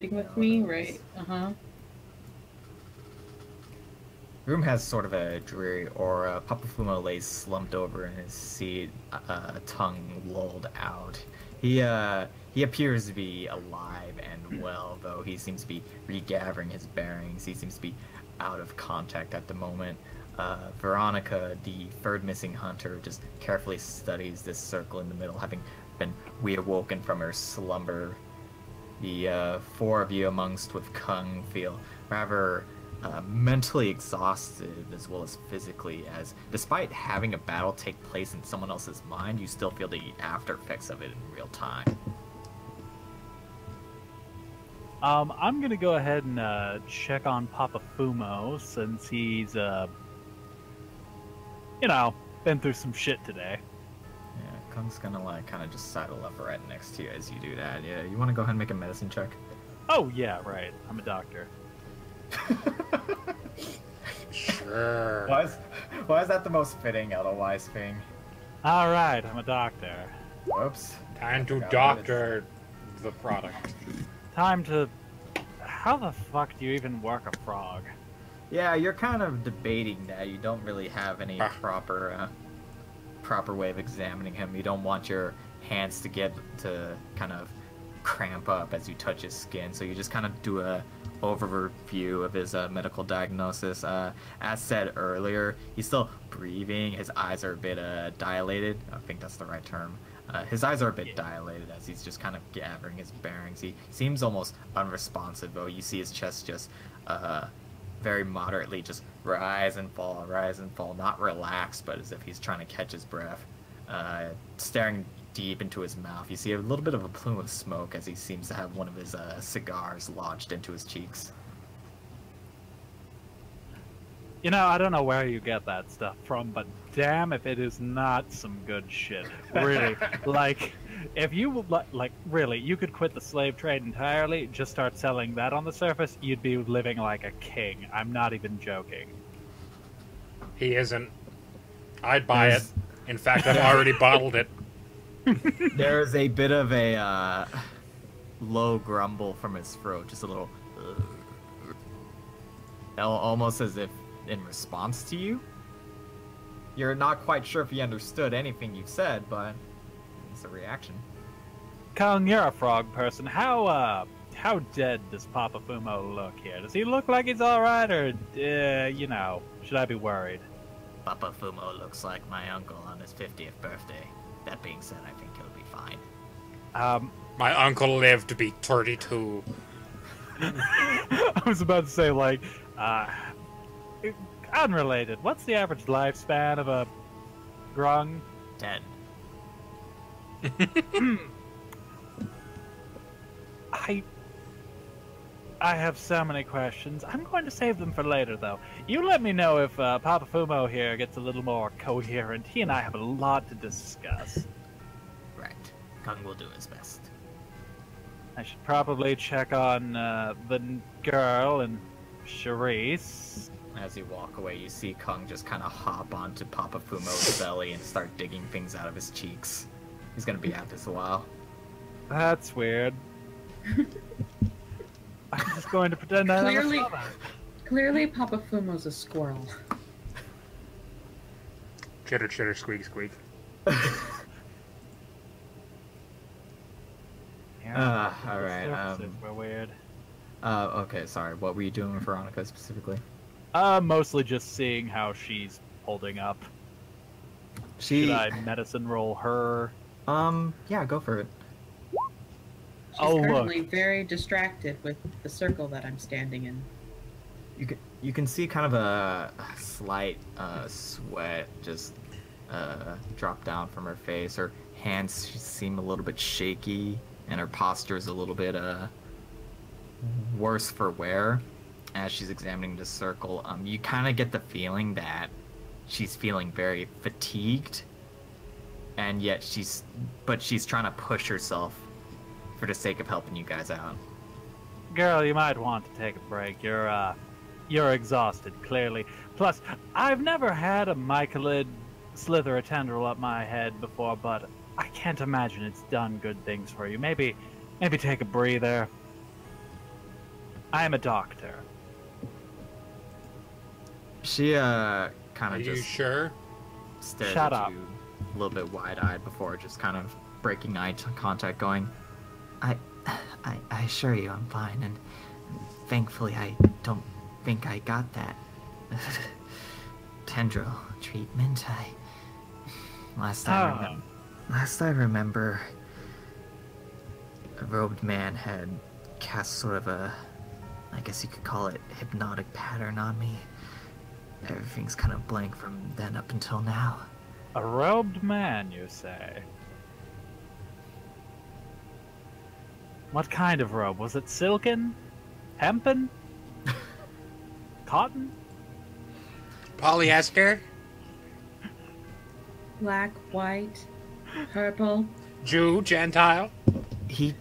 with me, right? Uh-huh. The room has sort of a dreary aura. Papafumo lays slumped over in his seat, tongue lolled out. He appears to be alive and well, though he seems to be regathering his bearings. He seems to be out of contact at the moment. Veronica, the third missing hunter, just carefully studies this circle in the middle, having been reawoken from her slumber. The four of you, amongst with Kung, feel rather mentally exhausted as well as physically, as despite having a battle take place in someone else's mind, you still feel the after effects of it in real time. I'm gonna go ahead and check on Papa Fumo since he's, been through some shit today. Yeah, Kung's gonna like kind of just sidle up right next to you as you do that. Yeah, you want to go ahead and make a medicine check? Oh yeah, right. I'm a doctor. Sure. Why is that the most fitting otherwise thing? All right, I'm a doctor. Whoops. Time to doctor the product. Time to. How the fuck do you even work a frog? Yeah, you're kind of debating that. You don't really have any proper way of examining him. You don't want your hands to get to kind of cramp up as you touch his skin, so you just kind of do a overview of his medical diagnosis. As said earlier, he's still breathing. His eyes are a bit dilated. I think that's the right term. His eyes are a bit dilated as he's just kind of gathering his bearings. He seems almost unresponsive, though. You see his chest just very moderately just rise and fall, not relaxed, but as if he's trying to catch his breath. Staring deep into his mouth, you see a little bit of a plume of smoke as he seems to have one of his cigars lodged into his cheeks. You know, I don't know where you get that stuff from, but damn if it is not some good shit. Really. Like, if you, really, you could quit the slave trade entirely, just start selling that on the surface, you'd be living like a king. I'm not even joking. He isn't. I'd buy it. In fact, I've already bottled it. There's a bit of a low grumble from his throat, just a little... almost as if in response to you. You're not quite sure if he understood anything you said, but it's a reaction. Kung, you're a frog person. How dead does Papa Fumo look here? Does he look like he's alright, or, should I be worried? Papa Fumo looks like my uncle on his 50th birthday. That being said, I think he'll be fine. My uncle lived to be 32. I was about to say, unrelated. What's the average lifespan of a grung? 10. I have so many questions. I'm going to save them for later, though. You let me know if Papa Fumo here gets a little more coherent. He and I have a lot to discuss. Right. Kung will do his best. I should probably check on the girl and Charisse. As you walk away, you see Kung just kind of hop onto Papa Fumo's belly and start digging things out of his cheeks. He's gonna be at this a while. That's weird. I'm just going to pretend I never saw that. Clearly, Papa Fumo's a squirrel. Chitter, chitter, squeak, squeak. Yeah, alright, we're weird. Okay, sorry, what were you doing with Veronica specifically? Mostly just seeing how she's holding up. Should I medicine roll her? Yeah, go for it. She's currently very distracted with the circle that I'm standing in. You can see kind of a slight sweat just drop down from her face. Her hands seem a little bit shaky, and her posture is a little bit worse for wear as she's examining the circle. You kind of get the feeling that she's feeling very fatigued, and yet she's trying to push herself for the sake of helping you guys out. Girl, you might want to take a break. You're exhausted, clearly. Plus, I've never had a mycolid slither a tendril up my head before, but I can't imagine it's done good things for you. Maybe take a breather. I am a doctor. She kind Are of you just sure? stares Shut at up. you a little bit wide-eyed before just kind of breaking eye contact, going, I assure you I'm fine, and thankfully I don't think I got that tendril treatment. Last I remember, a robed man had cast sort of a, I guess you could call it, hypnotic pattern on me. Everything's kind of blank from then up until now. A robed man, you say? What kind of robe? Was it silken? Hempen? Cotton? Polyester? Black, white, purple. Jew? Gentile? He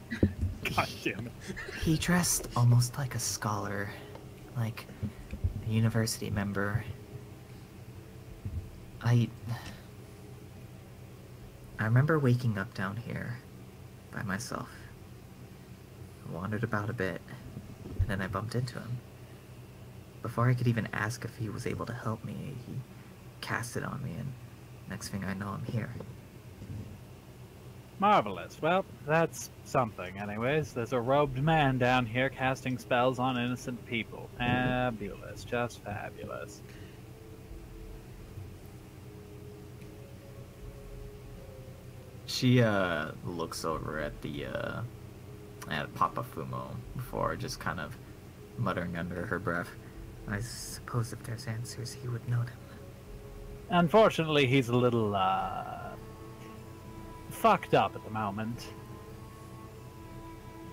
God damn it. He dressed almost like a scholar, like a university member. I remember waking up down here by myself. I wandered about a bit, and then I bumped into him. Before I could even ask if he was able to help me, he cast it on me, and next thing I know, I'm here. Marvelous. Well, that's something, anyways. There's a robed man down here casting spells on innocent people. Fabulous. Just fabulous. She looks over at the at Papa Fumo before just kind of muttering under her breath. I suppose if there's answers, he would know them. Unfortunately, he's a little, fucked up at the moment.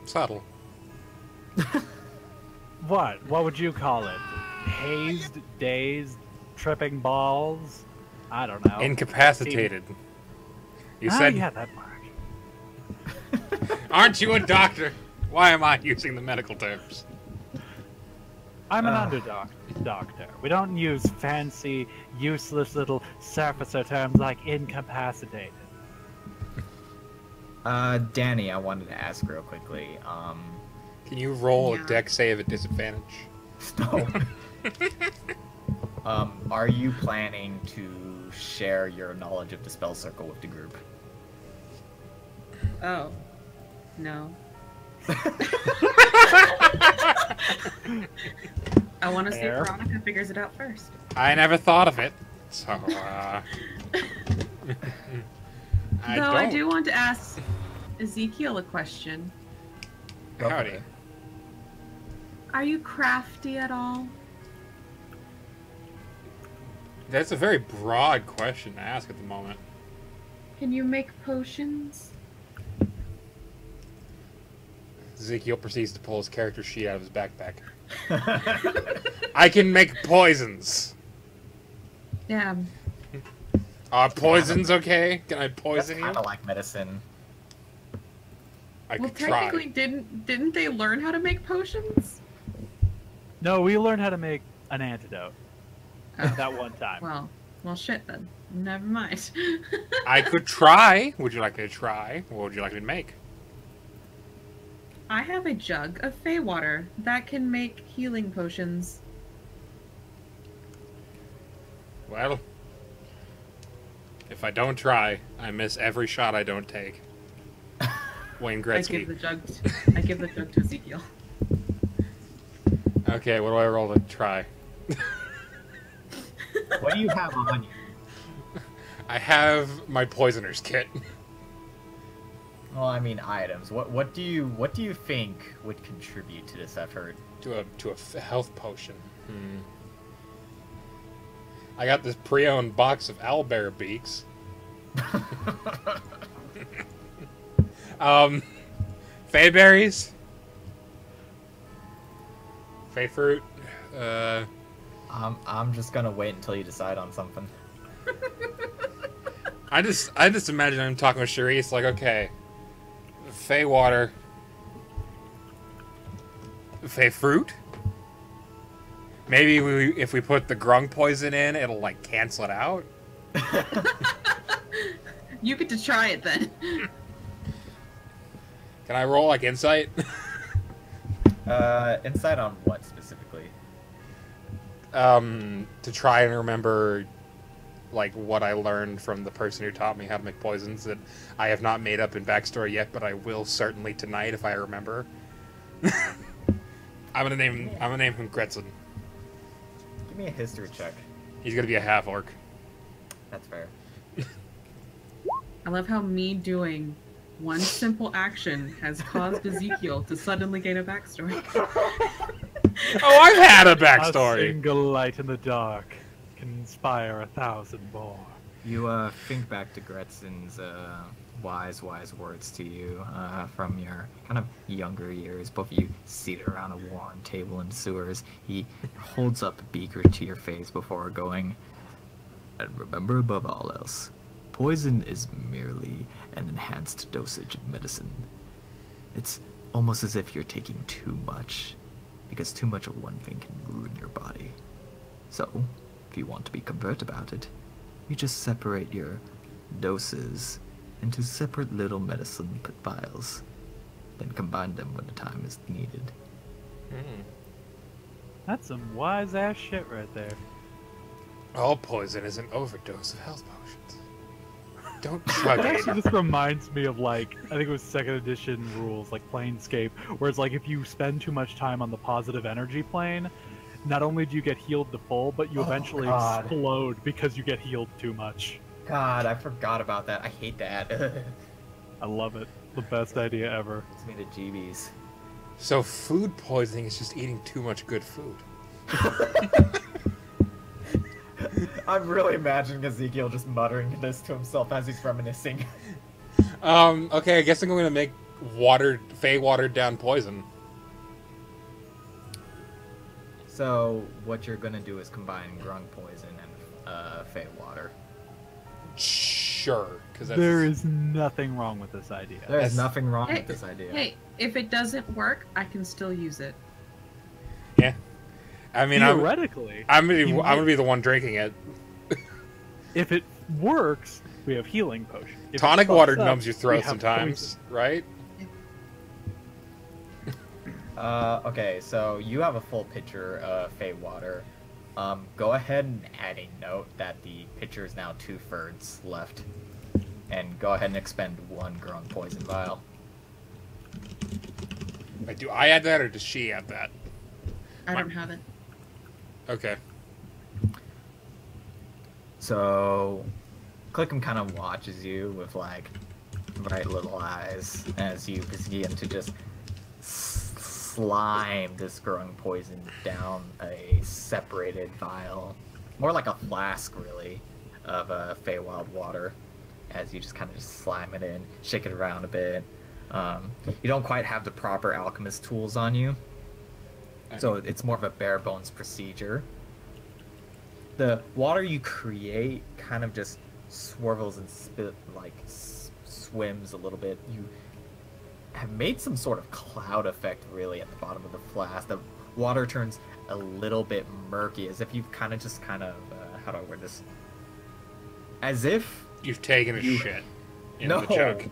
Subtle. What? What would you call it? Hazed, dazed, tripping balls? I don't know. Incapacitated. You Ah, said, yeah, that works. aren't you a doctor? Why am I using the medical terms? I'm an underdog doctor. We don't use fancy, useless little surfacer terms like incapacitated. Danny, I wanted to ask real quickly, Can you roll Yeah. a deck save at disadvantage? no. Are you planning to share your knowledge of the spell circle with the group? Oh. No. I want to see Fair. if Veronica figures it out first. I never thought of it. So, I do want to ask Ezekiel a question. Howdy. Are you crafty at all? That's a very broad question to ask at the moment. Can you make potions? Ezekiel proceeds to pull his character sheet out of his backpack. I can make poisons. Yeah. Are poisons okay? Can I That's poison you? kind of like medicine. I Well, could try. technically, didn't they learn how to make potions? No, we learned how to make an antidote. Oh. That one time. Well, shit then. Never mind. I could try. Would you like me to try? What would you like me to make? I have a jug of Fey water that can make healing potions. Well, if I don't try, I miss every shot I don't take. Wayne I Gretzky. give the jug to Ezekiel. Okay, what do I roll to try? What do you have on you? I have my poisoner's kit. Well, I mean items. What do you think would contribute to this effort? To a health potion. I got this pre-owned box of owlbear beaks. Fey berries. Fey fruit. I'm just gonna wait until you decide on something. I just imagine I'm talking with Charisse, like, okay, Fey water, Fey fruit. Maybe if we put the grung poison in, it'll like cancel it out. You get to try it then. Can I roll like insight? Insight on what specifically? To try and remember, like, what I learned from the person who taught me how to make poisons that I have not made up in backstory yet, but I will certainly tonight if I remember. I'm gonna name him Gretzen. Give me a history check. He's gonna be a half orc. That's fair. I love how me doing one simple action has caused Ezekiel to suddenly gain a backstory. Oh, I've had a A backstory. single light in the dark can inspire 1,000 more. You think back to Gretzen's wise words to you from your kind of younger years. Both of you seated around a worn table in sewers. He holds up a beaker to your face before going, and remember above all else, poison is merely an enhanced dosage of medicine. It's almost as if you're taking too much, because too much of one thing can ruin your body. So, if you want to be covert about it, you just separate your doses into separate little medicine vials, then combine them when the time is needed. That's some wise ass shit right there. All poison is an overdose of health potions. Don't chug It it. actually just reminds me of, like, I think it was 2nd edition rules, like Planescape, where it's like if you spend too much time on the positive energy plane, not only do you get healed to full, but you eventually God. explode because you get healed too much. God, I forgot about that. I hate that. I love it. The best idea ever. It's me to GBs. So food poisoning is just eating too much good food. I'm really imagining Ezekiel just muttering this to himself as he's reminiscing. Okay, I guess I'm going to make Fey watered down poison. So, what you're gonna do is combine Grung poison and Fey water. Sure, because There is nothing wrong with this idea. There's nothing wrong Hey, with this idea. Hey, if it doesn't work, I can still use it. Yeah. I mean, Theoretically, I'm gonna be the one drinking it. if it works, we have healing potion. If it Tonic fucks water up, numbs your we throat have sometimes, poison. right? Okay, so you have a full pitcher of Fey water. Go ahead and add a note that the pitcher is now 2/3 left. And go ahead and expend 1 Grung poison vial. Wait, do I add that or does she add that? I don't have it. Okay. So, Clickham kind of watches you with, like, bright little eyes as you begin to just slime this growing poison down a separated vial. More like a flask, really, of Feywild water. As you just kind of just slime it in, shake it around a bit. You don't quite have the proper alchemist tools on you. So it's more of a bare bones procedure. The water you create kind of just swirls and swims a little bit. You have made some sort of cloud effect really at the bottom of the flask. The water turns a little bit murky, as if you've how do I word this? As if You've taken a shit in the jug.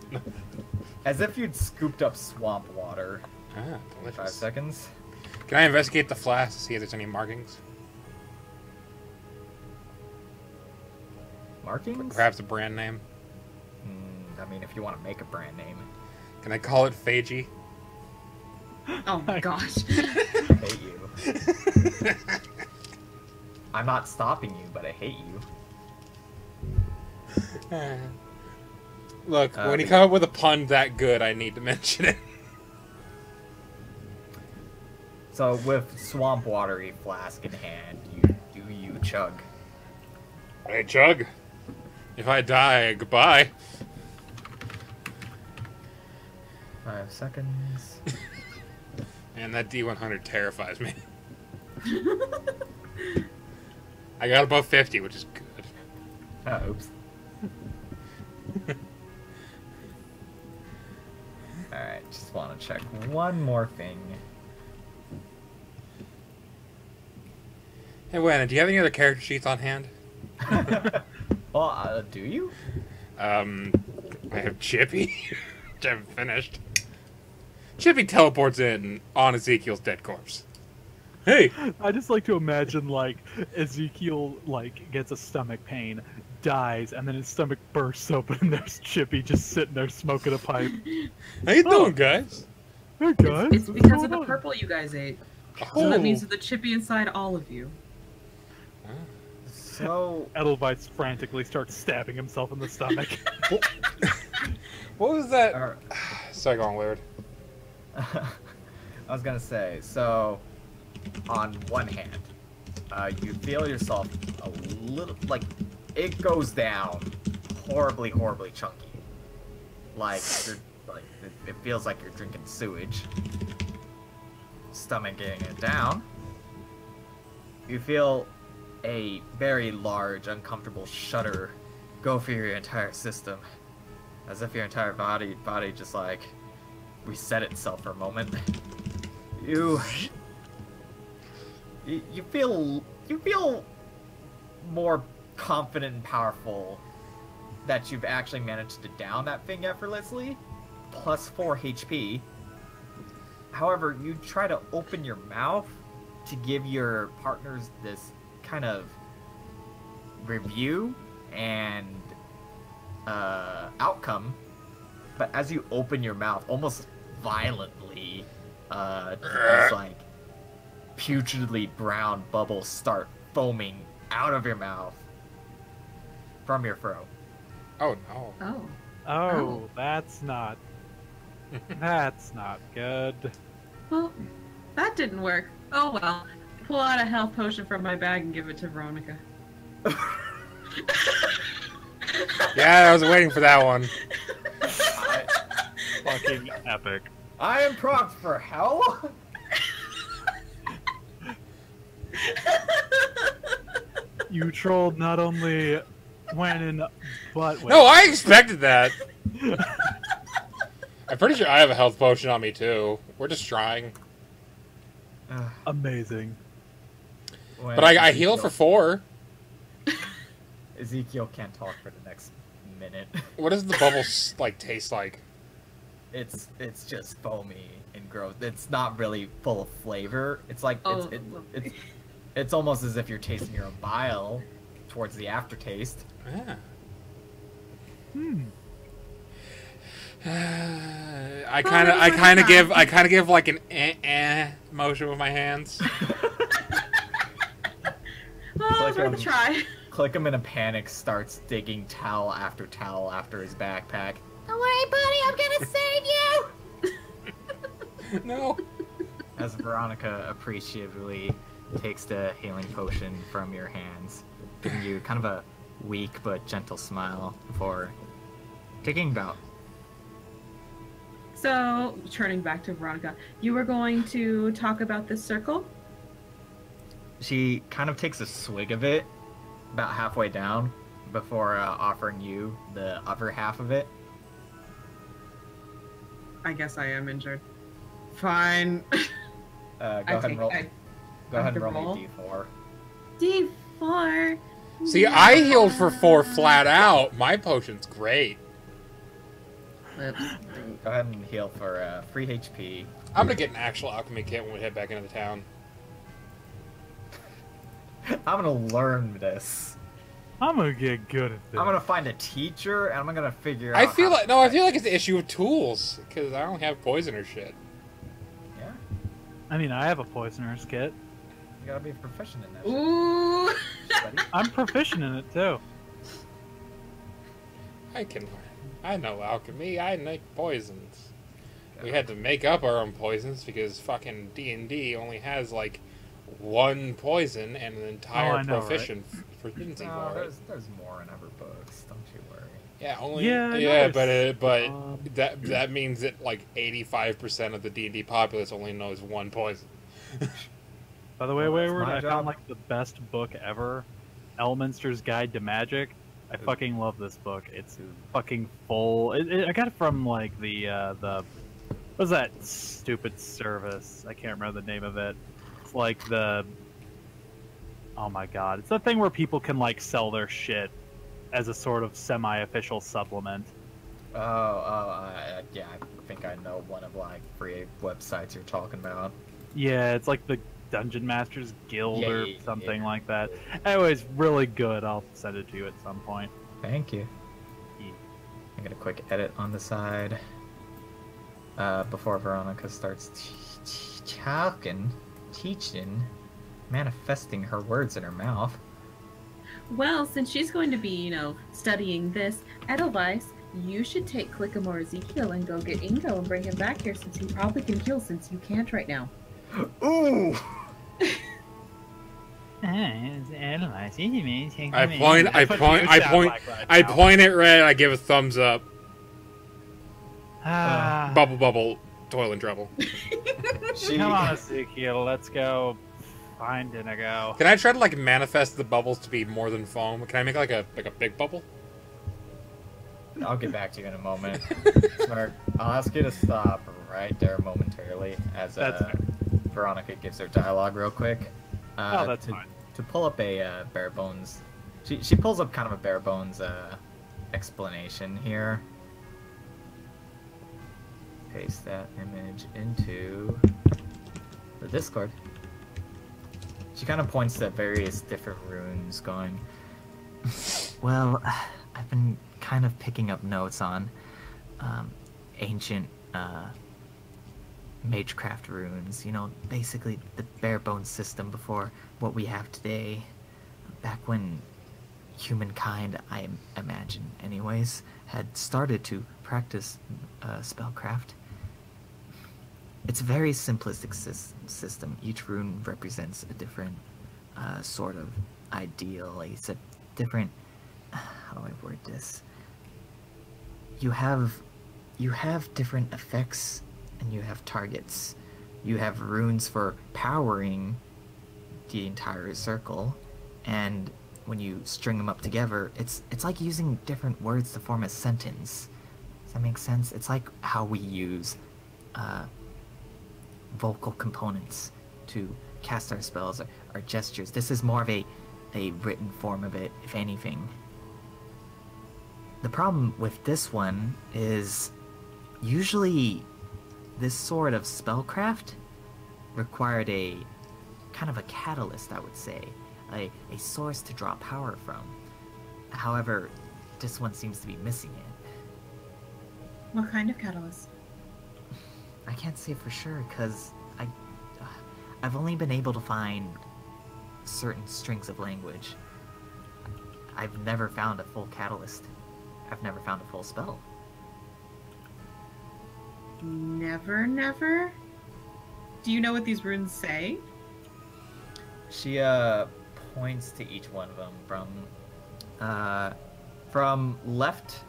As if you'd scooped up swamp water. Ah, 5 delicious. seconds. Can I investigate the flask to see if there's any markings? Markings? Perhaps a brand name? I mean, if you want to make a brand name. Can I call it Feiji? Oh my gosh. I hate you. I'm not stopping you, but I hate you. Look, when you come up with a pun that good, I need to mention it. So with swamp watery flask in hand, you chug. Hey, chug. If I die, goodbye. 5 seconds. And that D100 terrifies me. I got above 50, which is good. Oops. Alright, just want to check one more thing. Hey, Wenna, do you have any other character sheets on hand? Well, do you? I have Chippy, which I haven't finished. Chippy teleports in on Ezekiel's dead corpse. Hey! I just like to imagine, like, Ezekiel, like, gets a stomach pain, dies, and then his stomach bursts open, and there's Chippy just sitting there smoking a pipe. How you doing, guys? Hey, guys. It's what's because of going the on? purple you guys ate. Oh. So that means that the chippy inside all of you. So, Edelweiss frantically starts stabbing himself in the stomach. What was that? or- Sorry, go on, Weird. I was gonna say, so, on one hand, you feel yourself a little, like, it goes down horribly, horribly chunky. Like, it feels like you're drinking sewage. Stomach getting it down. You feel a very large, uncomfortable shudder go through your entire system. As if your entire body just, like, reset itself for a moment. You feel more confident and powerful that you've actually managed to down that thing effortlessly, plus 4 HP. However, you try to open your mouth to give your partners this kind of review and outcome, but as you open your mouth, almost violently, these like putridly brown bubbles start foaming out of your mouth from your throat. Oh no. Oh. Oh, that's not good. Well, that didn't work. Oh well. Pull out a health potion from my bag and give it to Veronica. Yeah, I was waiting for that one. Fucking epic. I am propped for hell. You trolled not only Wanon, but No, I expected that. I'm pretty sure I have a health potion on me too. We're just trying. Amazing. But I heal for 4. Ezekiel can't talk for the next minute. What does the bubbles like taste like? It's just foamy and gross. It's not really full of flavor. It's like Oh, it's almost as if you're tasting your own bile towards the aftertaste. Yeah. Hmm. I kind of give like an motion with my hands. Oh, it's worth a try. Click him in a panic, starts digging towel after his backpack. Don't worry, buddy, I'm gonna save you! No. As Veronica appreciatively takes the healing potion from your hands, giving you kind of a weak but gentle smile before taking about. So, turning back to Veronica, you were going to talk about this circle? She kind of takes a swig of it, about halfway down, before offering you the other half of it. I guess I am injured. Fine. Go ahead and roll. Go ahead and roll roll? me a d4. D4. See, I healed for 4 flat out. My potion's great. Oops. Go ahead and heal for 3 HP. I'm gonna get an actual alchemy kit when we head back into the town. I'm gonna learn this. I'm gonna get good at this. I'm gonna find a teacher, and I'm gonna figure I out. feel how like to I feel like it's the issue of tools because I don't have poison or shit. Yeah, I mean, I have a poisoner's kit. you gotta be proficient in that. shit, Ooh. buddy. I'm proficient in it too. I know alchemy. I make poisons. We had to make up our own poisons because fucking D&D only has like 1 poison and an entire Oh, I know, proficiency No, for it. there's more in other books. Don't you worry. Yeah, only Yeah, yeah, nice. but that means that like 85% of the D&D populace only knows 1 poison. By the way, Well, that's Wayward, my I job. found like the best book ever, Elminster's Guide to Magic. I fucking love this book. It's fucking full. I got it from like the what was that stupid service? I can't remember the name of it. It's like the oh my god, it's the thing where people can like sell their shit as a sort of semi-official supplement. Yeah, think I know one of like free websites you're talking about. Yeah, it's like the Dungeon Masters Guild or Yeah. something like that. Anyways, really good. I'll send it to you at some point. Thank you. Yeah. I'm gonna quick edit on the side before Veronica starts teaching, manifesting her words in her mouth. Well, since she's going to be, studying this, Edelweiss, you should take Clickham or Ezekiel and go get Ingo and bring him back here since he probably can heal since you can't right now. Ooh! I point at Red. I give a thumbs up. Bubble, toilet trouble. Come on, Ezekiel, let's go find Inigo. Can I try to like manifest the bubbles to be more than foam? Can I make like a big bubble? I'll get back to you in a moment. Smart. I'll ask you to stop right there momentarily as Veronica gives her dialogue real quick. That's fine. To pull up a bare bones, she pulls up kind of a bare bones explanation here. Paste that image into the Discord. She kind of points to various different runes going, well, I've been kind of picking up notes on ancient magecraft runes, basically the bare bones system before what we have today, back when humankind, I imagine anyways, had started to practice spellcraft. It's a very simplistic system. Each rune represents a different sort of ideal. It's a different... How do I word this? You have different effects, and you have targets. You have runes for powering the entire circle, and when you string them up together, it's like using different words to form a sentence. Does that make sense? It's like how we use vocal components to cast our spells, our gestures. This is more of a written form of it, if anything. The problem with this one is usually this sort of spellcraft required a kind of a catalyst, I would say, a source to draw power from. However, this one seems to be missing it. What kind of catalyst? I can't say for sure because I've only been able to find certain strings of language. I've never found a full catalyst. I've never found a full spell. Never? Do you know what these runes say? She points to each one of them from left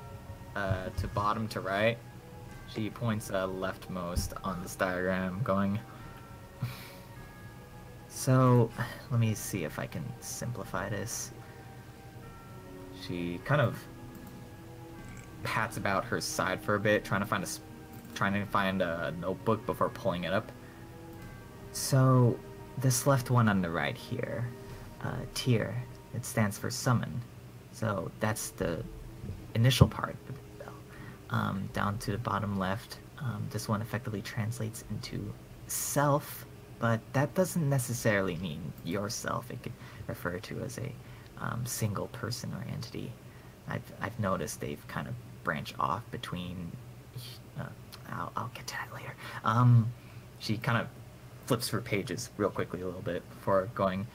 to bottom to right. She points leftmost on this diagram, going... So, let me see if I can simplify this. She kind of pats about her side for a bit, trying to find a notebook before pulling it up. So, this left one on the right here, tier, it stands for summon. So that's the initial part of the bell. Down to the bottom left, this one effectively translates into self, but that doesn't necessarily mean yourself. It could refer to as a single person or entity. I've noticed they've kind of branched off between. I'll get to that later. She kind of flips through pages real quickly a little bit before going.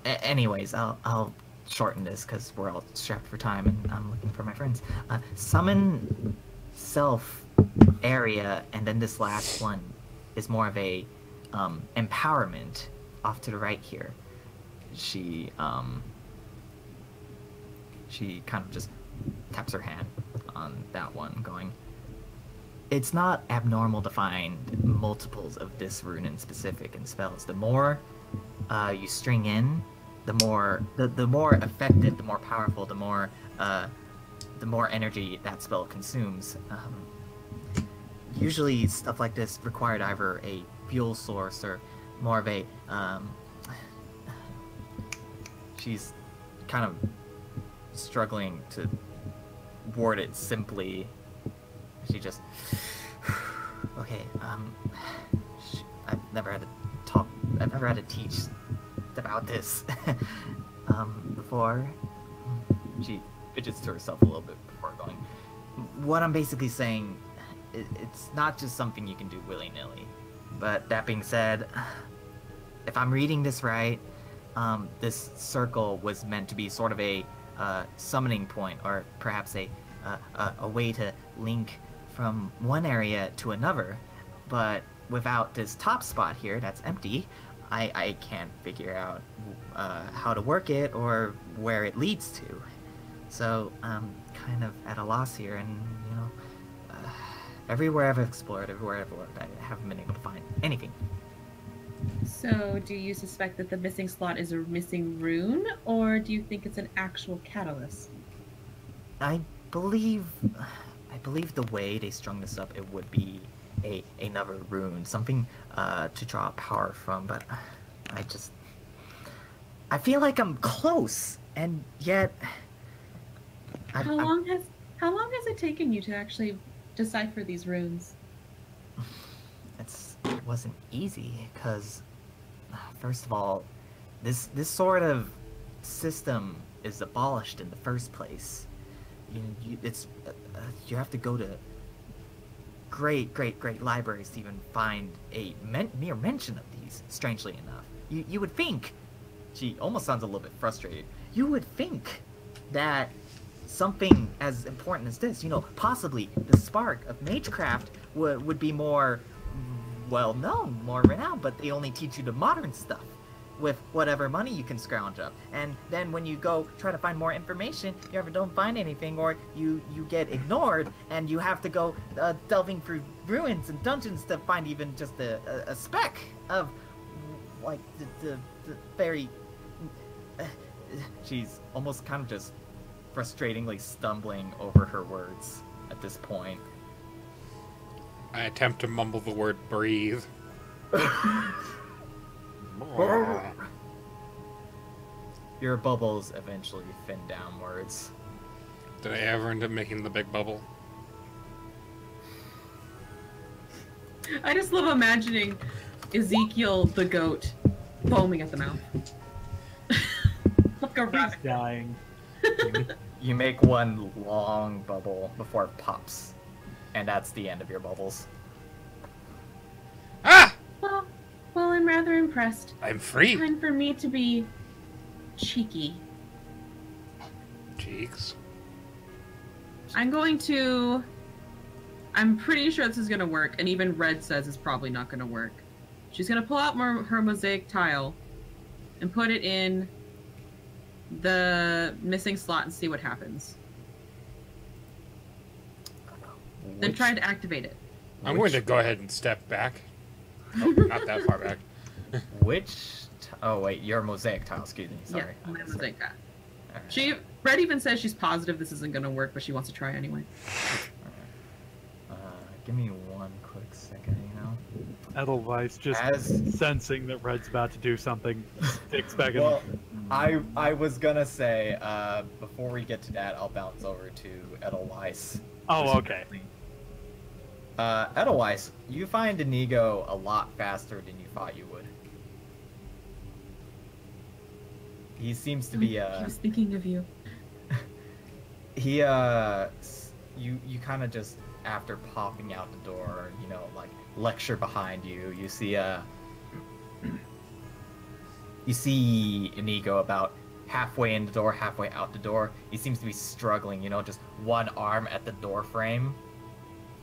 Anyways, I'll shorten this because we're all strapped for time and I'm looking for my friends. Summon, self, area, and then this last one is more of a empowerment. Off to the right here, she kind of just taps her hand on that one, going, it's not abnormal to find multiples of this rune in specific in spells. The more you string in, the more effective, the more powerful, the more energy that spell consumes. Usually stuff like this required either a fuel source or more of a she's kind of struggling to word it simply. She just Okay, I've never had to talk. I've never had to teach about this before. She fidgets to herself a little bit before going. What I'm basically saying, it's not just something you can do willy-nilly. But that being said, if I'm reading this right, this circle was meant to be sort of a summoning point, or perhaps a way to link from one area to another. But without this top spot here that's empty, I can't figure out how to work it or where it leads to. So I'm kind of at a loss here, and you know, everywhere I've explored, everywhere I've looked, I haven't been able to find anything. So, do you suspect that the missing slot is a missing rune, or do you think it's an actual catalyst? I believe the way they strung this up, it would be another rune, something to draw power from. But I feel like I'm close, and yet. How long has it taken you to actually decipher these runes? It wasn't easy, because first of all, this sort of system is abolished in the first place. You have to go to great libraries to even find a mere mention of these. Strangely enough, you would think. She almost sounds a little bit frustrated. You would think that something as important as this, possibly the spark of magecraft would be more well known, more renowned, but they only teach you the modern stuff with whatever money you can scrounge up. And then when you go try to find more information, you ever don't find anything, or you get ignored, and you have to go delving through ruins and dungeons to find even just a speck of, like, the very... She's almost kind of just frustratingly stumbling over her words at this point. I attempt to mumble the word breathe. Your bubbles eventually thin downwards. Did I ever end up making the big bubble? I just love imagining Ezekiel the goat foaming at the mouth. Like a rabbit. Dying. You make one long bubble before it pops. And that's the end of your bubbles. Ah! Well, I'm rather impressed. I'm free. Time for me to be cheeky. Cheeks. I'm pretty sure this is gonna work, and even Red says it's probably not gonna work. She's gonna pull out her mosaic tile and put it in the missing slot and see what happens. Then try to activate it. I'm going to go ahead and step back. Oh, not that far back. Oh wait, your mosaic tile, excuse me, sorry. Yeah, my mosaic tile. Right. Red even says she's positive this isn't gonna work, but she wants to try anyway. Give me one quick second, Edelweiss just sensing that Red's about to do something. Expecting. Well, I was gonna say, before we get to that, I'll bounce over to Edelweiss. Oh, okay. Edelweiss, you find Inigo a lot faster than you thought you would. He seems to be He was thinking of you. you kind of just, after popping out the door, like lecture behind you, you see Inigo about halfway in the door, halfway out the door. He seems to be struggling, just one arm at the door frame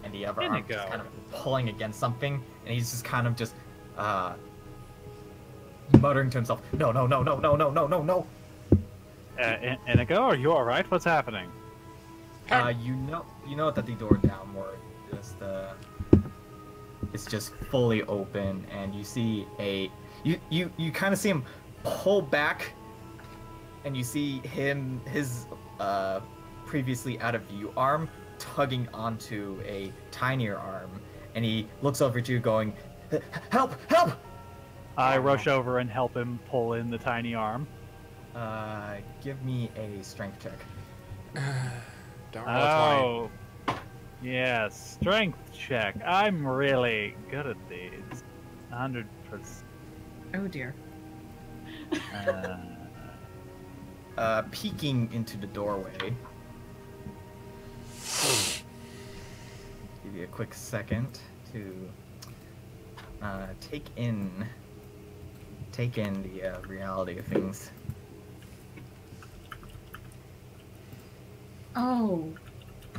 and the other arm just kind of pulling against something, and he's just kind of just muttering to himself, no. Inigo, are you alright? What's happening? You know that the door downward is it's just fully open, and you see you kind of see him pull back, and you see his previously out of view arm tugging onto a tinier arm, and he looks over at you going, help! I rush over and help him pull in the tiny arm. Give me a strength check. Don't roll 20. Yeah, strength check. I'm really good at these. 100%. Oh dear. Peeking into the doorway. Give you a quick second to take in the reality of things. Oh,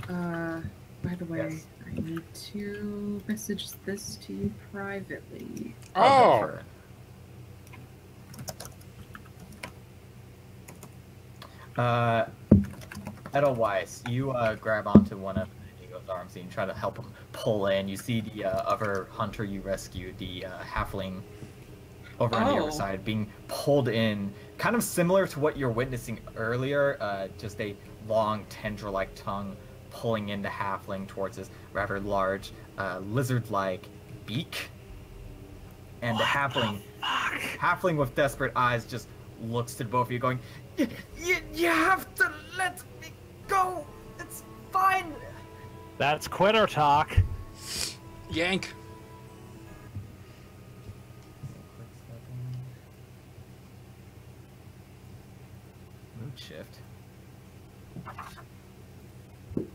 by the way, Yes. I need to message this to you privately. Go Oh! for it. Edelweiss, you grab onto one of Inigo's arms and you try to help him pull in. You see the other hunter you rescued, the halfling, over on the other Oh. side, being pulled in, kind of similar to what you're witnessing earlier. Just a long tendril-like tongue pulling in the halfling towards this rather large lizard-like beak. And the halfling with desperate eyes just looks to both of you going, you have to let me go. It's fine. That's quitter talk. Yank! Mood shift. Where's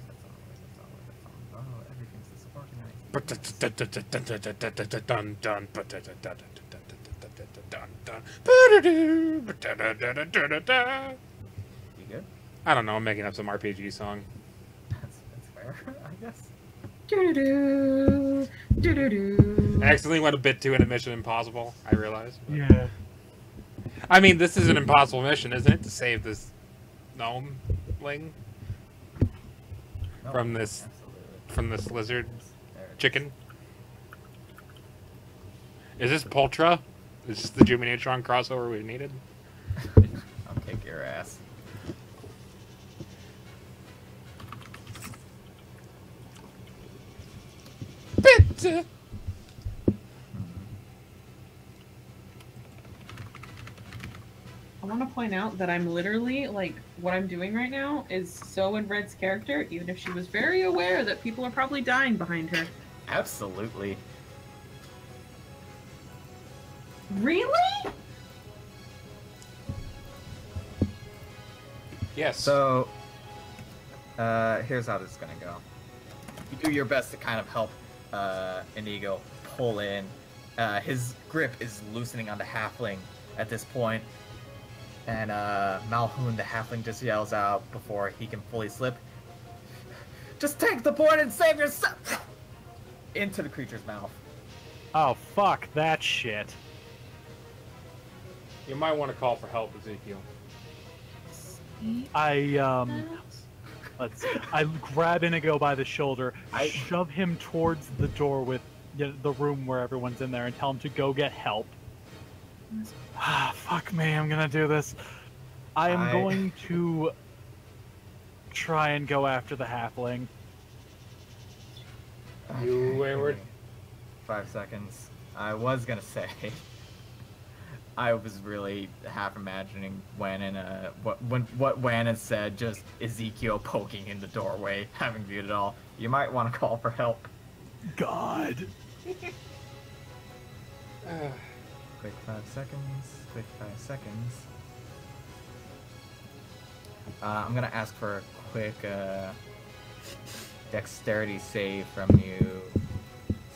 that song? Oh, everything's I You good? don't know, I'm making up some RPG song. That's fair, I guess. Do-do-do, do-do-do. I accidentally went a bit too into Mission Impossible, I realized. Yeah. I mean, this is an impossible mission, isn't it? To save this gnome-ling No, From this- absolutely. from this lizard There it is. chicken. Is this Poltra? Is this the Jimmy Neutron crossover we needed? I'll kick your ass. Bit! I want to point out that I'm literally, like, what I'm doing right now is so in Red's character, even if she was very aware that people are probably dying behind her. Absolutely. Really? Yes. So, here's how this is gonna go. You do your best to kind of help Inigo pull in. His grip is loosening on the halfling at this point, and Malhoun, the halfling, just yells out before he can fully slip, "Just take the board and save yourself!" into the creature's mouth. Oh, fuck that shit. You might want to call for help, Ezekiel. I grab Inigo by the shoulder, I- shove him towards the door with the room where everyone's in there, and tell him to go get help. Ah, fuck me, I'm gonna do this. I am going to try and go after the halfling. You wayward. 5 seconds. I was gonna say. I was really half imagining when what Wan had said, just Ezekiel poking in the doorway, having viewed it all. You might want to call for help. God. Quick 5 seconds. Quick 5 seconds. I'm gonna ask for a quick dexterity save from you.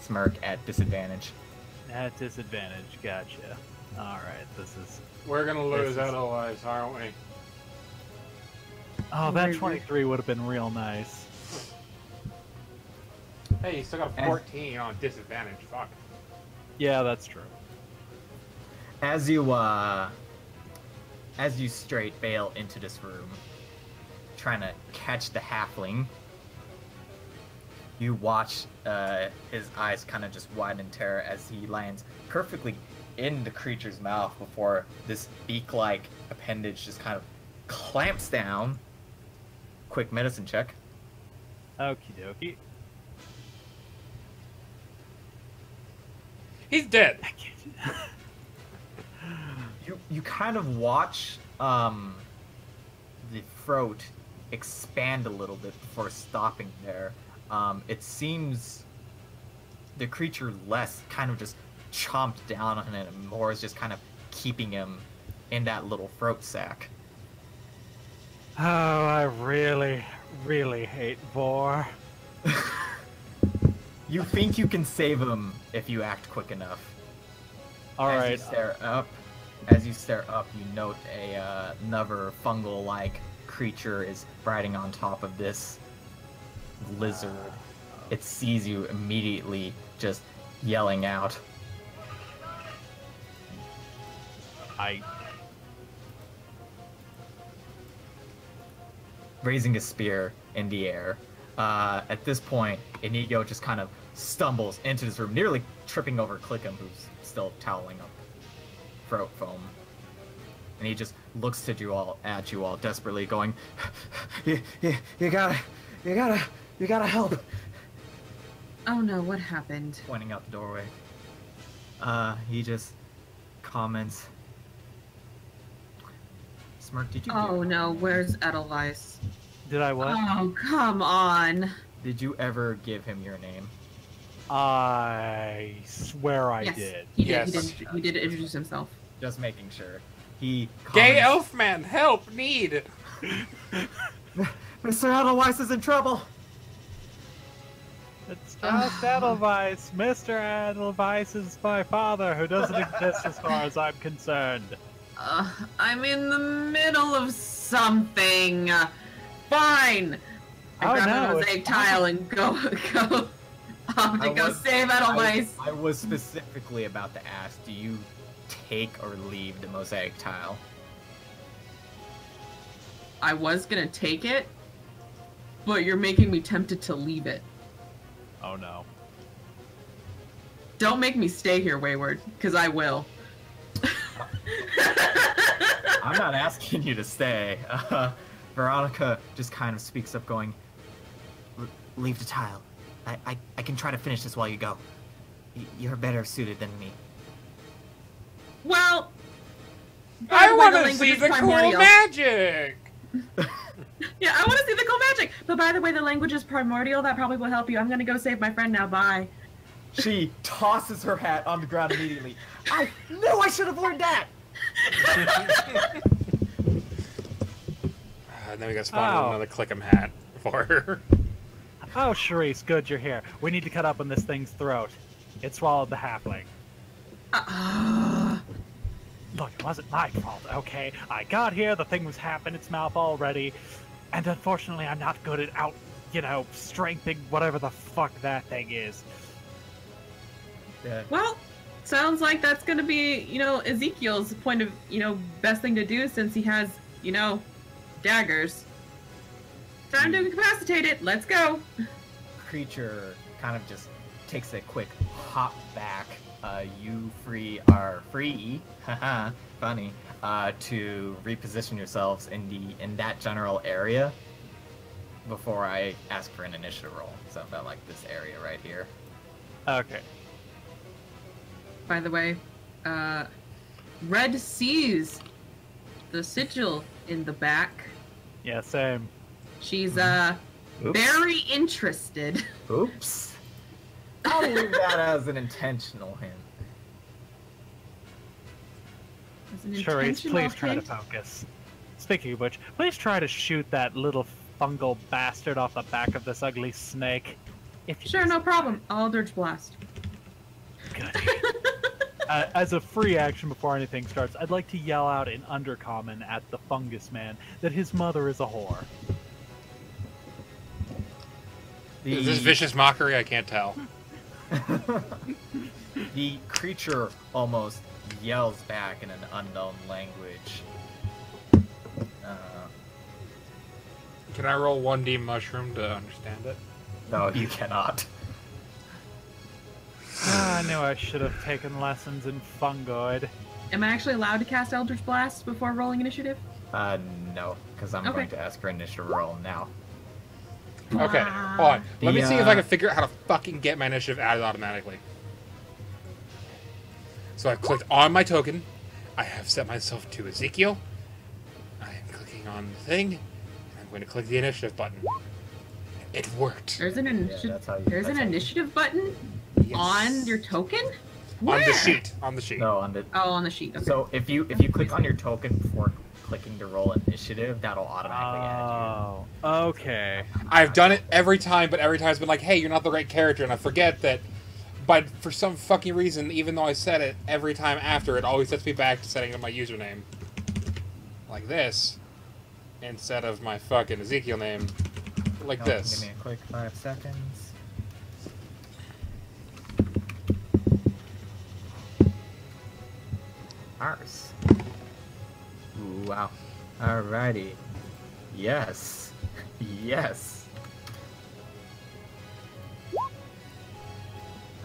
Smirk at disadvantage. At disadvantage, gotcha. Alright, this is... We're gonna lose This is- otherwise, aren't we? Oh, that 23 would have been real nice. Hey, you still got a 14 on disadvantage. Fuck. Yeah, that's true. As you straight bail into this room, trying to catch the halfling, you watch his eyes kind of just widen in terror as he lands perfectly in the creature's mouth before this beak-like appendage just kind of clamps down. Quick medicine check. Okie dokie. He's dead. You kind of watch the throat expand a little bit before stopping there. It seems the creature less kind of just chomped down on it, and more is just kind of keeping him in that little throat sack. Oh, I really, really hate Vor. You think you can save him if you act quick enough. Alright. As you stare up, you note another fungal-like creature is riding on top of this lizard. It sees you immediately, just yelling out. Raising a spear in the air. At this point, Inigo just kind of stumbles into this room, nearly tripping over Clickham, who's still toweling up throat foam. And he just looks at you all, desperately going, you gotta help. Oh no, what happened? Pointing out the doorway. He just comments, Smirk, did you Oh no, where's Edelweiss? Did I what? Oh, come on. Did you ever give him your name? I swear I Yes, did. he did. Yes. He did introduce himself. Just making sure. He Gay comments, Elfman, help, need! Mr. Edelweiss is in trouble! It's just Edelweiss. Mr. Edelweiss is my father, who doesn't exist as far as I'm concerned. I'm in the middle of something. Fine. I grab a mosaic tile and go save Edelweiss. I was specifically about to ask, do you take or leave the mosaic tile? I was gonna take it, but you're making me tempted to leave it. Oh no. Don't make me stay here, Wayward, because I will. I'm not asking you to stay. Veronica just kind of speaks up going, leave the tile. I can try to finish this while you go. You're better suited than me. Well, I want to language see is the cool primordial. magic! Yeah, I want to see the cool magic. But by the way, the language is primordial. That probably will help you. I'm gonna go save my friend now. Bye. She tosses her hat on the ground immediately. I knew I should have learned that! And then we got spawned with another Clickham hat for her. Oh, Charisse, good you're here. We need to cut up on this thing's throat. It swallowed the halfling. Look, it wasn't my fault, okay? I got here, the thing was half in its mouth already, and unfortunately I'm not good at strengthening whatever the fuck that thing is. Yeah. Well, sounds like that's gonna be, Ezekiel's point of, best thing to do since he has, daggers. Time to incapacitate it. Let's go. Creature kind of just takes a quick hop back. You are free, haha, funny, to reposition yourselves in that general area before I ask for an initiative roll. So about like this area right here. Okay. By the way, Red sees the sigil in the back. Yeah, same. She's Oops. very interested. Oops. I'll leave that as an intentional hint. As an Charisse, intentional please try to hint. focus. Speaking of which, please try to shoot that little fungal bastard off the back of this ugly snake. If you Sure, no problem. Eldritch Blast. Good. As a free action before anything starts, I'd like to yell out in Undercommon at the fungus man that his mother is a whore. Is this vicious mockery? I can't tell. The creature almost yells back in an unknown language. Can I roll 1D mushroom to understand it? No, you cannot. I knew I should have taken lessons in fungoid. Am I actually allowed to cast Eldritch Blast before rolling initiative? No, because I'm Okay. going to ask for initiative roll now. Okay, hold on. Let me see if I can figure out how to fucking get my initiative added automatically. So I've clicked on my token. I have set myself to Ezekiel. I am clicking on the thing. And I'm going to click the initiative button. It worked. There's an that's how you- there's that's an how you- initiative button Yes. on your token. On Where? the sheet. On the sheet. No, on the. Oh, on the sheet. Okay. So if you click on your token before clicking to roll initiative, that'll automatically add Oh, okay. I've done it every time, but every time it's been like, hey, you're not the right character, and I forget that. But for some fucking reason, even though I said it every time after, it always sets me back to setting up my username. Like this. Instead of my fucking Ezekiel name. Like you. this. Give me a quick 5 seconds. Ours. Ooh, wow. Alrighty. Yes. Yes.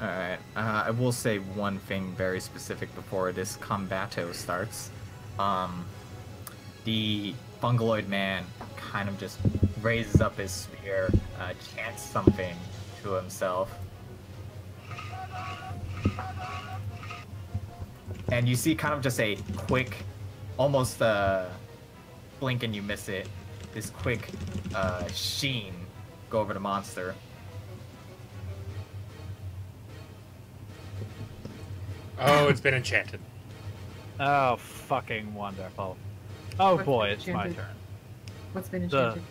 Alright. I will say one thing very specific before this combato starts. The Fungaloid man kind of just raises up his spear, chants something to himself. And you see kind of just a quick, almost blink and you miss it, this quick sheen go over the monster. Oh, it's been enchanted. Oh, fucking wonderful. Oh What's boy, been it's my enchanted? turn. What's been The enchanted?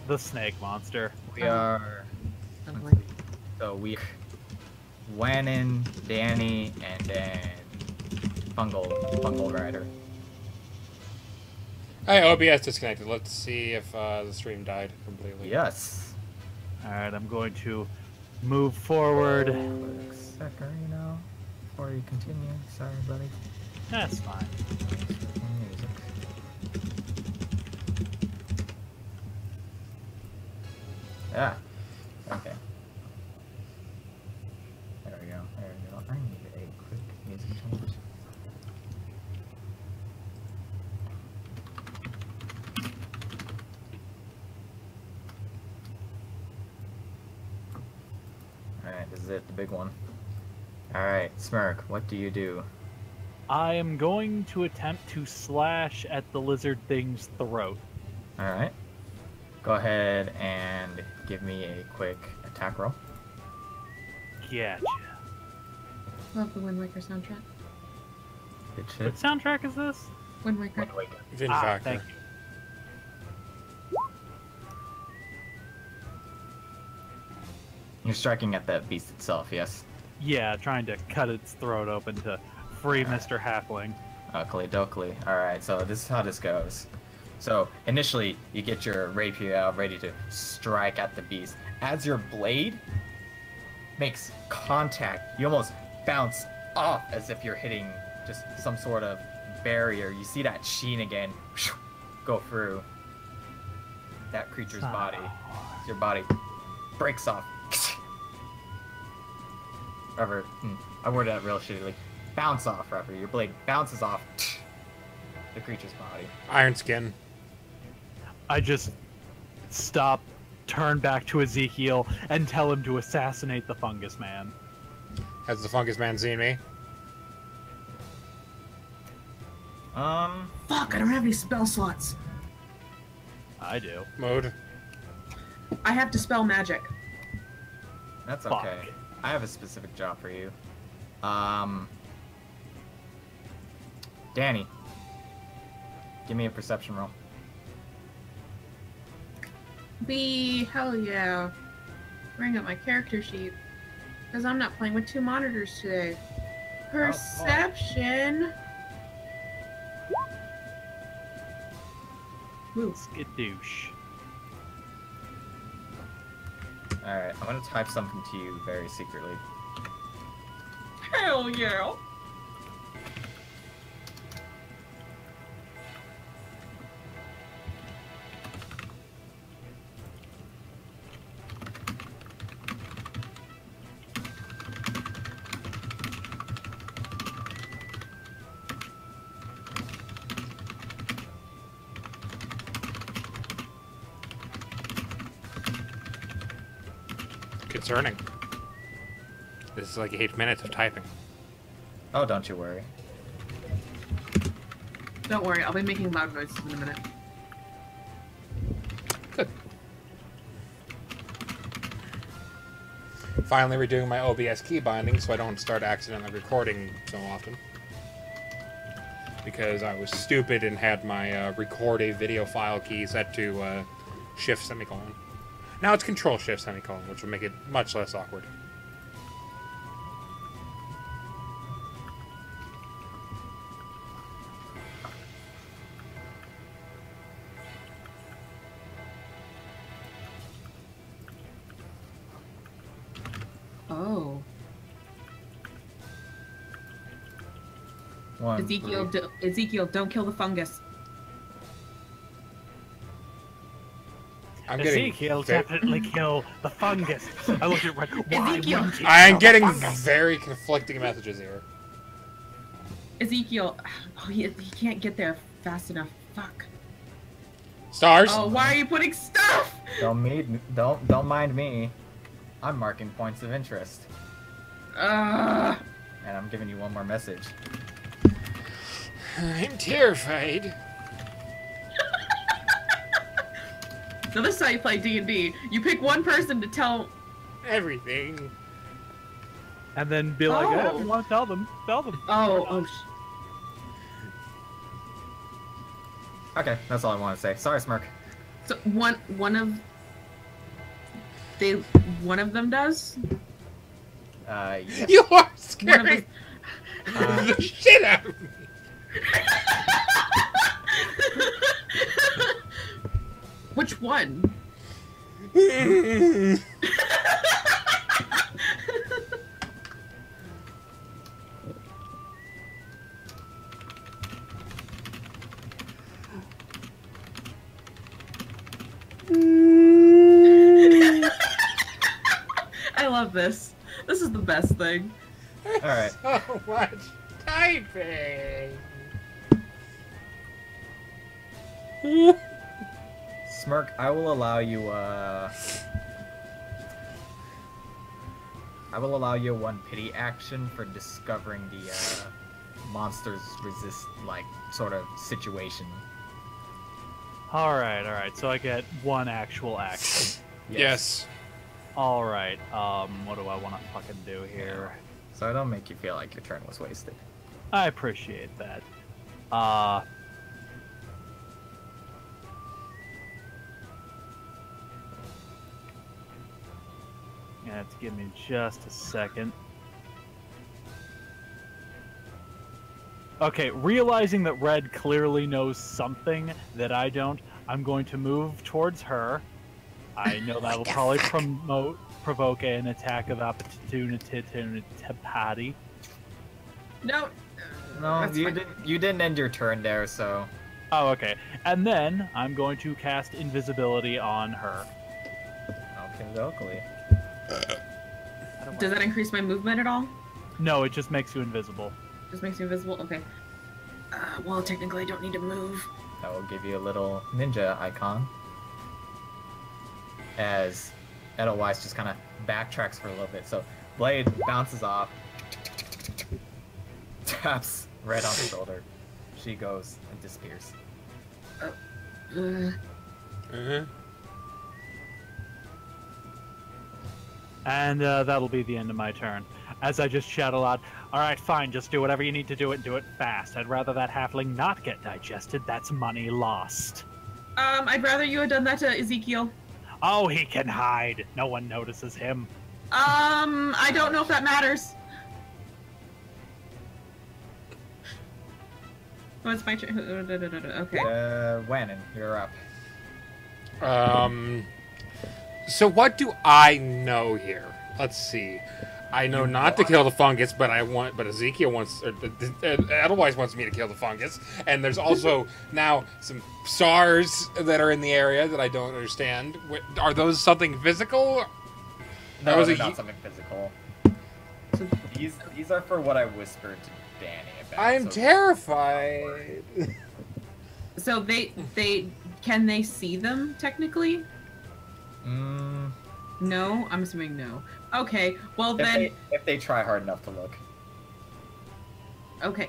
the snake monster. We are... Oh, boy. So we... Wannon, Danny, and then... Fungal Rider. Hey, OBS disconnected. Let's see if the stream died completely. Yes. Alright, I'm going to move forward. Quick second, before you continue. Sorry, buddy. That's fine. Music. Yeah. Okay. There we go. There we go. I need a quick music change. Alright, this is it, the big one. Alright, Smirk, what do you do? I am going to attempt to slash at the lizard thing's throat. Alright. Go ahead and give me a quick attack roll. Gotcha. Love the Wind Waker soundtrack. Good What shit. soundtrack is this? Wind Waker. Wind Waker. Vin Ah, Factor. thank you. You're striking at the beast itself, yes? Yeah, trying to cut its throat open to free Mr. Halfling. Oakley dokley. Alright, so this is how this goes. So, initially, you get your rapier out ready to strike at the beast. As your blade makes contact, you almost bounce off as if you're hitting just some sort of barrier. You see that sheen again go through that creature's body. Your body breaks off. Rather, I worded that real shittily. Bounce off, rather. Your blade bounces off the creature's body. Iron Skin. I just stop, turn back to Ezekiel, and tell him to assassinate the fungus man. Has the Fungus Man seen me? Fuck! I don't have any spell slots. I do. Mode. I have to spell magic. That's Fuck. okay. I have a specific job for you. Danny, give me a perception roll. Hell yeah. Bring up my character sheet. Because I'm not playing with two monitors today. Perception. Woo. Skadoosh. Alright, I'm gonna type something to you very secretly. Hell yeah. Concerning. This is like 8 minutes of typing. Oh, don't you worry. Don't worry, I'll be making loud noises in a minute. Good. finally redoing my OBS key binding so I don't start accidentally recording so often. Because I was stupid and had my record a video file key set to shift semicolon. Now it's control shift semicolon, which will make it much less awkward. Oh. One, Ezekiel, don't kill the fungus. I'm getting Ezekiel definitely kill the fungus. I look at Red. Why Ezekiel. wouldn't he I am kill the getting fungus? very conflicting messages here. Ezekiel, oh, he can't get there fast enough. Fuck. Stars? Oh, why are you putting stuff? Don't mind me. I'm marking points of interest. Uh, And I'm giving you one more message. I'm terrified. so this is how you play D&D. You pick one person to tell. Everything. And then be like, Oh. if you want to tell them, tell them. Oh. Okay, that's all I want to say. Sorry, Smirk. So one of them does. Yes. You are One of scaring the shit out of me. Which one? I love this. This is the best thing. Alright. So much typing. Smirk, I will allow you, one pity action for discovering the, monster's sort of situation. Alright, so I get one actual action. Yes. Alright, what do I want to fucking do here? So I don't make you feel like your turn was wasted. I appreciate that. You have to give me just a second. Okay, realizing that Red clearly knows something that I don't, I'm going to move towards her. I know that'll probably provoke an attack of opportunity. No. No, That's you fine. didn't end your turn there, so... Oh, okay. And then I'm going to cast invisibility on her. Okay, locally. Does that increase my movement at all? No, it just makes you invisible. Just makes me invisible? Okay. Well, technically I don't need to move. That will give you a little ninja icon. As Edelweiss just kind of backtracks for a little bit. So, Blade bounces off. Taps Red on the shoulder. She goes and disappears. And that'll be the end of my turn. As I just shout aloud, alright, fine, just do whatever you need to do it, and do it fast. I'd rather that halfling not get digested. That's money lost. I'd rather you had done that to Ezekiel. Oh, he can hide. No one notices him. I don't know if that matters. Oh, it's my turn. Okay. Wannon, you're up. So what do I know here? Let's see. I know not to kill the fungus, but Ezekiel wants, or Edelweiss wants me to kill the fungus. And there's also now some SARS that are in the area that I don't understand. Are those something physical? No, they're not something physical. These are for what I whispered to Danny about. I'm terrified. So they can they see them technically? No, I'm assuming no. Okay, well then. If they try hard enough to look. Okay,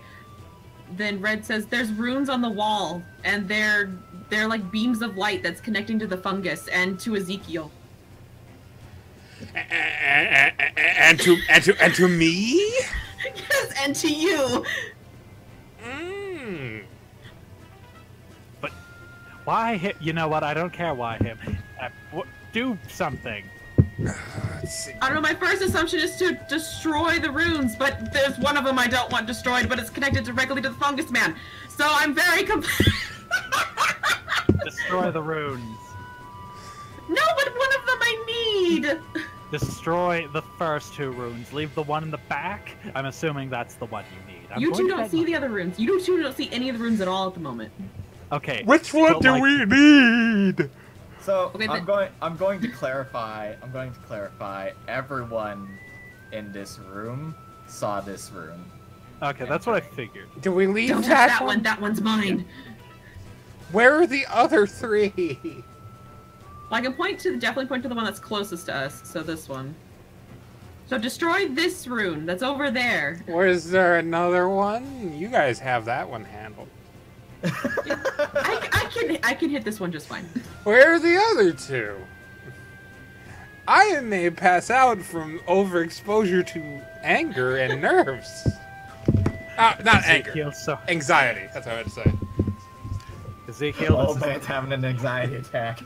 then Red says there's runes on the wall, and they're like beams of light that's connecting to the fungus and to Ezekiel. And to me? Yes, and to you. But why him? You know what? I don't care why him. Do something. Let's see. I don't know, my first assumption is to destroy the runes, but there's one of them I don't want destroyed, but it's connected directly to the fungus man. So I'm very Destroy the runes. No, but one of them I need! Destroy the first 2 runes. Leave the one in the back. I'm assuming that's the one you need. You two don't see the other runes. You two don't see any of the runes at all at the moment. Okay. Which one do we need? So Okay, I'm going to clarify. I'm going to clarify. Everyone in this room saw this room. Okay, that's what I figured. Do we leave Don't touch that that one. That one's mine. Where are the other 3? Well, I can definitely point to the one that's closest to us. So this one. So destroy this rune that's over there. Was there another one? You guys have that one handled. I can hit this one just fine. Where are the other 2? I may pass out from overexposure to anger and nerves. Not anger. Anxiety. That's what I would say. Ezekiel, Old man's having an anxiety attack.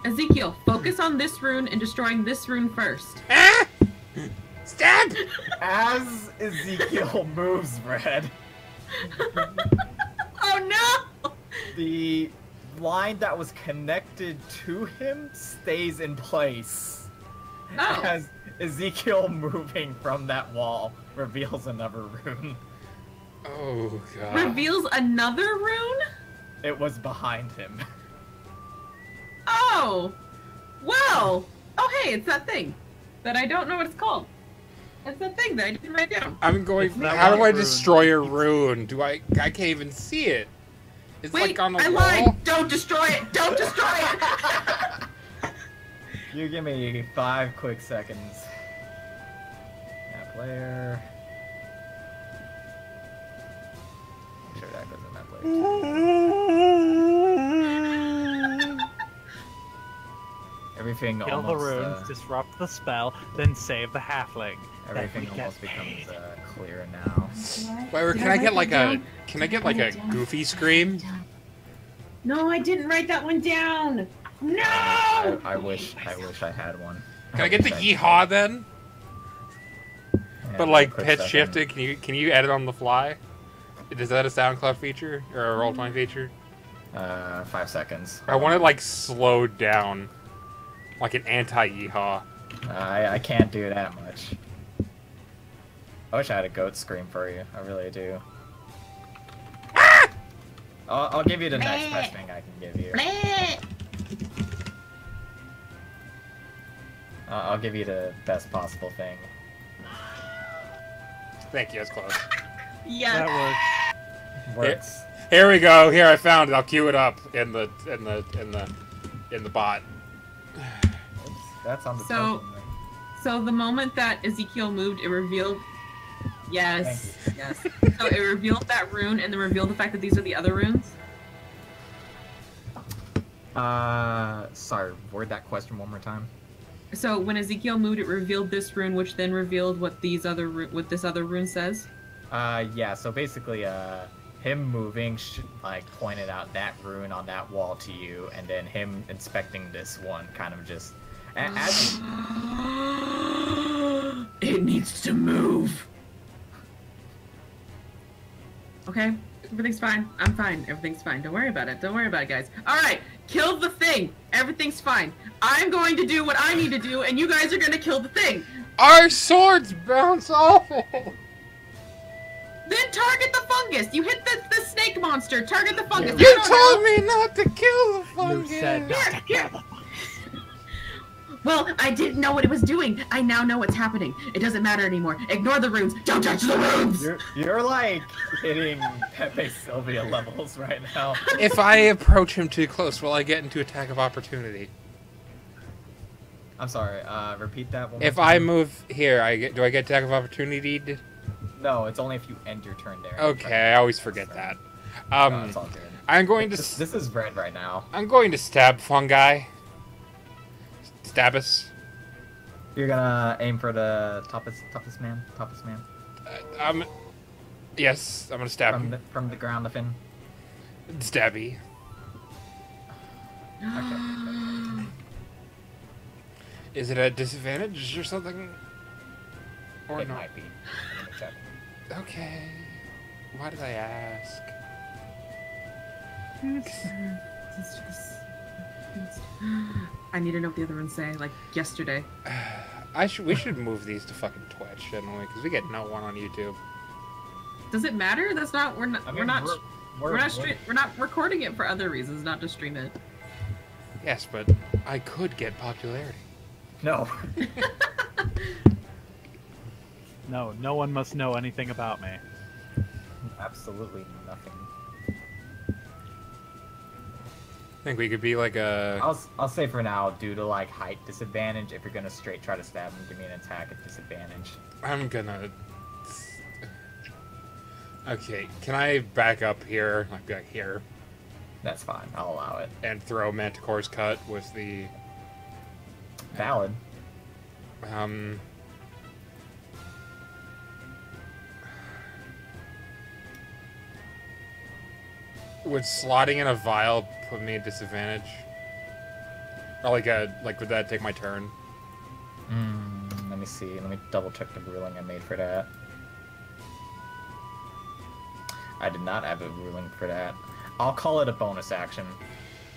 Ezekiel, focus on this rune and destroying this rune first. Stab! As Ezekiel moves, Red, Oh no! the line that was connected to him stays in place. Oh. As Ezekiel moving from that wall reveals another rune. Oh, God. Reveals another rune? It was behind him. Oh! Well! Oh hey, it's that thing. That I don't know what it's called. It's that thing that I didn't write down. I'm going... It's not How do I one rune. destroy a rune? I can't even see it. It's Wait, like on the I wall. lied! Don't destroy it! Don't destroy it! You give me 5 quick seconds. That player. Make sure that goes in that player. Everything Kill the almost. runes, disrupt the spell, then save the halfling. Everything Then we almost get becomes paid. Clear now. Wait, Did can I get write like that a... down? Can I get like a goofy scream? No, I didn't write that one down! No! I wish I had one. Can I get the yeehaw then? But like pitch shifted, can you edit on the fly? Is that a SoundCloud feature or a Roll20 feature? 5 seconds. I want it like slowed down, like an anti-yeehaw. I can't do that much. I wish I had a goat scream for you. I really do. Ah! I'll give you the next best thing I can give you. I'll give you the best possible thing. Thank you, that's close. Yeah. That Works. Here we go. Here, I found it. I'll queue it up in the bot. Oops, that's on the So- token ring. So the moment that Ezekiel moved, it revealed... Yes, yes. So it revealed that rune and then revealed the fact that these are the other runes. Sorry, word that question one more time. So when Ezekiel moved, it revealed this rune, which then revealed what this other rune says. Yeah, so basically, him moving pointed out that rune on that wall to you, and then him inspecting this one kind of just... As It needs to move. Okay, everything's fine. I'm fine. Everything's fine. Don't worry about it. Don't worry about it, guys. All right, kill the thing. Everything's fine. I'm going to do what I need to do, and you guys are going to kill the thing. Our swords bounce off it. Then target the fungus. You hit the snake monster. Target the fungus. I You don't told know. me not to kill the You fungus. said not to Here. kill the Well, I didn't know what it was doing. I now know what's happening. It doesn't matter anymore. Ignore the runes. Don't touch the runes. you're like hitting Pepe Sylvia levels right now. If I approach him too close, will I get into attack of opportunity? I'm sorry. Repeat that one. If more I time. move here, do I get attack of opportunity? No, it's only if you end your turn there. Okay, I always forget that. No, it's all good. I'm going to. This is red right now. I'm going to stab fungi. stab us. You're gonna aim for the toughest man. Yes, I'm gonna stab him. From the ground up in. Stabby. Okay. Is it a disadvantage or something? Or It not? might be. Let me check. Okay. Why did I ask? I need to know what the other ones say, like yesterday. We should move these to fucking Twitch, shouldn't we? Because we get no one on YouTube. Does it matter? That's not. We're not. I We're mean, not. we're We're not recording it for other reasons, not to stream it. Yes, but I could get popularity. No. No, no one must know anything about me. Absolutely nothing. I think we could be like a... I'll say for now, due to like height disadvantage, if you're gonna straight try to stab him, give me an attack at disadvantage. I'm gonna... Okay, can I back up here? Like, back here. That's fine. I'll allow it. And throw Manticore's Cut with the... Valid. Would slotting in a vial put me at disadvantage? Or like would that take my turn? Let me see. Let me double check the ruling I made for that. I did not have a ruling for that. I'll call it a bonus action.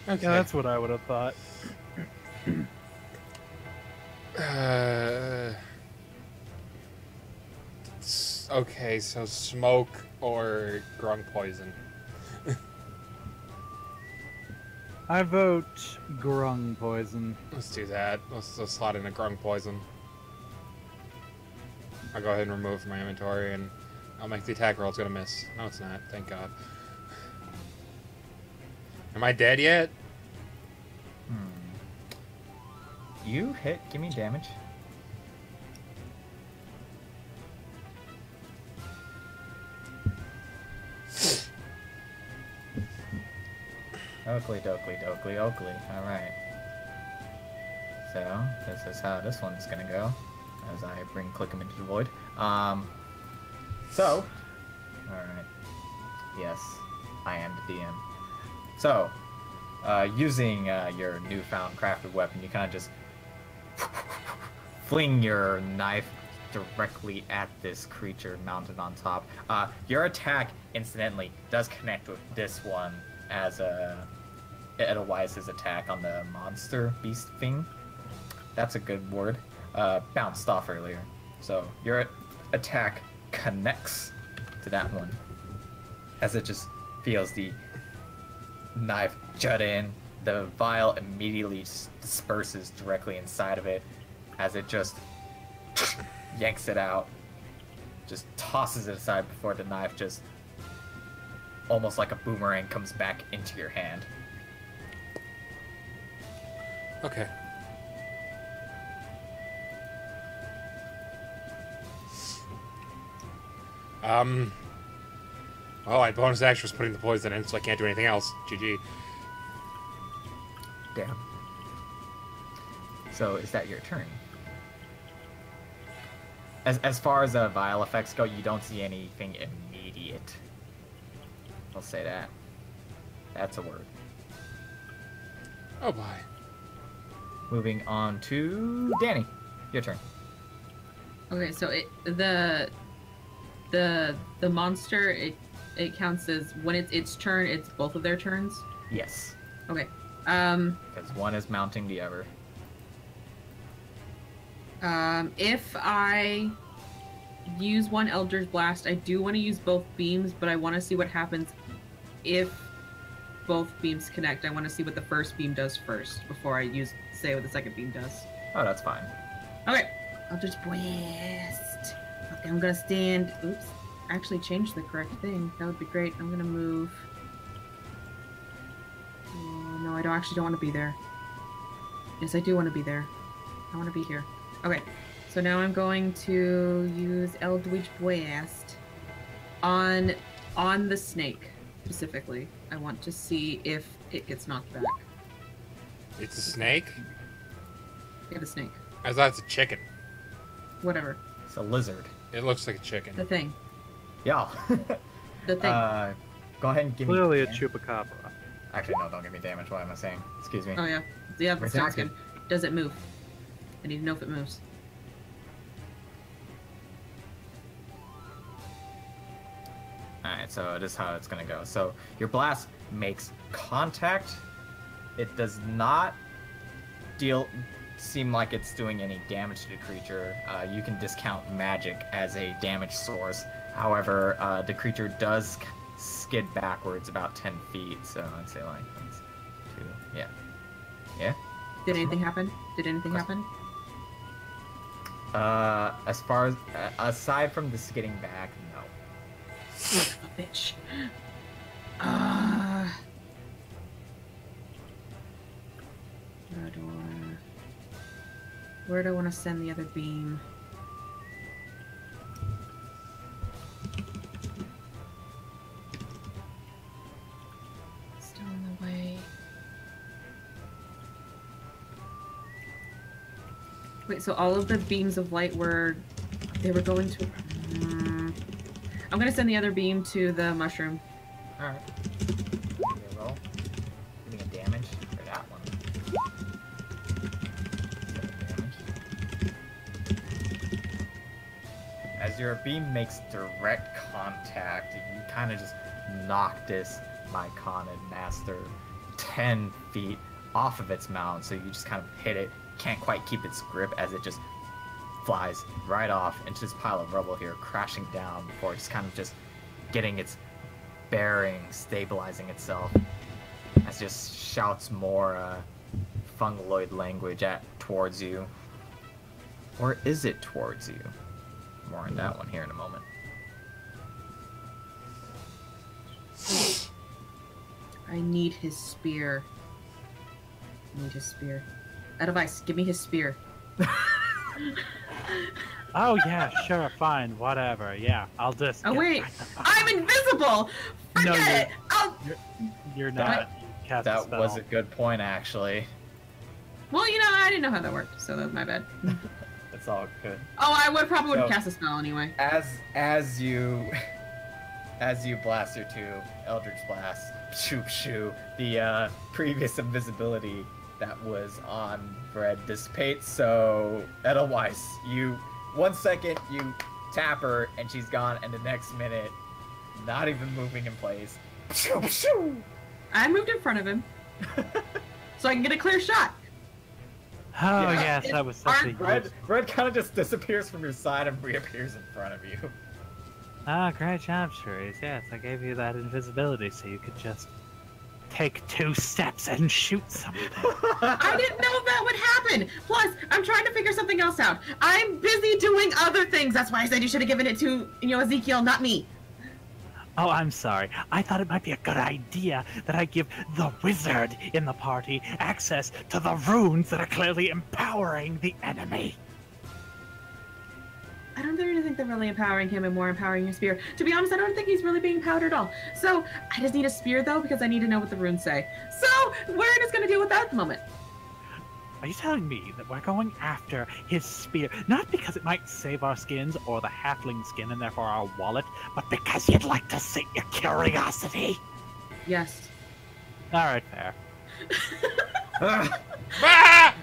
Okay. Yeah, that's what I would have thought. Okay, so smoke or grung poison. I vote grung poison. Let's do that. Let's slot in a grung poison. I'll go ahead and remove from my inventory, and I'll make the attack roll. It's gonna miss. No, it's not. Thank God. Am I dead yet? You hit. Give me damage. Oakley, Oakley. Alright. So, this is how this one's gonna go. As I click him into the void. Alright. Yes, I am the DM. So, using your newfound crafted weapon, you kind of just fling your knife directly at this creature mounted on top. Your attack, incidentally, does connect with this one as Edelweiss's attack on the monster beast thing. That's a good word. Bounced off earlier. So your attack connects to that one as it just feels the knife jut in. The vial immediately disperses directly inside of it as it just yanks it out, just tosses it aside before the knife just almost like a boomerang comes back into your hand. Okay. Well, my bonus action was putting the poison in, so I can't do anything else. GG. Damn. So is that your turn? As far as vial effects go, you don't see anything immediate. I'll say that. That's a word. Oh boy. Moving on to Danny. Your turn. Okay, so the monster it counts as when it's its turn. It's both of their turns. Yes. Okay. Because one is mounting the other. If I use one Eldritch Blast, I do want to use both beams, but I want to see what happens if both beams connect. I want to see what the first beam does first before I say what the second beam does. Oh, that's fine. Okay. Eldritch Blast. Okay, I'm gonna stand. Oops. I actually changed the correct thing. That would be great. I'm gonna move. Oh, no, I don't want to be there. Yes, I do want to be there. I want to be here. Okay, so now I'm going to use Ewdwitch Bwast on the snake specifically. I want to see if it gets knocked back. It's a snake? Yeah, the snake. I thought it's a chicken. Whatever. It's a lizard. It looks like a chicken. The thing. Yeah. The thing. Go ahead and give me. Clearly a damage. chupacabra. Actually, no, don't give me damage. What am I saying? Excuse me. Oh yeah. Yeah, that We're sounds talking. good. Does it move? I need to know if it moves. Alright, so this is how it's gonna go. So your blast makes contact. It does not seem like it's doing any damage to the creature. You can discount magic as a damage source. However, the creature does skid backwards about 10 feet. So I'd say like 1, 2, yeah. Yeah? Did anything happen? Did anything happen? As far as, aside from the skidding back, no. Son of a bitch. Where do I want to send the other beam? Still in the way. Wait, so all of the beams of light were going to... I'm gonna send the other beam to the mushroom. Alright. Give me a roll. Give me a damage for that one. 7 damage. As your beam makes direct contact, you kind of just knock this Myconid master 10 feet off of its mount, so you just kind of hit it. Can't quite keep its grip as it just flies right off into this pile of rubble here, crashing down before just kind of just getting its bearing, stabilizing itself, as it just shouts more fungaloid language towards you. Or is it towards you? More on that one here in a moment. I need his spear. I need his spear. Advice, give me his spear. Oh yeah, sure, fine, whatever. Yeah, I'll just. Oh get wait, right behind- I'm invisible! No, Forget it! I'll... You're not. Cast a That spell. was a good point, actually. Well, you know, I didn't know how that worked, so that was my bad. It's all good. Oh, I would So- cast a spell anyway. As you blast your 2 Eldritch Blast, shoo shoo, the previous invisibility that was on Bread dissipates. So Edelweiss, 1 second you tap her and she's gone, and the next minute, not even moving in place. Shoo shoo. I moved in front of him, so I can get a clear shot. Oh Yeah. yes, that was such a Bread kind of just disappears from your side and reappears in front of you. Ah, great job, Cherise. Yes, I gave you that invisibility so you could just take 2 steps and shoot something. I didn't know that would happen. Plus, I'm trying to figure something else out. I'm busy doing other things. That's why I said you should have given it to, Ezekiel, not me. Oh, I'm sorry. I thought it might be a good idea that I give the wizard in the party access to the runes that are clearly empowering the enemy. I don't really think they're really empowering him and more empowering your spear. To be honest, I don't think he's really being powered at all. So, I just need a spear, though, because I need to know what the runes say. So, we're just going to deal with that at the moment. Are you telling me that we're going after his spear, not because it might save our skins or the halfling skin and therefore our wallet, but because you'd like to sate your curiosity? Yes. Alright, fair. Ah!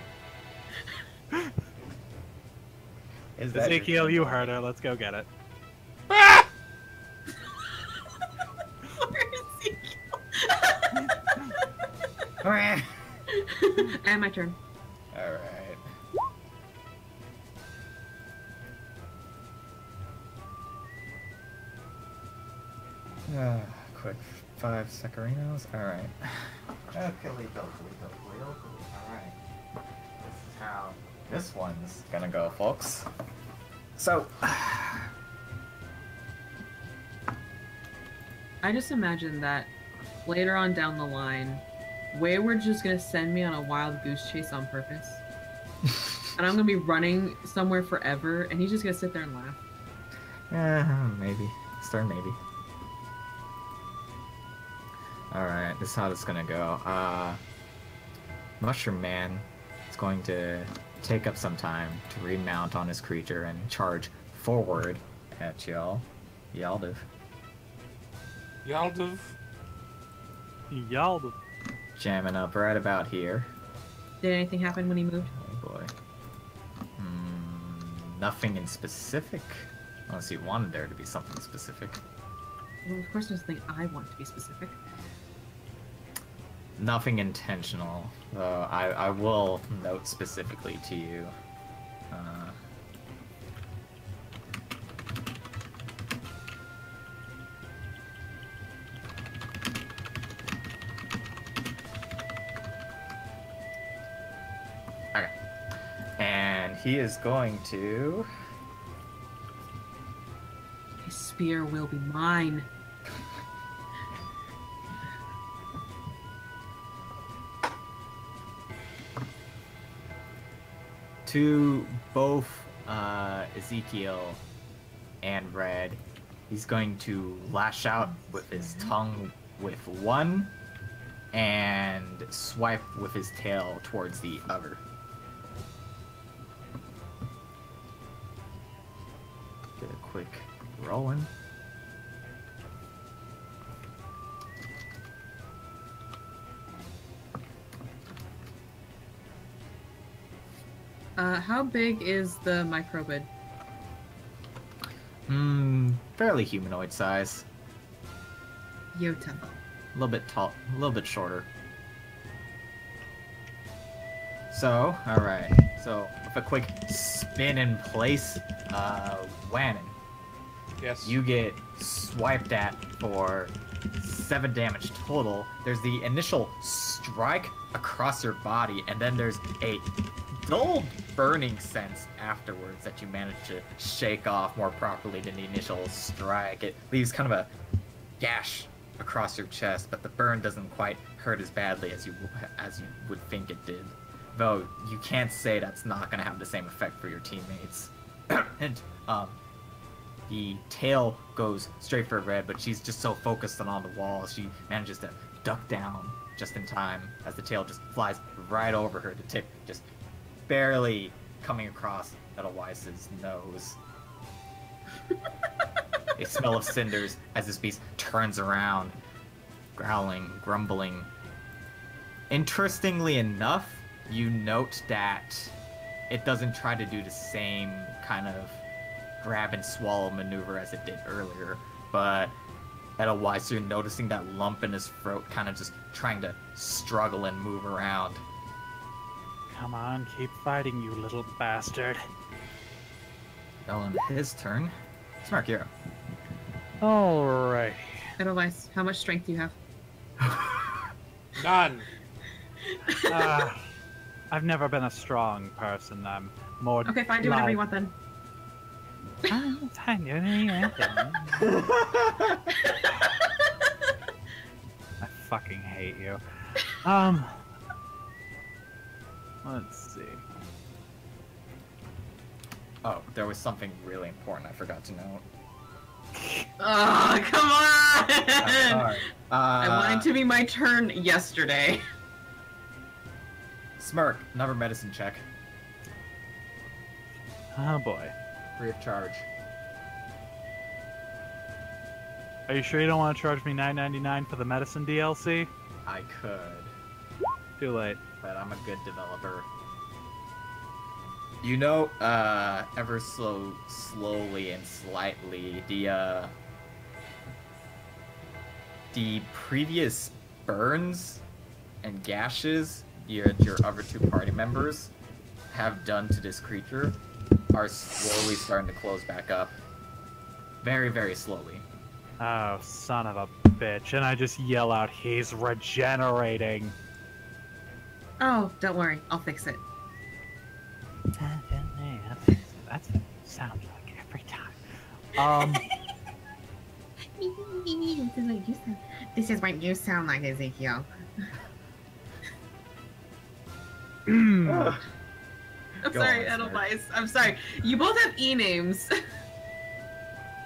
Is that your Ezekiel, you heard her. Let's go get it. Ah! Poor Ezekiel. And my turn. Alright. Quick 5 Secarinos. Alright. Alright. This is how this one's gonna go, folks. So, I just imagine that later on down the line, Wayward's just gonna send me on a wild goose chase on purpose. And I'm gonna be running somewhere forever, and he's just gonna sit there and laugh. maybe. Stern, maybe. Alright, this is how this is gonna go. Mushroom Man is going to take up some time to remount on his creature and charge forward at y'all. Yaldiv. Yaldiv. Y'all. Jamming up right about here. Did anything happen when he moved? Oh boy. Nothing in specific. Unless you wanted there to be something specific. Well, of course, there's something I want to be specific. Nothing intentional. I will note specifically to you. Okay. And he is going to... His spear will be mine. To both Ezekiel and Red, he's going to lash out with his tongue with one and swipe with his tail towards the other. Get a quick rolling. How big is the microbid? Fairly humanoid size. Yota. A little bit tall, a little bit shorter. So, alright. So, with a quick spin in place, Wannon, Yes. you get swiped at for 7 damage total. There's the initial strike across your body, and then there's a dull burning sense afterwards that you manage to shake off more properly than the initial strike. It leaves kind of a gash across your chest, but the burn doesn't quite hurt as badly as you would think it did. Though you can't say that's not going to have the same effect for your teammates. And the tail goes straight for Red, but she's just so focused on the wall, she manages to duck down just in time as the tail just flies right over her, the tip just barely coming across Edelweiss's nose. A smell of cinders as this beast turns around, growling, grumbling. Interestingly enough, you note that it doesn't try to do the same kind of grab and swallow maneuver as it did earlier, but Edelweiss, you're noticing that lump in his throat kind of just trying to struggle and move around. Come on, keep fighting, you little bastard. Well, on his turn, Smart Hero. Alright. Edelweiss, how much strength do you have? None. I've never been a strong person. I'm more. Okay, fine, do whatever you want then. I fucking hate you. Let's see. Oh, there was something really important I forgot to note. Oh, come on! Sorry. I wanted to be my turn yesterday. Smirk, another medicine check. Oh boy. Free of charge. Are you sure you don't want to charge me $9.99 for the medicine DLC? I could, Too late. but I'm a good developer. You know, ever slowly and slightly, the previous burns and gashes your other 2 party members have done to this creature are slowly starting to close back up. Very, very slowly. Oh, son of a bitch. And I just yell out, he's regenerating. Oh, don't worry, I'll fix it. That's what it sounds like every time. This is what you sound like, Ezekiel. I'm Go sorry, on, Edelweiss. I'm sorry. You both have E-names.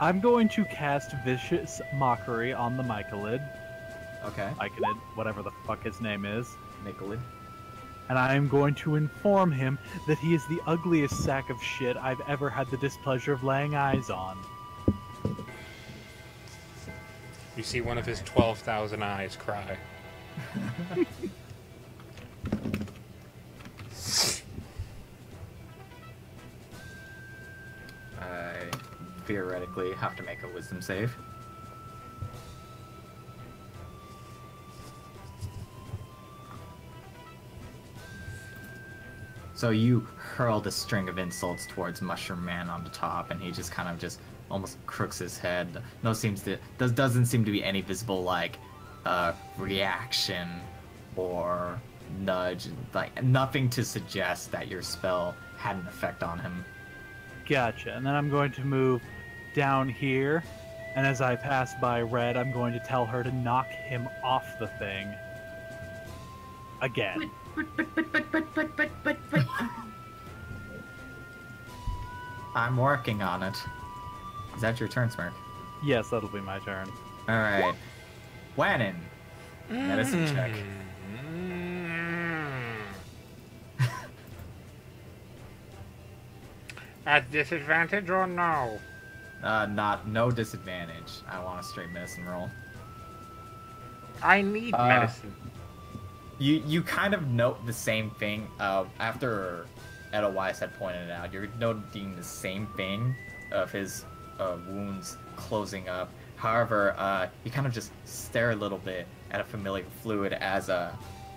I'm going to cast Vicious Mockery on the Mycolid. Okay. Myconid, whatever the fuck his name is. Nicolid. and I am going to inform him that he is the ugliest sack of shit I've ever had the displeasure of laying eyes on. You see one of his 12,000 eyes cry. I theoretically have to make a wisdom save. So you hurled a string of insults towards Mushroom Man on the top, and he just kind of just almost crooks his head. Doesn't seem to be any visible like reaction or nudge, like nothing to suggest that your spell had an effect on him. Gotcha. And then I'm going to move down here, and as I pass by Red, I'm going to tell her to knock him off the thing. Again. But. I'm working on it. Is that your turn, Smirk? Yes, that'll be my turn. Alright. Wannon. Medicine check. At disadvantage or no? No disadvantage. I want a straight medicine roll. I need medicine. You kind of note the same thing after Edelweiss had pointed it out. You're noting the same thing of his wounds closing up. However, you kind of just stare a little bit at a familiar fluid as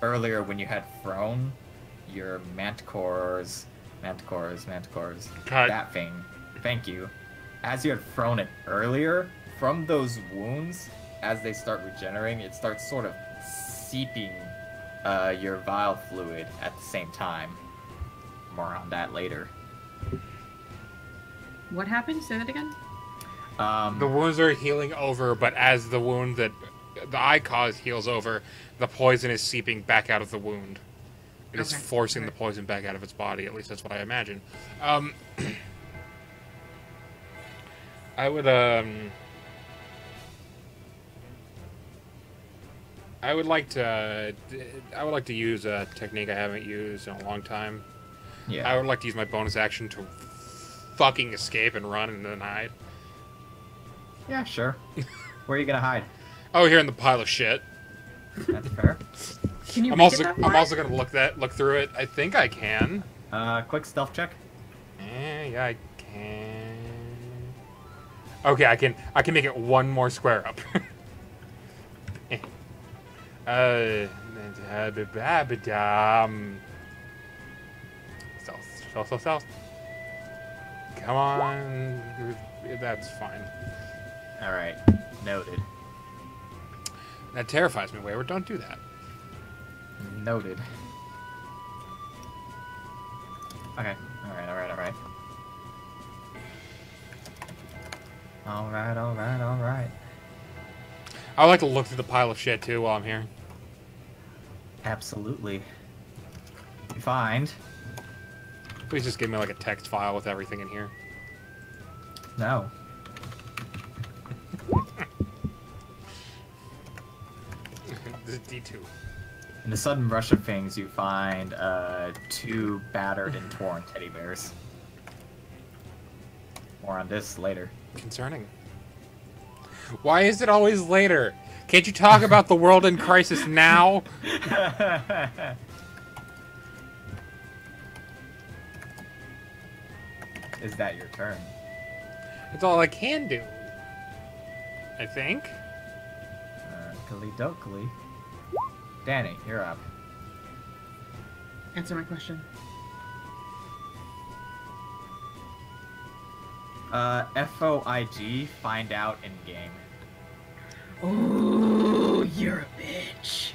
earlier when you had thrown your manticores, Cut. that thing. Thank you. As you had thrown it earlier, from those wounds, as they start regenerating, it starts sort of seeping your vial fluid at the same time. More on that later. What happened? Say that again? The wounds are healing over, but as the wound that the eye caused heals over, the poison is seeping back out of the wound. It is forcing the poison back out of its body. At least that's what I imagine. I would like to use a technique I haven't used in a long time. Yeah. I would like to use my bonus action to fucking escape and run and then hide. Yeah, sure. Where are you gonna hide? Oh, here in the pile of shit. That's fair. Can you I'm make also it that far? I'm also gonna look through it. I think I can. Quick stealth check. Yeah, I can. Okay, I can make it one more square up. Stealth. Come on, that's fine. All right, noted. That terrifies me, Wayward. Don't do that. Noted. Okay. All right. I would like to look through the pile of shit too while I'm here. Absolutely. You find. Please just give me like a text file with everything in here. No. This is D2. In the sudden rush of things, you find 2 battered and torn teddy bears. More on this later. Concerning. Why is it always later? Can't you talk about the world in crisis now? Is that your turn? It's all I can do. I think. Dokely. Danny, you're up. Answer my question. FOIG, find out in game. Oh, you're a bitch.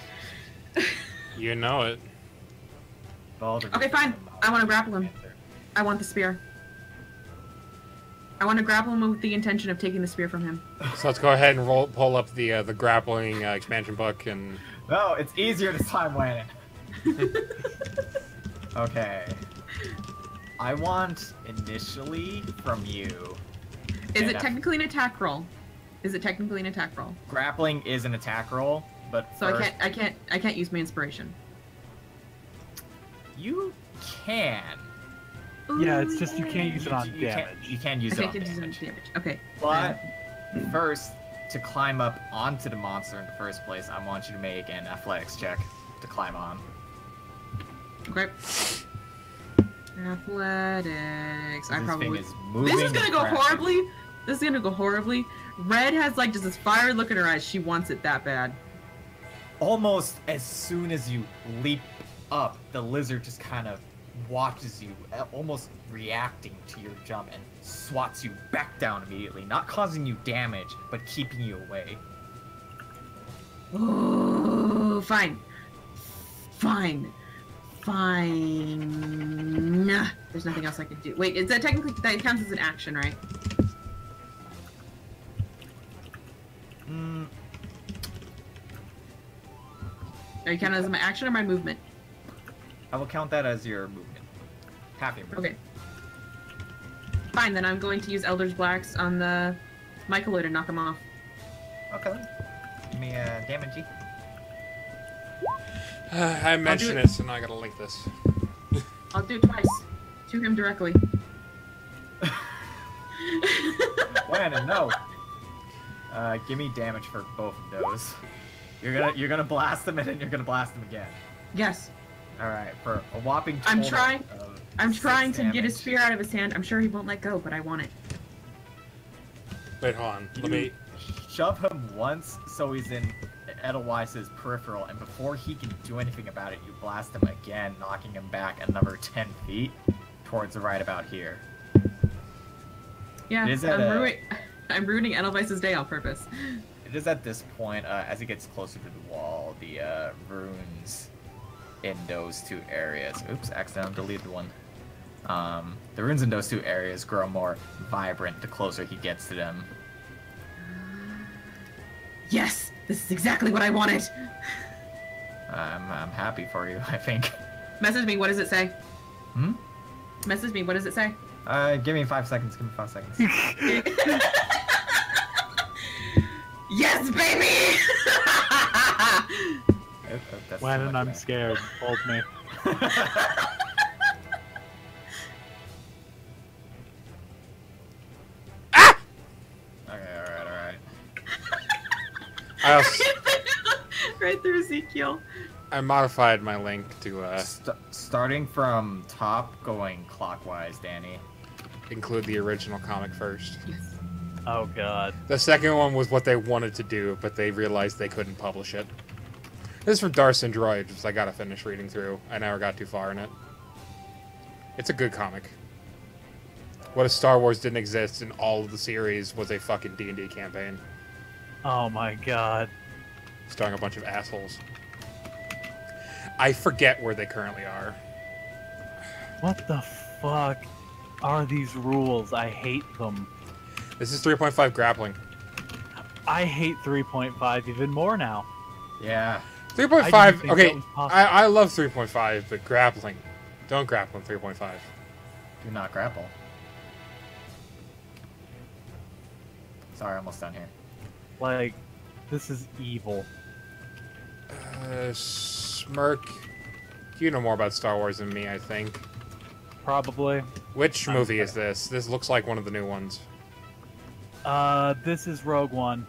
You know it. Okay, fine. I want to grapple him. I want the spear. I want to grapple him with the intention of taking the spear from him. So let's go ahead and pull up the grappling expansion book and. No, it's easier this time, Wannon. Okay. I want initially from you. Is it technically an attack roll? Grappling is an attack roll, but So first, I can't use my inspiration. You can. Yeah, it's just you can't use it on You damage. you can't use it on Okay, damage. Okay. But first, to climb up onto the monster in the first place, I want you to make an athletics check to climb on. Okay. Athletics. I This probably. thing is moving. This is gonna and go crashing. horribly. This is gonna go horribly. Red has like just this fire look in her eyes. She wants it that bad. Almost as soon as you leap up, the lizard just kind of watches you, almost reacting to your jump, and swats you back down immediately, not causing you damage, but keeping you away. Oh, fine. Fine. Fine. There's nothing else I can do. Wait, is that technically that counts as an action, right? Are you counting as my action or my movement? I will count that as your movement. Half your movement. Okay. Fine, then I'm going to use Elder's Blacks on the Mycoloid and knock him off. Okay. Give me a damage. I mentioned it, so now I gotta link this. I'll do it twice. To him directly. Landon, no. Give me damage for both of those. You're gonna blast them and then you're gonna blast them again. Yes. All right, for a whopping. I'm total trying. of I'm 6 trying to get his damage. spear out of his hand. I'm sure he won't let go, but I want it. Wait, hold on. Let You me. shove him once so he's in Edelweiss's peripheral, and before he can do anything about it, you blast him again, knocking him back another 10 feet towards the right about here. Yeah, Is that I'm ruining Edelweiss's day on purpose. It is at this point, as he gets closer to the wall, the runes in those two areas. Oops, accidentally deleted one. The runes in those two areas grow more vibrant the closer he gets to them. Yes, this is exactly what I wanted. I'm happy for you, I think. Message me. What does it say? Hmm? Message me. What does it say? Give me 5 seconds. Give me 5 seconds. Yes, baby! That's Landon, too much I'm now. scared. Hold me. Okay, alright. I, also, Right through Ezekiel. I modified my link to Starting from top, going clockwise, Danny. include the original comic first. Yes. Oh god. The second one was what they wanted to do, but they realized they couldn't publish it. This is from Darcy Droid, which I gotta finish reading through. I never got too far in it. It's a good comic. What if Star Wars didn't exist and all of the series was a fucking D&D campaign Oh my god. starring a bunch of assholes? I forget where they currently are. What the fuck are these rules? I hate them. This is 3.5 grappling. I hate 3.5 even more now. Yeah. 3.5, I didn't think okay, that was possible. I love 3.5, but grappling. Don't grapple in 3.5. Do not grapple. Sorry, almost done here. Like, this is evil. Smirk, you know more about Star Wars than me, I think. Probably. Which movie is this? This looks like one of the new ones. This is Rogue One.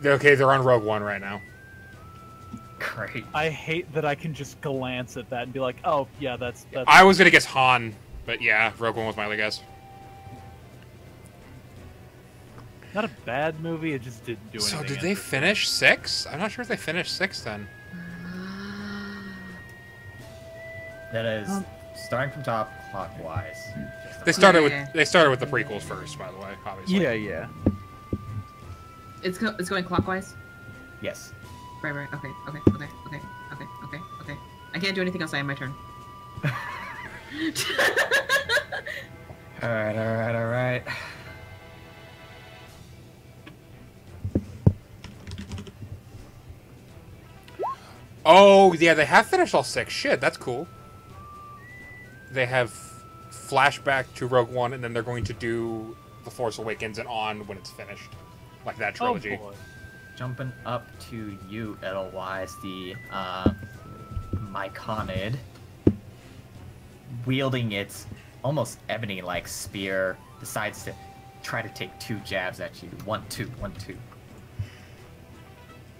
Okay, they're on Rogue One right now. Great. I hate that I can just glance at that and be like, oh, yeah, that's... I was gonna guess Han, but yeah, Rogue One was my other guess. Not a bad movie, it just didn't do anything. So did they interesting. finish 6? I'm not sure if they finished 6 then. That is starting from top clockwise. They started Yeah. with the prequels first, by the way, obviously. Yeah. It's going clockwise? Yes. Right. Okay. I can't do anything else. I have my turn. Alright. Oh, yeah, they have finished all 6. Shit, that's cool. They have flashback to Rogue One, and then they're going to do The Force Awakens and on when it's finished. Like that trilogy. Oh, boy. Jumping up to you, Edelweiss, the Myconid. wielding its almost ebony-like spear, decides to try to take 2 jabs at you. 1, 2, 1, 2.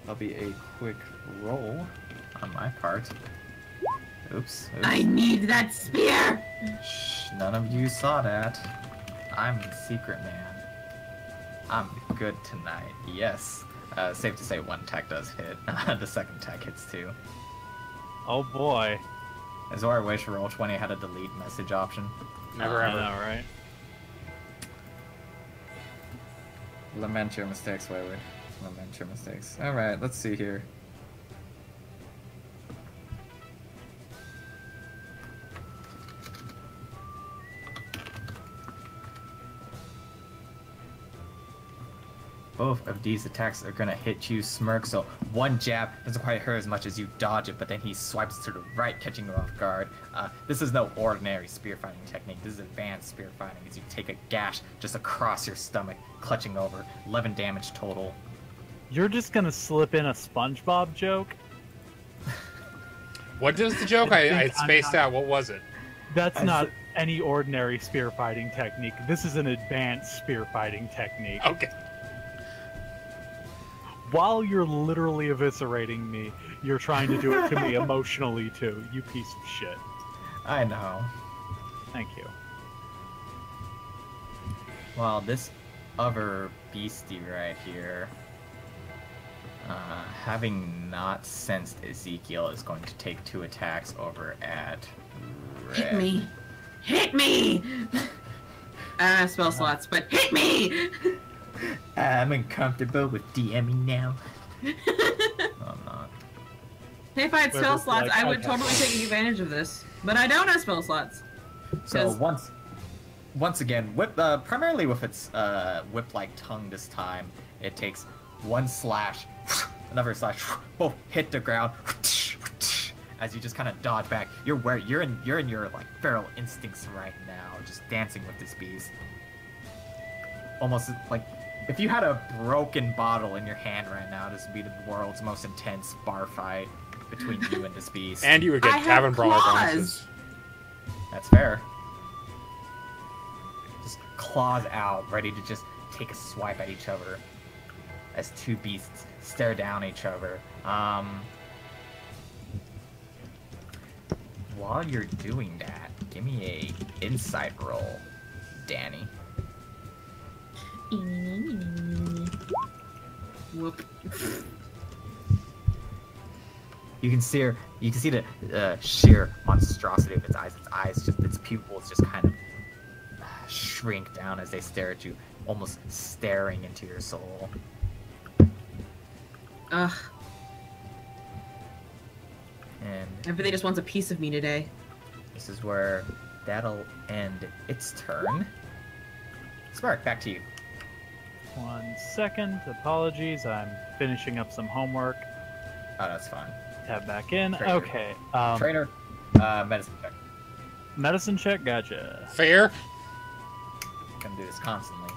That'll be a quick roll on my part. Oops. I need that spear! Shh, none of you saw that. I'm the secret man. I'm good tonight. Yes. Safe to say 1 attack does hit. The second attack hits too. Oh boy. Is there a wish roll 20 had a delete message option? Never I ever. know, right? Lament your mistakes, Wayward. Lament your mistakes. Alright, let's see here. Both of these attacks are gonna hit you, Smirk, so 1 jab doesn't quite hurt as much as you dodge it, but then he swipes to the right, catching you off guard. This is no ordinary spear fighting technique. This is advanced spear fighting, as you take a gash just across your stomach, clutching over. 11 damage total. You're just gonna slip in a SpongeBob joke? What is the joke? I think spaced I'm out. What was it? That's not any ordinary spear fighting technique. This is an advanced spear fighting technique. Okay. While you're literally eviscerating me, you're trying to do it to me emotionally too, you piece of shit. I know. Thank you. Well, this other beastie right here, having not sensed Ezekiel, is going to take 2 attacks over at Red. Hit me! Hit me! Spell slots, but hit me! I'm uncomfortable with DMing now. No, I'm not. Hey, if I had spell Whoever's slots, like, I would okay. totally take advantage of this. But I don't have spell slots. So 'Cause- once again, whip primarily with its whip-like tongue this time, it takes 1 slash, another slash, both hit the ground. As you just kind of dodge back, you're in your like feral instincts right now, just dancing with this beast. Almost like if you had a broken bottle in your hand right now, this would be the world's most intense bar fight between you and this beast. And you would get I have Tavern Brawler claws. bonuses. That's fair. Just claws out, ready to just take a swipe at each other as 2 beasts stare down each other. While you're doing that, give me a insight roll, Danny. Whoop. You can see the sheer monstrosity of its eyes. Its pupils just kind of shrink down as they stare at you, almost staring into your soul. Ugh. And Everybody just wants a piece of me today. this is where that'll end its turn. Spark, back to you. 1 second. Apologies. I'm finishing up some homework. Oh, that's fine. Tab back in. Trainer. Okay. Trainer, medicine check. Medicine check. Gotcha. Fair? Gonna do this constantly.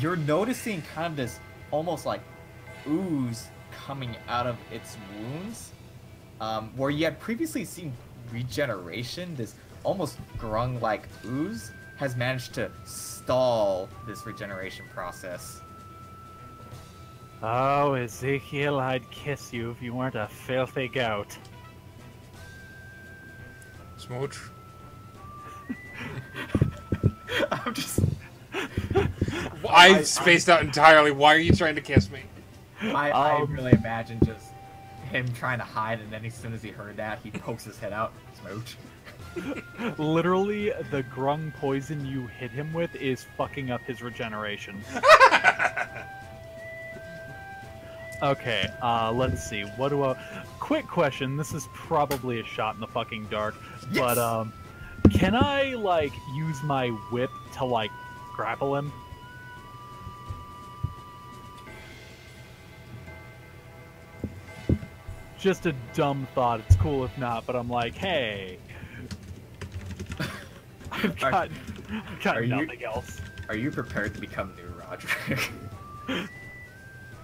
You're noticing kind of this almost like ooze coming out of its wounds. Where you had previously seen regeneration, this almost grung-like ooze has managed to stall this regeneration process. Oh, Ezekiel, I'd kiss you if you weren't a filthy goat. Smooch. I'm just... I spaced out entirely. Why are you trying to kiss me? I really imagine just him trying to hide, and then as soon as he heard that, he pokes his head out. Smooch. Literally, the grung poison you hit him with is fucking up his regeneration. Okay, let's see. What do I... Quick question. This is probably a shot in the fucking dark. Yes. But, can I, like, use my whip to, like, grapple him? Just a dumb thought. It's cool if not, but I'm like, hey... I've got are you- nothing else. Are you prepared to become new Roderick?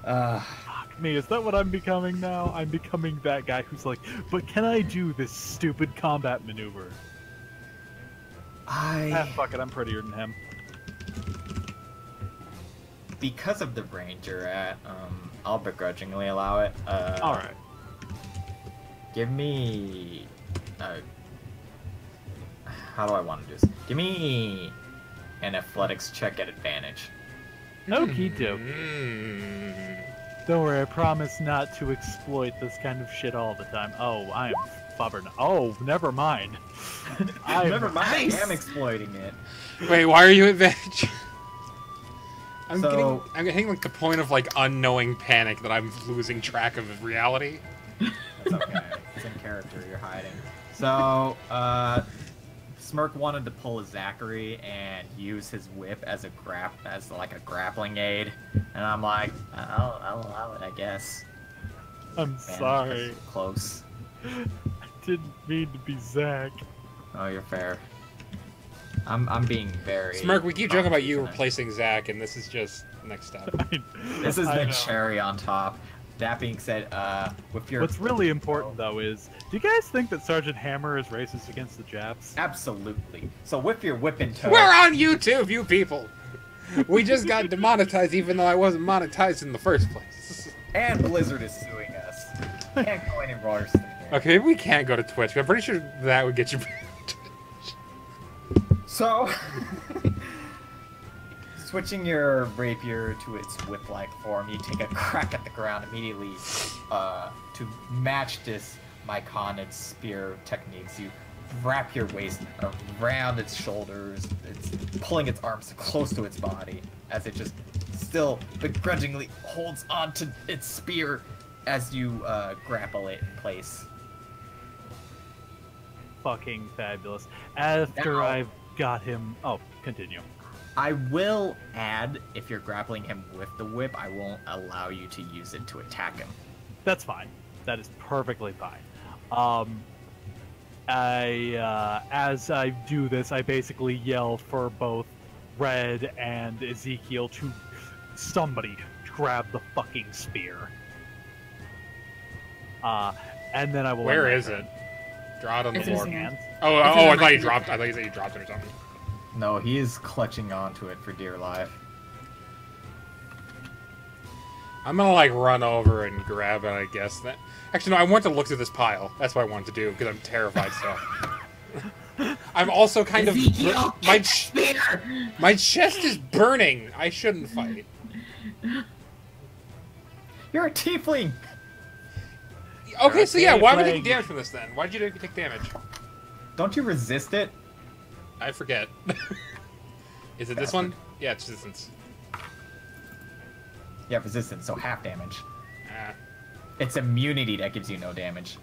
Fuck, me? Is that what I'm becoming now? I'm becoming that guy who's like, but can I do this stupid combat maneuver? Fuck it, I'm prettier than him. Because of the range you're at, I'll begrudgingly allow it. Alright. Give me... how do I want to do this? Give me an athletics check at advantage. Okie doke. Don't worry, I promise not to exploit this kind of shit all the time. Oh, I am stubborn. Oh, never mind. Never mind, Nice. I am exploiting it. Wait, why are you advantage? I'm So- getting like the point of like unknowing panic that I'm losing track of reality. That's okay. It's in character, you're hiding. So, Smirk wanted to pull a Zachary and use his whip as a grappling aid, and I'm like, I'll allow it, I guess. I'm Man, sorry. that's close. I didn't mean to be Zach. Oh, you're fair. I'm being very. Smirk, we keep joking about you tonight. replacing Zach, and this is just next step. This is I the know. cherry on top. That being said, with your. What's really important, though, is do you guys think that Sergeant Hammer is racist against the Japs? Absolutely. So with your whip and toe. We're on YouTube, you people. We just got demonetized, even though I wasn't monetized in the first place. And Blizzard is suing us. Can't go any worse than here. Okay, maybe we can't go to Twitch. I'm pretty sure that would get you. So, switching your rapier to its whip-like form, you take a crack at the ground immediately to match this Myconid spear techniques. You wrap your waist around its shoulders, it's pulling its arms close to its body as it just still begrudgingly holds onto its spear as you grapple it in place. Fucking fabulous. After Now- I've got him... Oh, continue. I will add, if you're grappling him with the whip, I won't allow you to use it to attack him. That's fine. That is perfectly fine. As I do this, I basically yell for both Red and Ezekiel to somebody grab the fucking spear. And then I will... Where end my is turn. it? Draw it on the It's in floor. his hand. Oh, It's in I my thought you hand. dropped. I thought you said you dropped it or something. No, he is clutching onto it for dear life. I'm gonna like run over and grab it. I guess that. Actually, no. I want to look through this pile. That's what I wanted to do because I'm terrified still. I'm also kind of Ezekiel, my spear! my chest is burning. I shouldn't fight. You're a tiefling! Okay, so yeah, Okay, why am I Plague. taking damage from this then? Why'd you take damage? Don't you resist it? I forget. Is it this one? Yeah, it's resistance. Yeah, resistance, so half damage. Ah. It's immunity that gives you no damage.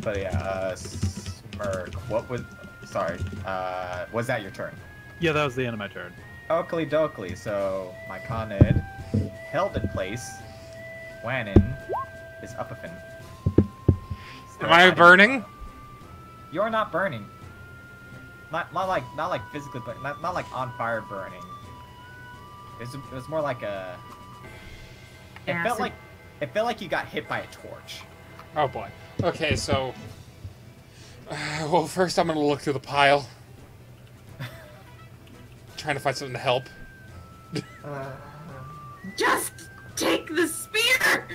But yeah, Smirk, what was... Sorry, was that your turn? Yeah, that was the end of my turn. Oakley dokley, so Myconid held in place. Wanon is Upafin. Am I burning? You're not burning. Not like physically burning. Not like on fire burning. It was more like a. It felt Acid. like you got hit by a torch. Oh boy. Okay, so. Well, first I'm gonna look through the pile. Trying to find something to help. Just take the spear!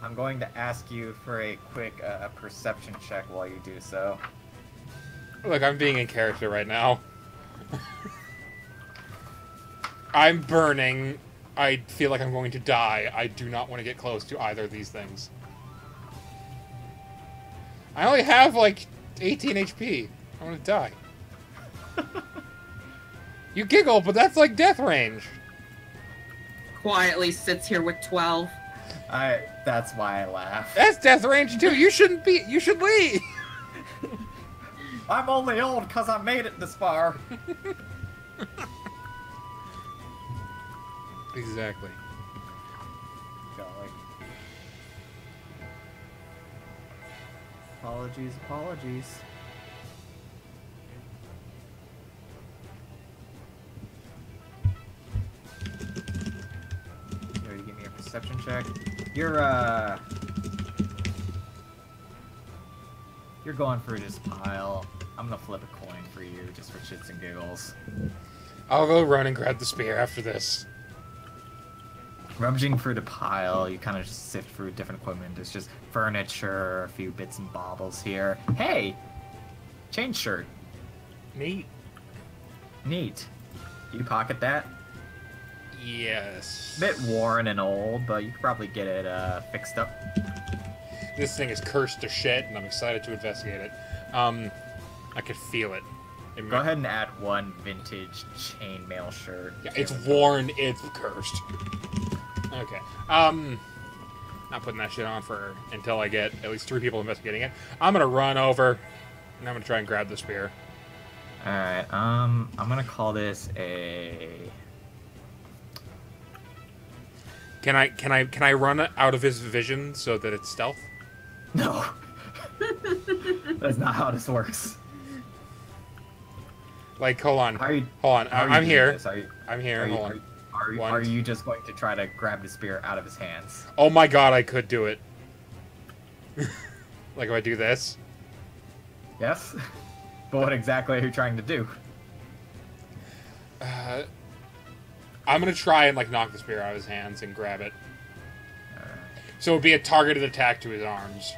I'm going to ask you for a quick perception check while you do so. Look, I'm being in character right now. I'm burning. I feel like I'm going to die. I do not want to get close to either of these things. I only have like 18 HP. I'm gonna die. You giggle, but that's like death range. Quietly sits here with 12. That's why I laugh. That's death range too. You shouldn't be. You should leave. I'm only old because I made it this far. Exactly. Golly. Apologies. perception check. You're going through this pile. I'm gonna flip a coin for you, just for shits and giggles. I'll go run and grab the spear after this. Rummaging through the pile, you kind of just sift through different equipment. There's just furniture, a few bits and baubles here. Hey! Chain shirt. Neat. Neat. Do you pocket that? Yes. Bit worn and old, but you could probably get it fixed up. This thing is cursed to shit, and I'm excited to investigate it. I could feel it. Go ahead and add one vintage chainmail shirt. Yeah, it's worn, it's cursed. Okay. Not putting that shit on for until I get at least 3 people investigating it. I'm gonna run over, and I'm gonna try and grab the spear. Alright, I'm gonna call this a... Can I run out of his vision so that it's stealth? No. That's not how this works. Like, hold on. How are you, Hold on. how are you I'm doing here. this? Are you, I'm here. Hold on. are you just going to try to grab the spear out of his hands? Oh my god, I could do it. Like if I do this. Yes? But what exactly are you trying to do? I'm gonna try and like knock the spear out of his hands and grab it. Alright. So it would be a targeted attack to his arms.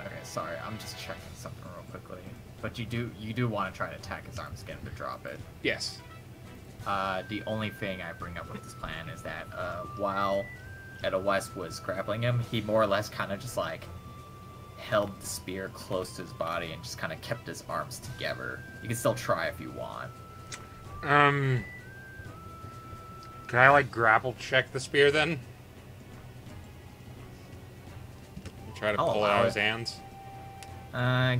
Okay, sorry, I'm just checking something real quickly. But you do want to try to attack his arms, get him to drop it. Yes. The only thing I bring up with this plan is that while Ewdwitch was grappling him, he more or less kind of just like held the spear close to his body and just kind of kept his arms together. You can still try if you want. Can I like grapple check the spear then? Try to I'll pull it allow out of his it. hands.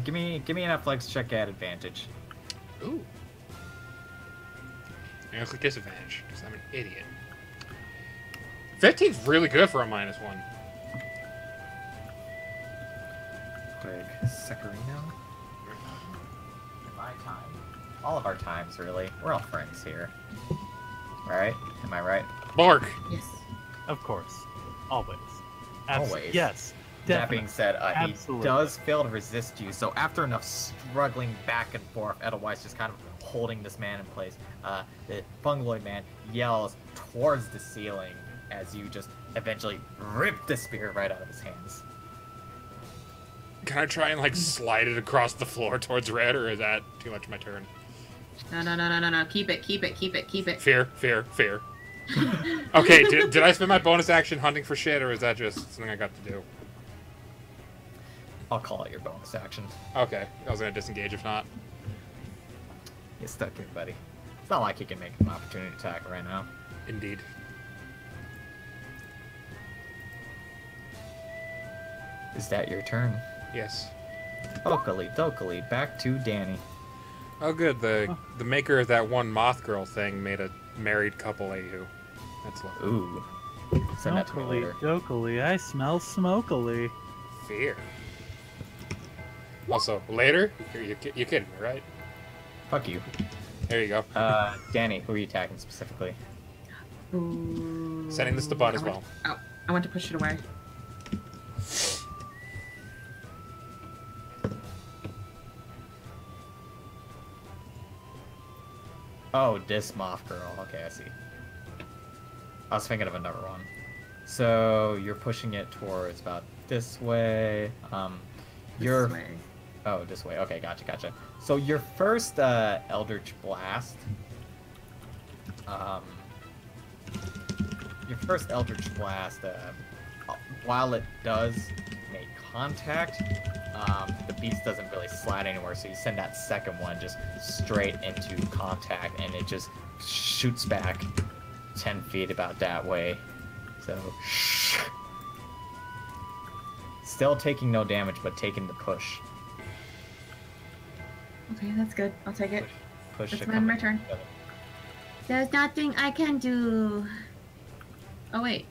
Give me an athletics check at advantage. Ooh. I'm gonna click disadvantage because I'm an idiot. 15's really good for a -1. Quick, Secarino. My time. All of our times, really. We're all friends here. Right? Am I right? Bark. Yes. Of course. Always. Always. Yes. That being said, he Absolutely. does fail to resist you, so after enough struggling back and forth, Ewdwitch just kind of holding this man in place, the fungoid man yells towards the ceiling as you just eventually rip the spear right out of his hands. Can I try and like slide it across the floor towards Red, or is that too much of my turn? No. Keep it. Fear. Okay, did I spend my bonus action hunting for shit, or is that just something I got to do? I'll call it your bonus action. Okay, I was gonna disengage if not. You're stuck here, buddy. It's not like you can make an opportunity attack right now. Indeed. Is that your turn? Yes. Dokali, back to Danny. Oh, good. The maker of that one moth girl thing made a married couple AU. That's lovely. Ooh. Send that to me Dokily, later. dokily, I smell smokily. Fear. Also, later? You're kidding me, right? Fuck you. There you go. Danny, who are you attacking specifically? Ooh. Sending this to Bun as well. Oh, I want to push it away. Oh, this moth girl. Okay, I see. I was thinking of another one. So you're pushing it towards about this way. This way. Oh, this way. Okay, gotcha. So your first Eldritch Blast. While it does make contact, the beast doesn't really slide anywhere. So you send that second one just straight into contact, and it just shoots back 10 feet about that way. So still taking no damage, but taking the push. Okay, that's good. I'll take it. Push That's to my come turn. together. There's nothing I can do. Oh, wait.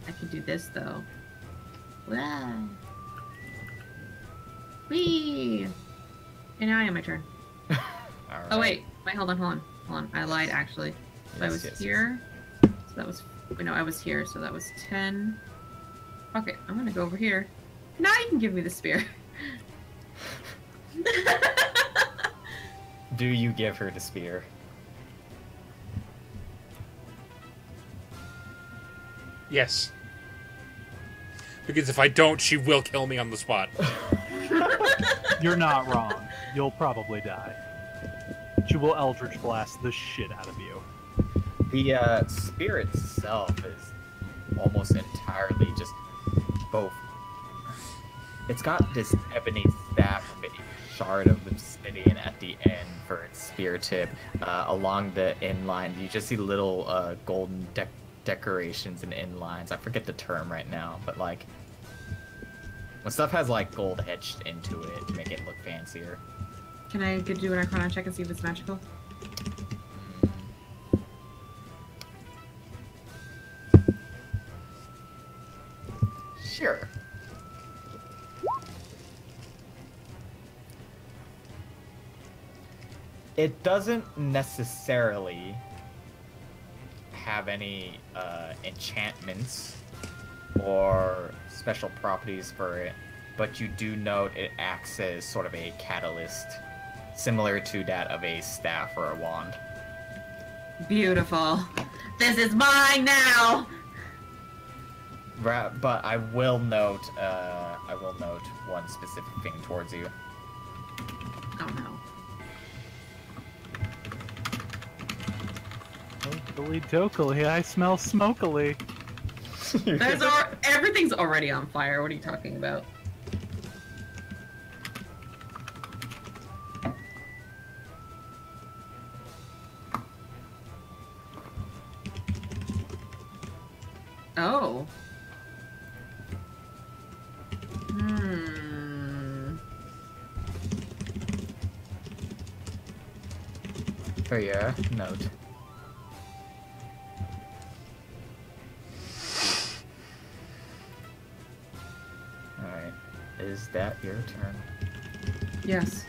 I can do this, though. Wow. Whee! And now I am my turn. All Oh, right. wait. Hold on. I lied, actually. So I Yes, was yes, here. So that was... Wait, no, I was here, so that was 10. Fuck it. I'm gonna go over here. Now you can give me the spear. Do you give her the spear? Yes. Because if I don't, she will kill me on the spot. You're not wrong. You'll probably die. She will Eldritch Blast the shit out of you. The spear itself is almost entirely just both. It's got this ebony staff with a shard of obsidian at the end for its spear tip. Along the inline, you just see little golden decorations and inlines. I forget the term right now, but like when stuff has like gold etched into it to make it look fancier. Can I do an Arcana check and see if it's magical? Sure. It doesn't necessarily have any enchantments or special properties for it, but you do note it acts as sort of a catalyst, similar to that of a staff or a wand. Beautiful. This is mine now! But I will note one specific thing towards you. Oh no. Dokily dokily, I smell smokily. Everything's already on fire. What are you talking about? Oh. For your note. Alright. Is that your turn? Yes.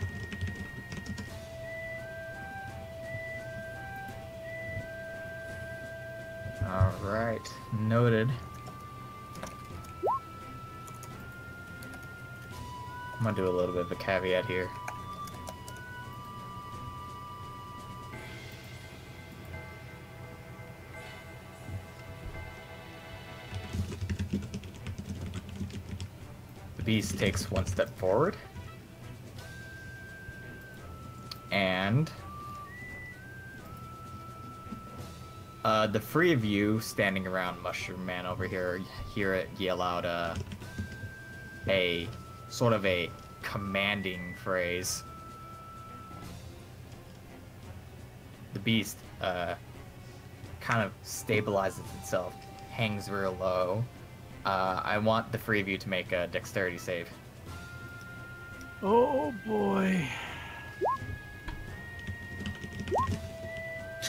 Alright. Noted. I'm gonna do a little bit of a caveat here. The beast takes one step forward. And the three of you standing around Mushroom Man over here hear it yell out a sort of a commanding phrase. The beast kind of stabilizes itself, hangs real low. I want the three of you to make a dexterity save. Oh boy.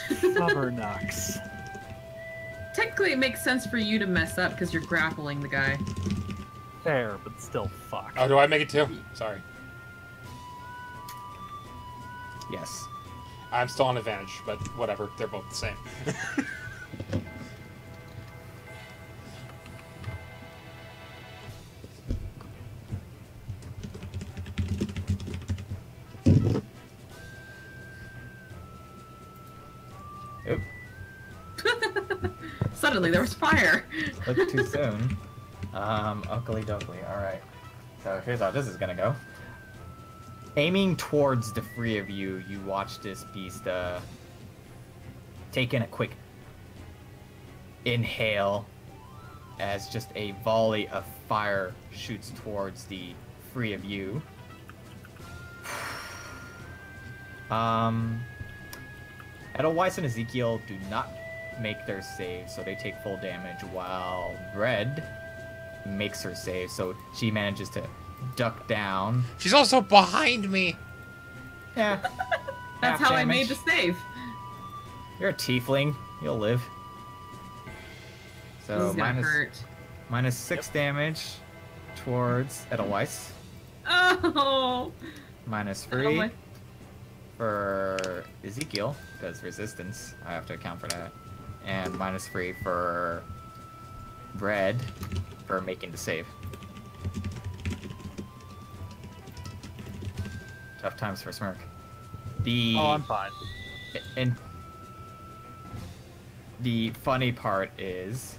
Subbernux. Technically, it makes sense for you to mess up because you're grappling the guy. Fair, but still fuck. Oh, do I make it too? Sorry. Yes. I'm still on advantage, but whatever. They're both the same. Oop. Suddenly, there was fire. Look too soon. Oakley dokley. Alright. So here's how this is gonna go. Aiming towards the three of you, you watch this beast take in a quick inhale as just a volley of fire shoots towards the three of you. Edelweiss and Ezekiel do not make their save, so they take full damage, while Red makes her save, so she manages to duck down. She's also behind me. Yeah. That's Half how I made damage. the save. You're a tiefling. You'll live. This So is gonna hurt. minus 6 damage towards Edelweiss. Oh! Minus Oh 3 my- for Ezekiel, because resistance. I have to account for that. And minus 3 for Red for making the save. Tough times for Smirk. Oh, I'm fine. And the funny part is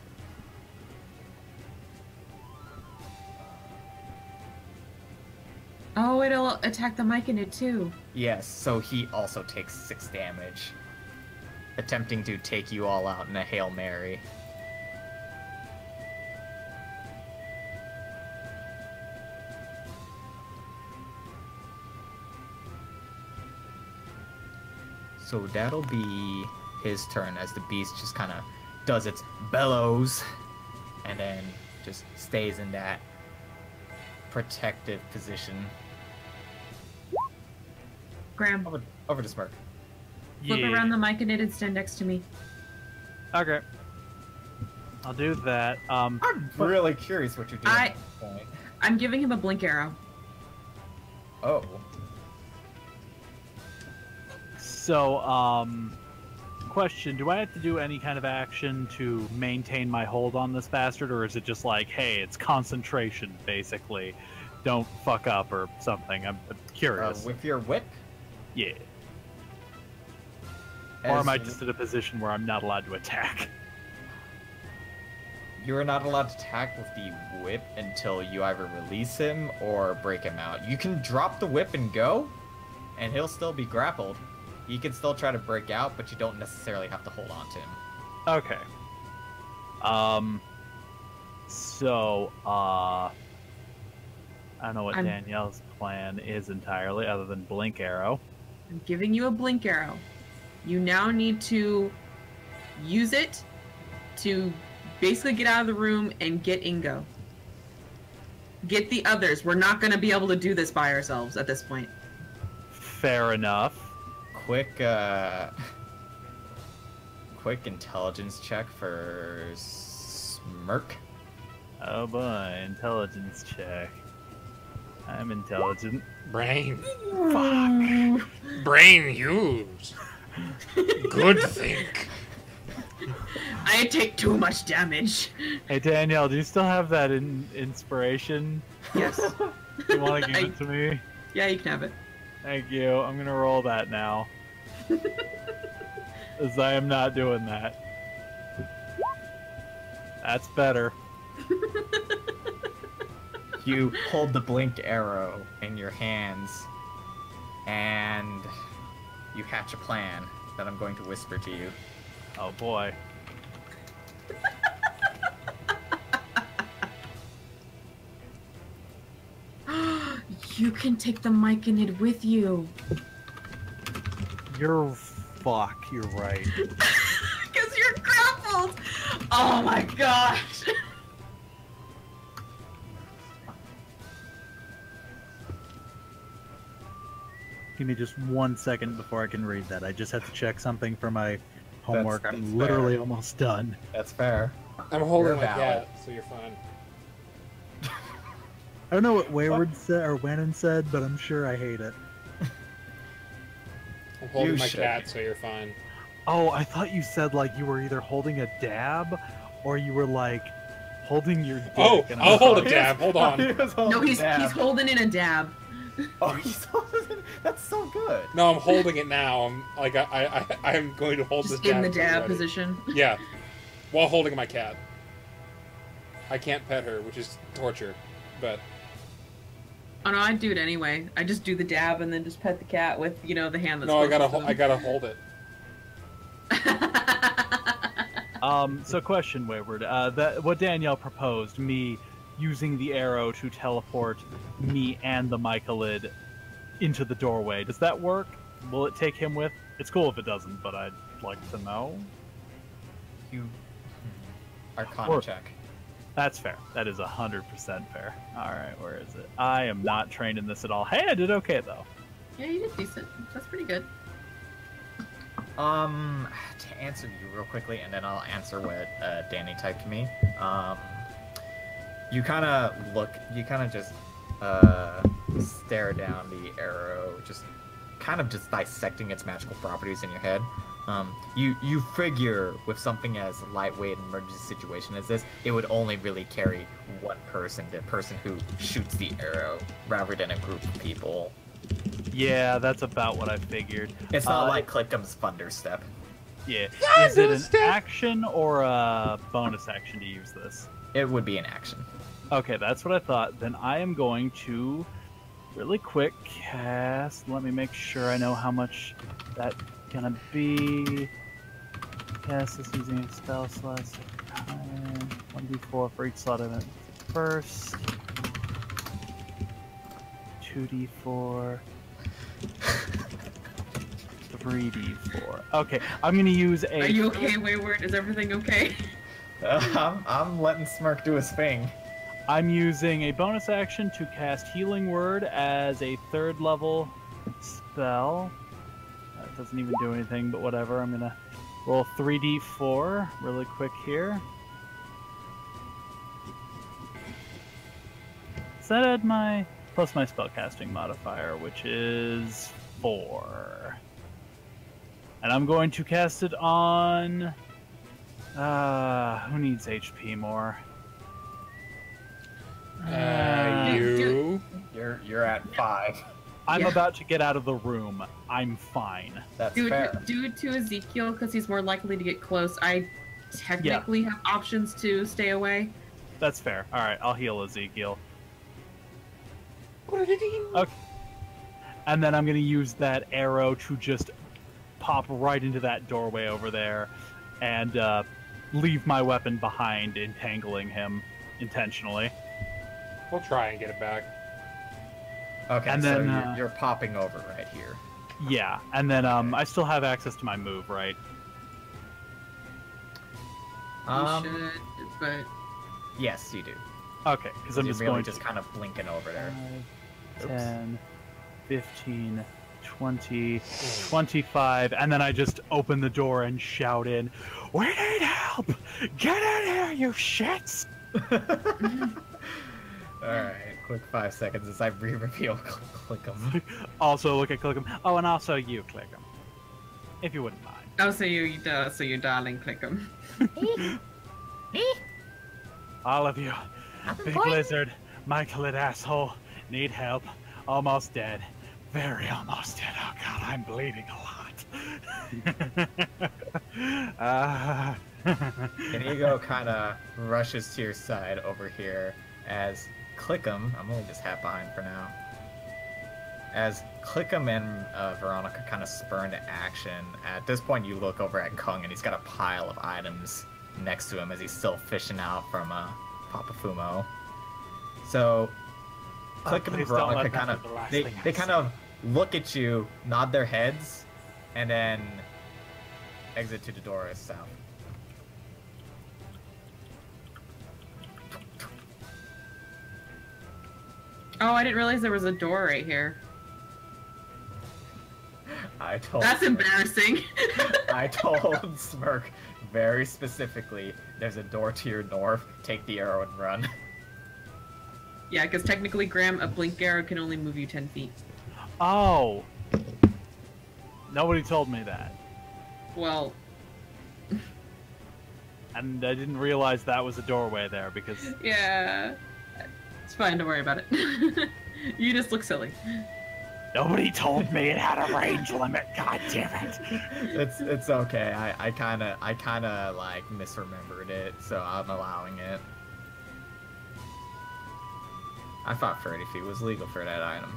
Oh, it'll attack the mic in it too. yes, so he also takes 6 damage, attempting to take you all out in a Hail Mary. So that'll be his turn as the beast just kind of does its bellows and then just stays in that protective position. Graham, Over to Smirk. flip around the mic and it'd stand next to me. Okay. I'll do that. I'm really curious what you're doing at this point. I'm giving him a blink arrow. Oh. So, question, do I have to do any kind of action to maintain my hold on this bastard, or is it just like, hey, it's concentration, basically? Don't fuck up or something. I'm curious. With your whip? Yeah. Or am I just in a position where I'm not allowed to attack? You are not allowed to attack with the whip until you either release him or break him out. You can drop the whip and go, and he'll still be grappled. He can still try to break out, but you don't necessarily have to hold on to him. Okay. I don't know what Danielle's plan is entirely, other than blink arrow. I'm giving you a blink arrow. You now need to use it to basically get out of the room and get Ingo. Get the others. We're not going to be able to do this by ourselves at this point. Fair enough. Quick intelligence check for Smirk. Oh boy, intelligence check. I'm intelligent. Brain. Fuck. Brain used. Good think. I take too much damage. Hey Danielle, do you still have that inspiration? Yes. You want to give it to me? Yeah, you can have it. Thank you. I'm gonna roll that now. As I am not doing that. That's better. You hold the blink arrow in your hands, and you hatch a plan that I'm going to whisper to you. Oh boy. You can take the Myconid with you. Fuck, you're right. Because you're grappled! Oh my gosh! Give me just 1 second before I can read that. I just have to check something for my homework. That's I'm literally almost done. That's fair. I'm holding You're my valid. cat, so you're fine. I don't know what Wayward said or Wennon said, but I'm sure I hate it. I'm holding You my should. cat, so you're fine. Oh, I thought you said like you were either holding a dab or you were like holding your dick. Oh, and I'll hold a like, dab. Hold on. No, he's holding in a dab. Oh, he's holding it. That's so good. No, I'm holding it now. I'm like I'm going to hold Just this in the until you're dab ready. position. Yeah, while holding my cat. I can't pet her, which is torture, but Oh no, I do it anyway. I just do the dab and then just pet the cat with, you know, the hand that's no, I closest gotta to hold it. them. So question, Wayward. What Danielle proposed, me using the arrow to teleport me and the Mycolid into the doorway. Does that work? Will it take him with? It's cool if it doesn't, but I'd like to know. You Arcana Or- check. That's fair. That is 100% fair. Alright, where is it? I am not trained in this at all. Hey, I did okay, though. Yeah, you did decent. That's pretty good. To answer you real quickly, and then I'll answer what Danny typed to me. You kind of just stare down the arrow, just kind of just dissecting its magical properties in your head. You figure with something as lightweight and emergency situation as this, it would only really carry one person, the person who shoots the arrow, rather than a group of people. Yeah, that's about what I figured. It's not like Clickum's Thunderstep. Yeah. Is it an action or a bonus action to use this? It would be an action. Okay, that's what I thought. Then I am going to really quick cast. Let me make sure I know how much that's gonna be. Cast this using a spell slot. 1d4 for each slot event first. 2d4. 3d4. Okay, I'm gonna use a. Are you okay, Wayward? Is everything okay? I'm letting Smirk do his thing. I'm using a bonus action to cast Healing Word as a 3rd level spell. That doesn't even do anything, but whatever. I'm gonna roll 3d4 really quick here. Set at my plus my spellcasting modifier, which is 4. And I'm going to cast it on. Who needs HP more? You. You're at 5. I'm Yeah. about to get out of the room. I'm fine. That's Do fair. it to Ezekiel because he's more likely to get close. I technically have options to stay away. That's fair. All right, I'll heal Ezekiel. Okay. And then I'm going to use that arrow to just pop right into that doorway over there and leave my weapon behind, entangling him intentionally. We'll try and get it back. Okay, And so then, you're popping over right here. Yeah, and then I still have access to my move, right? You should, but Yes, you do. Okay, because I'm You're just really going just to... kind of blinking over there. 5, Oops. 10, 15, 20, 25, and then I just open the door and shout in, "We need help! Get in here, you shits!" Alright, quick 5 seconds as I re-reveal Clickum. Also look at Clickum. Oh, and also you, Clickum. If you wouldn't mind. oh, so you darling, click him. All of you. Big Lizard, Michael and asshole, need help. Almost dead. Very almost dead. Oh god, I'm bleeding a lot. Inigo kind of rushes to your side over here as Clickum, I'm moving this hat behind for now, as Clickum and Veronica kind of spur into action. At this point you look over at Kung and he's got a pile of items next to him as he's still fishing out from Papa Fumo. So Clickum and please don't Veronica let that kind of be the last they thing I kind say. of look at you, nod their heads, and then exit to the door south. Oh, I didn't realize there was a door right here. I told That's Smirk- embarrassing. I told Smirk very specifically, there's a door to your north, take the arrow and run. Yeah, because technically, Graham, a blink arrow can only move you 10 feet. Oh. Nobody told me that. Well, And I didn't realize that was a doorway there because yeah. It's fine, don't worry about it. You just look silly. nobody told me it had a range limit. God damn it. It's okay. I kinda like misremembered it, so I'm allowing it. I thought 30 feet was legal for that item.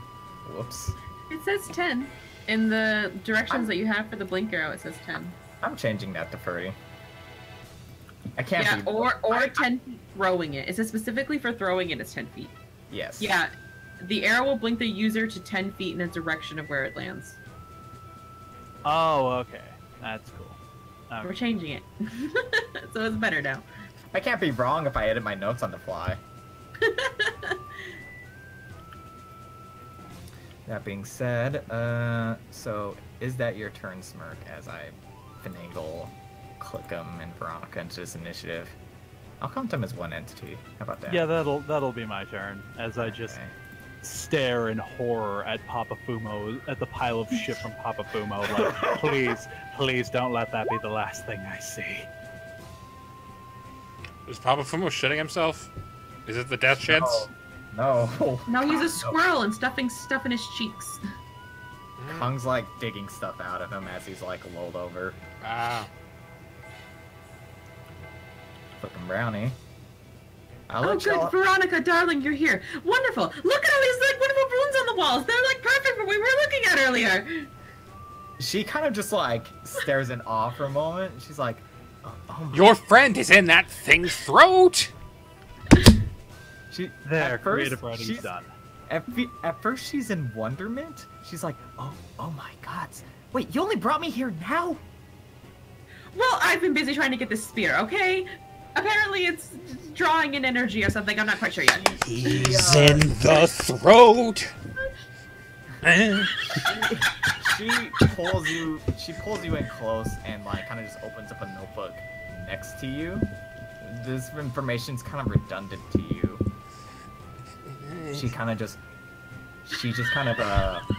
Whoops. It says 10. In the directions that you have for the blink arrow, it says 10. I'm changing that to 30. I can't Yeah, be or 10 feet throwing it. It says specifically for throwing it, it's 10 feet. Yes. Yeah, the arrow will blink the user to 10 feet in the direction of where it lands. Oh, okay. That's cool. We're Okay. changing it. So it's better now. I can't be wrong if I edit my notes on the fly. That being said, so is that your turn, Smirk, as I finagle Clickum and Veronica into this initiative? I'll count them as one entity. How about that? Yeah, that'll be my turn, as I just stare in horror at Papa Fumo, at the pile of shit from Papa Fumo. Like, please don't let that be the last thing I see. Is Papa Fumo shitting himself? Is it the death shits? No. No, he's a squirrel and stuffing stuff in his cheeks. Kung's like digging stuff out of him as he's like lulled over. Ah. Fucking brownie. Oh, good, Veronica, darling, you're here. Wonderful. Look at all these like wonderful runes on the walls. They're like perfect for what we were looking at earlier. She kind of just like stares in awe for a moment. She's like, oh my. Your friend is in that thing's throat. There, creative writing's done. At first, she's in wonderment. She's like, oh my God. Wait, you only brought me here now? Well, I've been busy trying to get this spear, okay? Apparently it's drawing in energy or something. I'm not quite sure yet. He's in the throat. She pulls you in close and like kind of just opens up a notebook next to you. This information's kind of redundant to you. She just kind of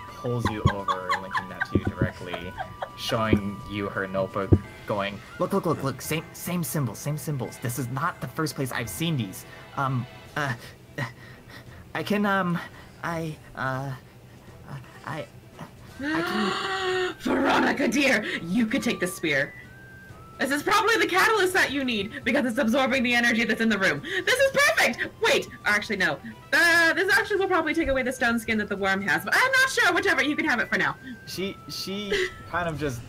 pulls you over, linking that to you directly, showing you her notebook, going, look, same symbols. This is not the first place I've seen these. I can. Veronica, dear, you could take the spear. This is probably the catalyst that you need, because it's absorbing the energy that's in the room. This is perfect! Wait, actually, no. This actually will probably take away the stone skin that the worm has, but I'm not sure. Whichever, you can have it for now. She kind of just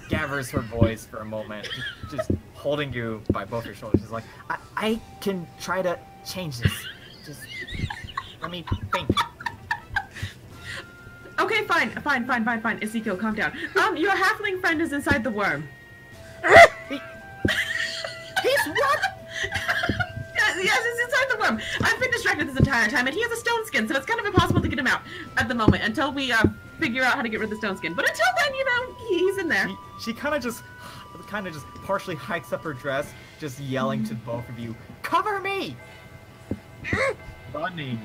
gathers her voice for a moment, just holding you by both your shoulders. She's like, I can try to change this. Just let me think. Okay, fine. Ezekiel, calm down. Your halfling friend is inside the worm. He's what? Yes, he's inside the worm. I've been distracted this entire time, and he has a stone skin, so it's kind of impossible to get him out at the moment until we figure out how to get rid of the stone skin. But until then, you know, he's in there. She kind of just partially hikes up her dress, just yelling to both of you, "Cover me!" Running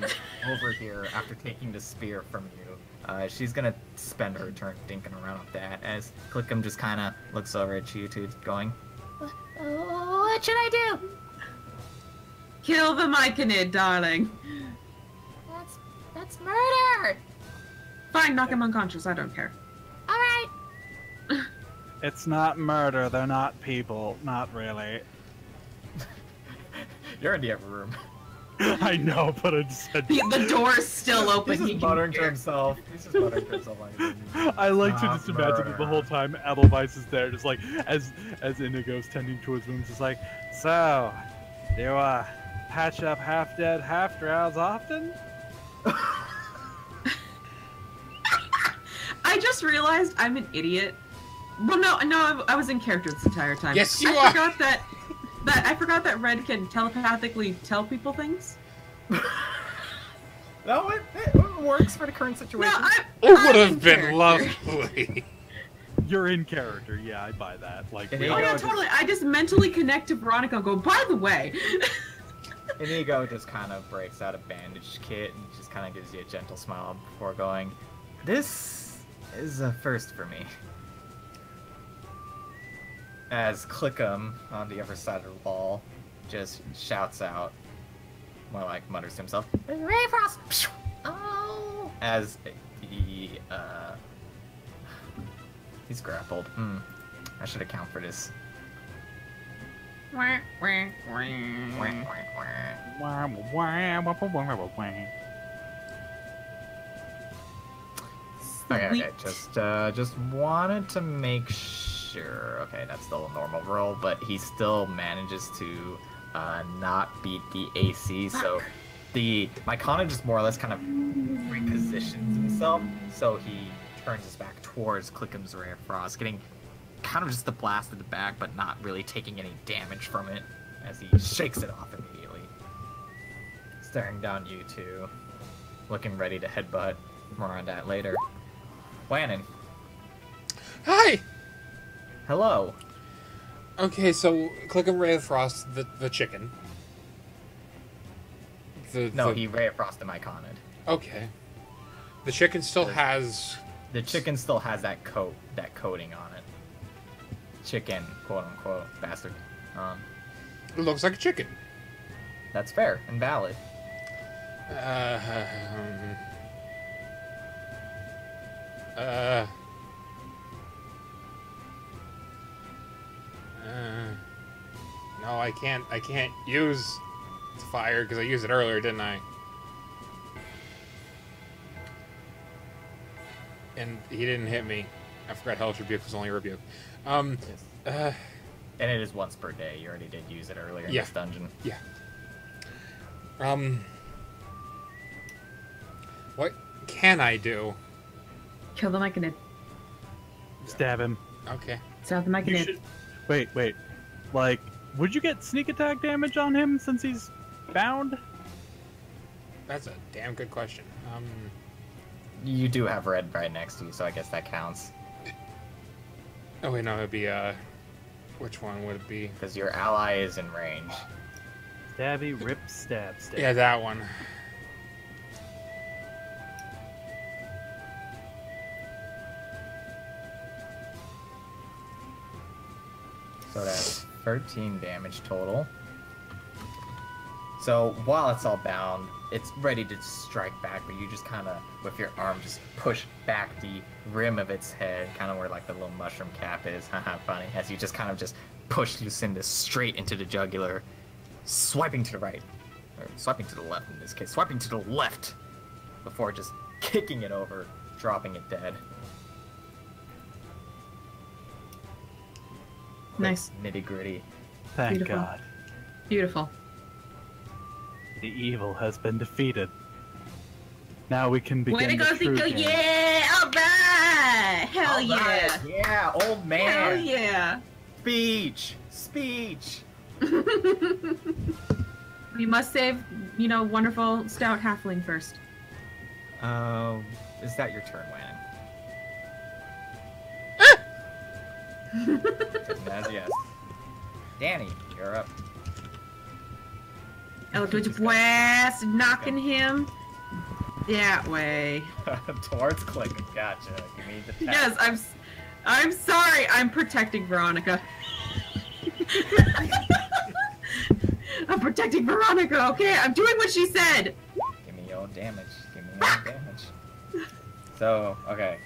over here after taking the spear from you. She's gonna spend her turn thinking around with that as Clickum just kind of looks over at you two, going, "What should I do?" Kill the Myconid, darling. That's murder! Fine, knock him unconscious, I don't care. Alright. It's not murder, they're not people. Not really. You're in the other room. I know, but I just said... The door is still open. He's just muttering to himself. I like to just imagine that the whole time Edelweiss is there, just like, as Indigo's tending to his wounds, just like, so, do you, patch up half-dead, half-drowns often? I just realized I'm an idiot. Well, no, I was in character this entire time. Yes, you I are! I forgot that Red can telepathically tell people things. No, it works for the current situation. No, It would I'm have been character. lovely. You're in character, yeah, I buy that. Like, And Oh yeah, totally. I just mentally connect to Veronica and go, by the way. Inigo just kind of breaks out a bandage kit and just kind of gives you a gentle smile before going, "This is a first for me." As Clickum, on the other side of the wall, just shouts out, more like mutters to himself, Ray Frost! Oh! as he's grappled. I should account for this. Wah, wah, wah. Okay, just wanted to make sure. Okay, that's still a normal roll, but he still manages to not beat the AC. So the Mycona just more or less kind of repositions himself, so he turns his back towards Clickum's Ray of Frost, getting kind of just the blast in the back, but not really taking any damage from it, as he shakes it off immediately. Staring down you two, looking ready to headbutt. More on that later. Planning. Hi! Hello. Okay, so click on Ray of Frost, the chicken. He Ray of Frost him iconed. Okay. The chicken still has... The chicken still has that coating on it. Chicken, quote unquote, bastard. It looks like a chicken. That's fair and valid. No, I can't use fire because I used it earlier, didn't I? And he didn't hit me. I forgot Hellish Rebuke was only a rebuke. And it is once per day. You already did use it earlier in this dungeon. Yeah. What can I do? Kill the Myconid. Stab him. Okay. Stab the You Myconid. should... Wait. Like, would you get sneak attack damage on him since he's bound? That's a damn good question. You do have red right next to you, so I guess that counts. Oh wait, no, it'd be which one would it be? Because your ally is in range. Stabby, rip, stab. Yeah, that one. So that's 13 damage total. So while it's all bound, it's ready to strike back, but you just kind of, with your arm, just push back the rim of its head, kind of where like the little mushroom cap is. Haha, funny. As you just kind of just push Lucinda straight into the jugular, swiping to the right, or swiping to the left in this case, swiping to the left, before just kicking it over, dropping it dead. Nice. Nitty gritty. Thank Beautiful. God. Beautiful. The evil has been defeated. Now we can begin Way to go, the true Cinco! game. Yeah! Alright! Hell yeah! Alright, yeah, old man. Hell yeah! Speech. We must save, wonderful stout halfling first. Is that your turn, Wannon? Yes. Danny, you're up. Ewdwitch Bwast, knocking him that way. Towards clicking. Gotcha. Give me the tap. Yes, I'm sorry. I'm protecting Veronica. I'm protecting Veronica. Okay, I'm doing what she said. Give me your damage. So, okay.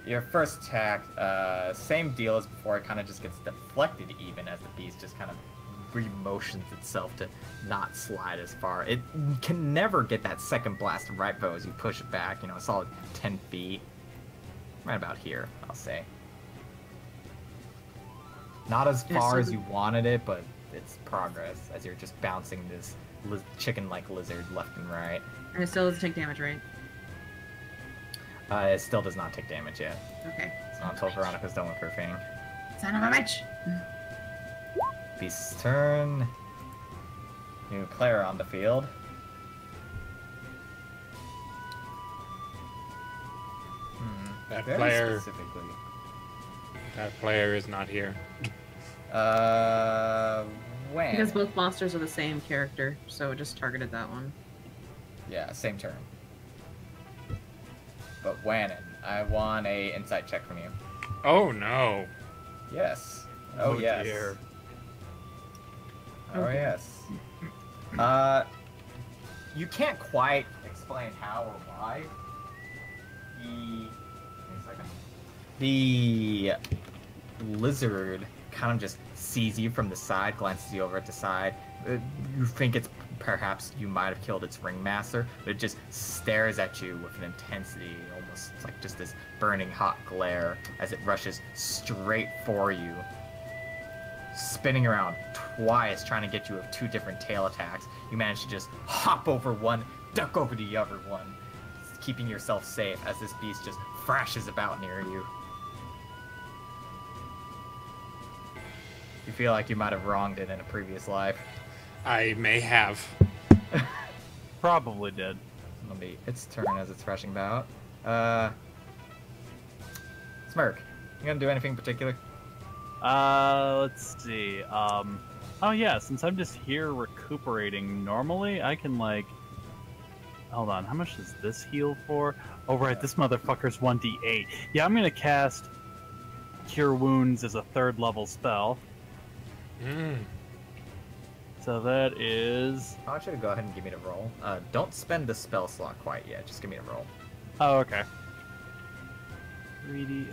Your first attack, same deal as before. It kind of just gets deflected even as the beast just kind of remotions itself to not slide as far. It can never get that second blast right though as you push it back, a solid 10 feet. Right about here, I'll say. Not as far as you wanted it, but it's progress as you're just bouncing this chicken-like lizard left and right. And it still doesn't take damage, right? It still does not take damage yet. Okay. It's not until Veronica's done with her thing. Son of a bitch! Beast's turn. New player on the field. That Very player. specifically. That player is not here. When? Because both monsters are the same character, so it just targeted that one. Yeah, same turn. But Wannon, I want a insight check from you. Oh no. Yes. Oh, yes. Dear. Oh yes. You can't quite explain how or why. The lizard kind of just sees you from the side, glances you over at the side. You think it's perhaps you might have killed its ringmaster, but it just stares at you with an intensity, almost like just this burning hot glare as it rushes straight for you, spinning around twice, trying to get you with two different tail attacks. You manage to just hop over one, duck over the other one, keeping yourself safe as this beast just thrashes about near you. You feel like you might have wronged it in a previous life. I may have. Probably did. It'll be its turn as it's thrashing about. Smirk, You gonna do anything in particular? Let's see. Oh yeah, since I'm just here recuperating normally, I can like... Hold on, how much does this heal for? Oh right, this motherfucker's 1d8. Yeah, I'm gonna cast Cure Wounds as a 3rd level spell. So that is... I want you to go ahead and give me the roll. Don't spend the spell slot quite yet, just give me the roll. Oh, okay. 3d8...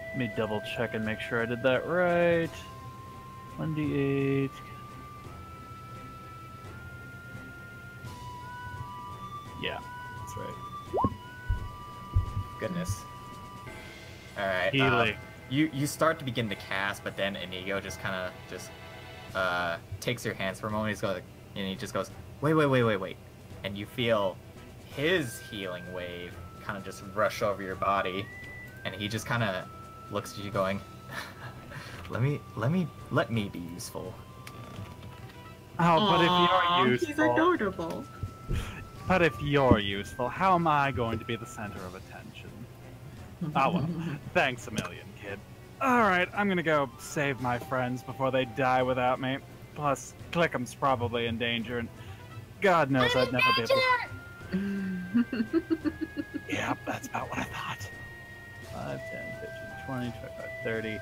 Let me double check and make sure I did that right. 1d8. Yeah, that's right. Goodness. Alright. Healing. You start to begin to cast, but then Inigo just kind of takes your hands for a moment. And he just goes, wait. And you feel his healing wave kind of just rush over your body. And he just kind of looks at you going, let me be useful. Oh, but if Aw, you're he's useful... adorable. But if you're useful, how am I going to be the center of attention? Oh well, thanks a million, kid. Alright, I'm gonna go save my friends before they die without me. Plus, Click'em's probably in danger, and God knows I'd never be able to... Yep, that's about what I thought. 5, 10, 15, 20, 25, 30...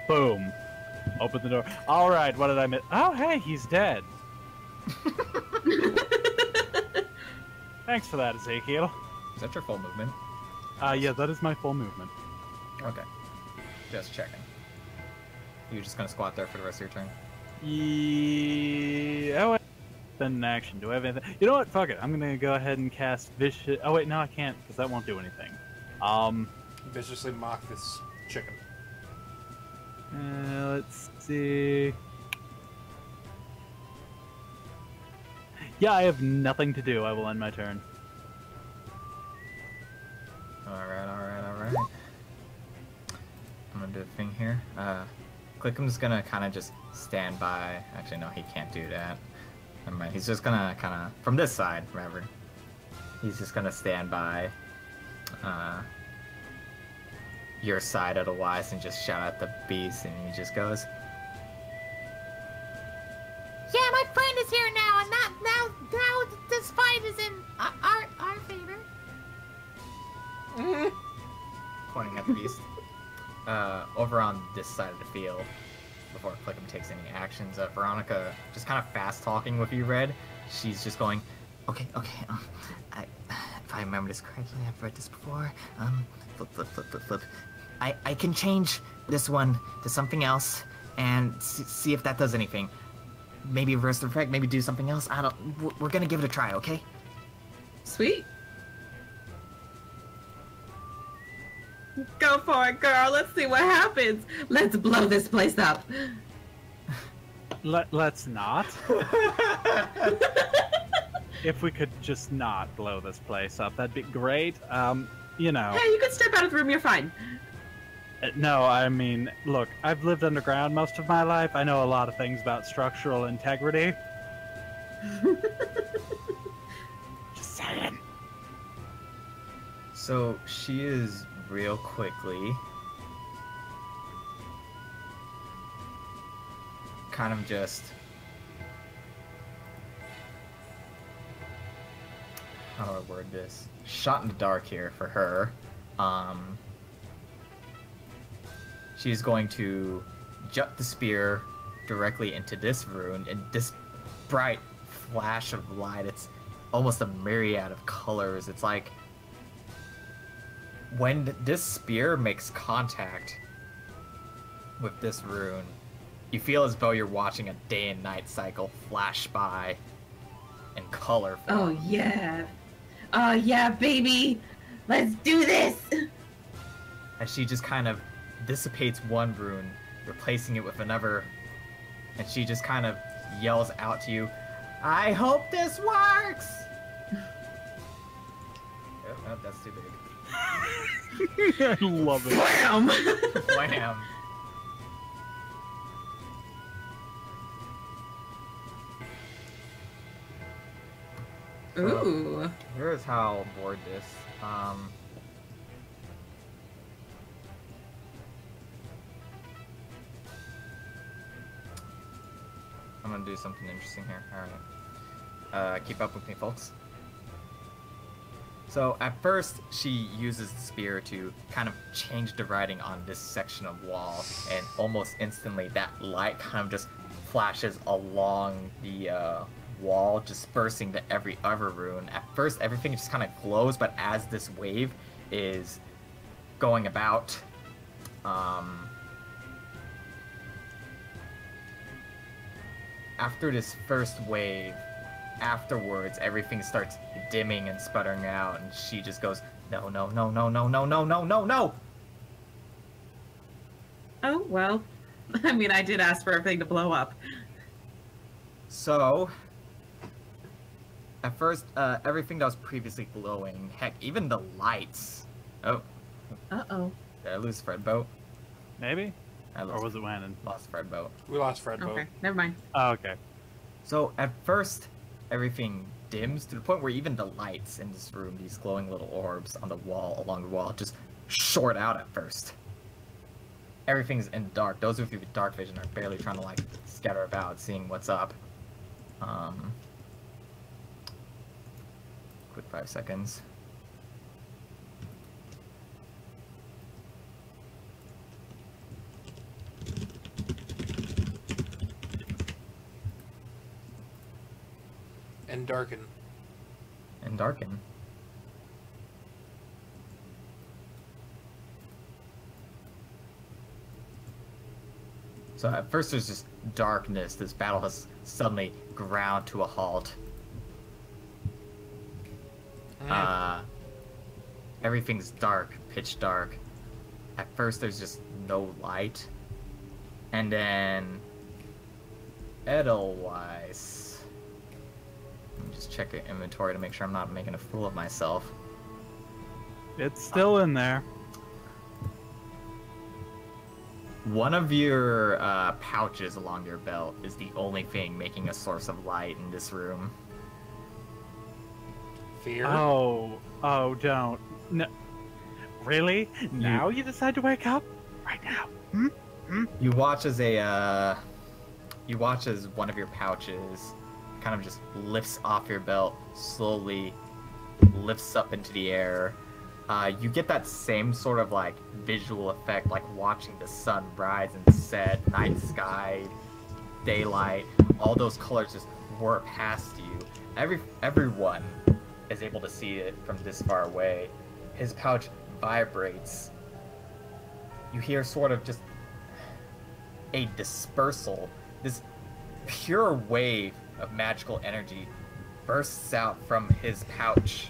Boom! Open the door. Alright, what did I miss? Oh, hey, he's dead. Thanks for that, Ezekiel. Is that your full movement? Yeah, that is my full movement. Okay. Just checking. You're just gonna squat there for the rest of your turn? Yeah. Oh, wait. Spend an action. Do I have anything? You know what? Fuck it. I'm gonna go ahead and cast Vicious. Oh, wait, no, I can't, because that won't do anything. Viciously mock this chicken. Let's see. Yeah, I have nothing to do. I will end my turn. Alright. I'm gonna do a thing here. Clickum's gonna kind of just stand by. Actually, no, he can't do that. Never mind. He's just gonna kind of, from this side, rather. He's just gonna stand by your side otherwise and just shout at the beast, and he just goes, Yeah, my friend is here now, and now this fight is in our favor. pointing at the beast. Over on this side of the field, before Clickum takes any actions, Veronica just kind of fast talking with you, Red. She's just going, okay. If I remember this correctly, I've read this before. Flip. I can change this one to something else and see if that does anything. Maybe reverse the effect, maybe do something else. We're gonna give it a try, okay? Sweet. Go for it, girl. Let's see what happens. Let's blow this place up. Let's not. If we could just not blow this place up, that'd be great. You know. Hey, you can step out of the room. You're fine. No, I mean, look, I've lived underground most of my life. I know a lot of things about structural integrity. Just saying. So she is real quickly kind of just how do I word this? Shot in the dark here for her. She's going to jut the spear directly into this rune, and this bright flash of light, it's almost a myriad of colors. It's like when this spear makes contact with this rune, you feel as though you're watching a day and night cycle flash by in color. Oh yeah. Oh yeah, baby. Let's do this. And she just kind of dissipates one rune, replacing it with another, and she just kind of yells out to you, I hope this works! Oh, that's too big. I love it. Blam! Wham! Ooh. Here's how I'll board this. I'm gonna do something interesting here. Alright. Keep up with me, folks. So, at first, she uses the spear to kind of change the writing on this section of wall, and almost instantly that light kind of just flashes along the wall, dispersing to every other rune. At first, everything just kind of glows, but as this wave is going about, after this first wave, afterwards, everything starts dimming and sputtering out, and she just goes, no, no, no, no, no, no, no, no, no, no! Oh, well. I mean, I did ask for everything to blow up. So, at first, everything that was previously glowing, heck, even the lights. Oh. Uh-oh. Did I lose Fred Boat? Maybe? I Or was it Landon? lost Fred Boat. We lost Fred Boat. Okay, never mind. Oh, okay. So, at first, everything dims to the point where even the lights in this room, these glowing little orbs on the wall, along the wall, just short out at first. Everything's in dark. Those of you with dark vision are barely trying to, like, scatter about, seeing what's up. Quick 5 seconds. And darken. And darken. So at first there's just darkness. This battle has suddenly ground to a halt. Everything's dark, pitch dark. At first there's just no light. And then Edelweiss. Let me just check your inventory to make sure I'm not making a fool of myself. It's still in there. One of your pouches along your belt is the only thing making a source of light in this room. Fear? Oh, don't. No. Really? Now you decide to wake up? Right now? You watch as one of your pouches kind of just lifts off your belt, slowly lifts up into the air. You get that same sort of like visual effect, like watching the sun rise and set, night sky, daylight, all those colors just whir past you. Everyone is able to see it from this far away. His pouch vibrates. You hear sort of just a dispersal. This pure wave of magical energy bursts out from his pouch,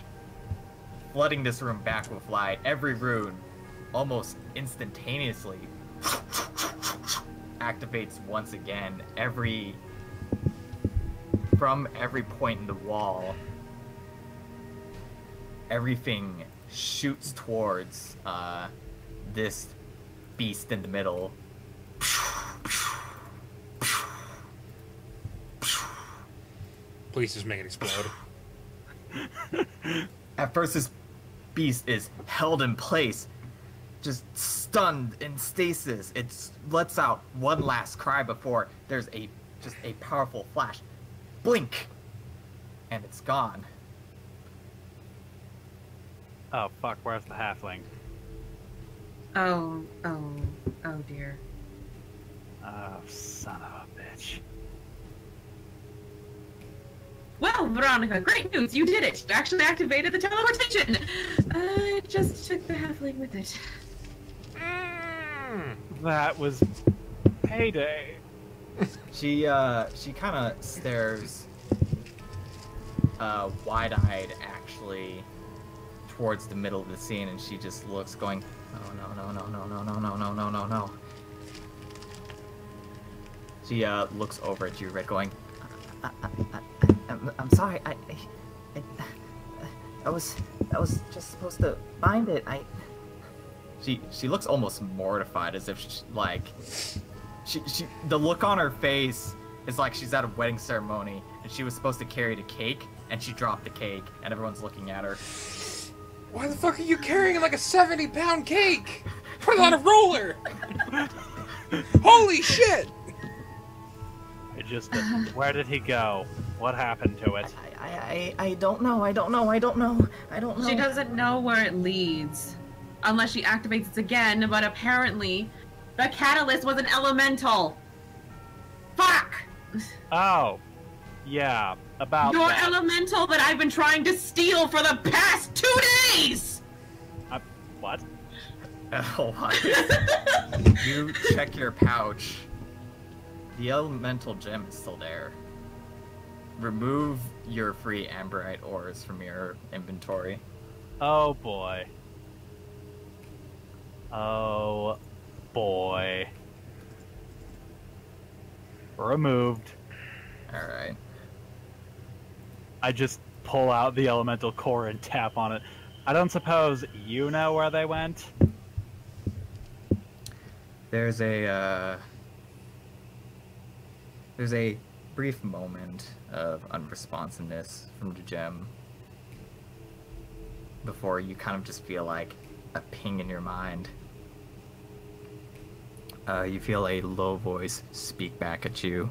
flooding this room back with light. Every rune, almost instantaneously, activates once again. From every point in the wall, everything shoots towards this beast in the middle. Please just make it explode. At first, this beast is held in place, just stunned in stasis. It lets out one last cry before there's just a powerful flash. Blink! And it's gone. Oh, fuck, where's the halfling? Oh dear. Oh, son of a bitch. Well, Veronica, great news! You did it! You actually activated the teleportation! I just took the halfling with it. That was payday. She kind of stares wide-eyed, actually, towards the middle of the scene, and she just looks going, oh, no. She looks over at you, Red, going, I'm sorry, I was just supposed to find it. She looks almost mortified, as if the look on her face is like she's at a wedding ceremony and she was supposed to carry the cake, and she dropped the cake, and everyone's looking at her. Why the fuck are you carrying like a 70-pound cake? Put it on a roller! Holy shit! It just, where did he go? What happened to it? I don't know. I don't know. She doesn't know where it leads. Unless she activates it again, but apparently the catalyst was an elemental. Fuck! Oh. Yeah, about Your that. elemental that I've been trying to steal for the past 2 days! What? Oh, what? You check your pouch. The elemental gem is still there. Remove your free amberite ores from your inventory. Oh boy. Oh boy. Removed. Alright. I just pull out the elemental core and tap on it. I don't suppose you know where they went? There's a brief moment of unresponsiveness from the gem before you kind of just feel like a ping in your mind. You feel a low voice speak back at you.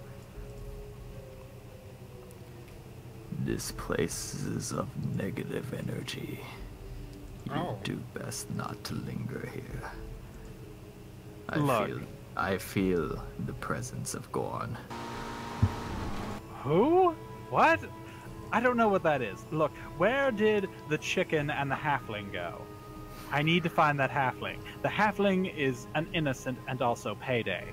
This place is of negative energy. You do best not to linger here. I feel the presence of Gorn. Who? What? I don't know what that is. Look, where did the chicken and the halfling go? I need to find that halfling. The halfling is an innocent and also payday.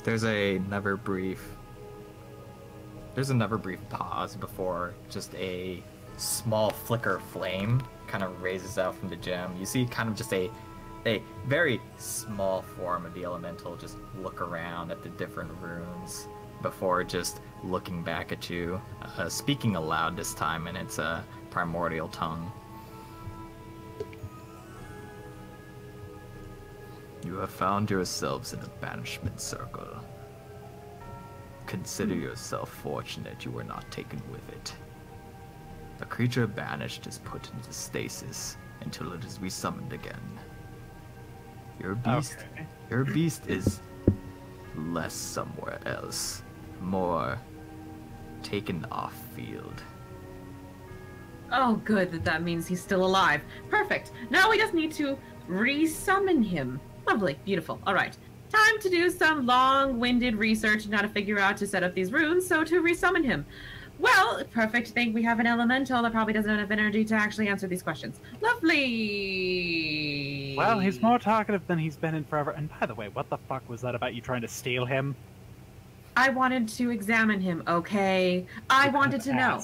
There's another brief pause before just a small flicker of flame kind of raises out from the gem. You see kind of just a very small form of the elemental just look around at the different runes before just looking back at you, speaking aloud this time in its primordial tongue. You have found yourselves in a banishment circle. Consider yourself fortunate you were not taken with it. A creature banished is put into stasis until it is resummoned again. Your beast is less somewhere else, more taken off field. Oh, good, that means he's still alive. Perfect. Now we just need to resummon him. Lovely, beautiful. All right. Time to do some long-winded research on how to figure out to set up these runes, so to resummon him. Well, perfect. Think we have an elemental that probably doesn't have enough energy to actually answer these questions. Lovely! Well, he's more talkative than he's been in forever. And by the way, what the fuck was that about you trying to steal him? I wanted to examine him, okay? I wanted to know.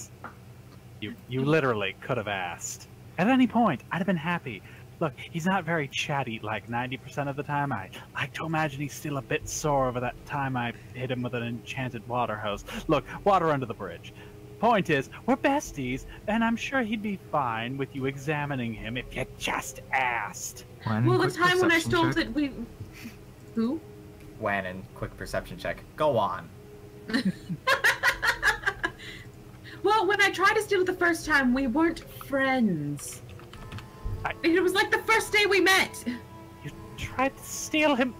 You literally could have asked. At any point, I'd have been happy. Look, he's not very chatty like 90% of the time. I like to imagine he's still a bit sore over that time I hit him with an enchanted water hose. Look, water under the bridge. Point is, we're besties, and I'm sure he'd be fine with you examining him if you just asked. Well, the time when I stole it, we... Who? Whannen, quick perception check. Go on. Well, when I tried to steal it the first time, we weren't friends. It was like the first day we met. You tried to steal him.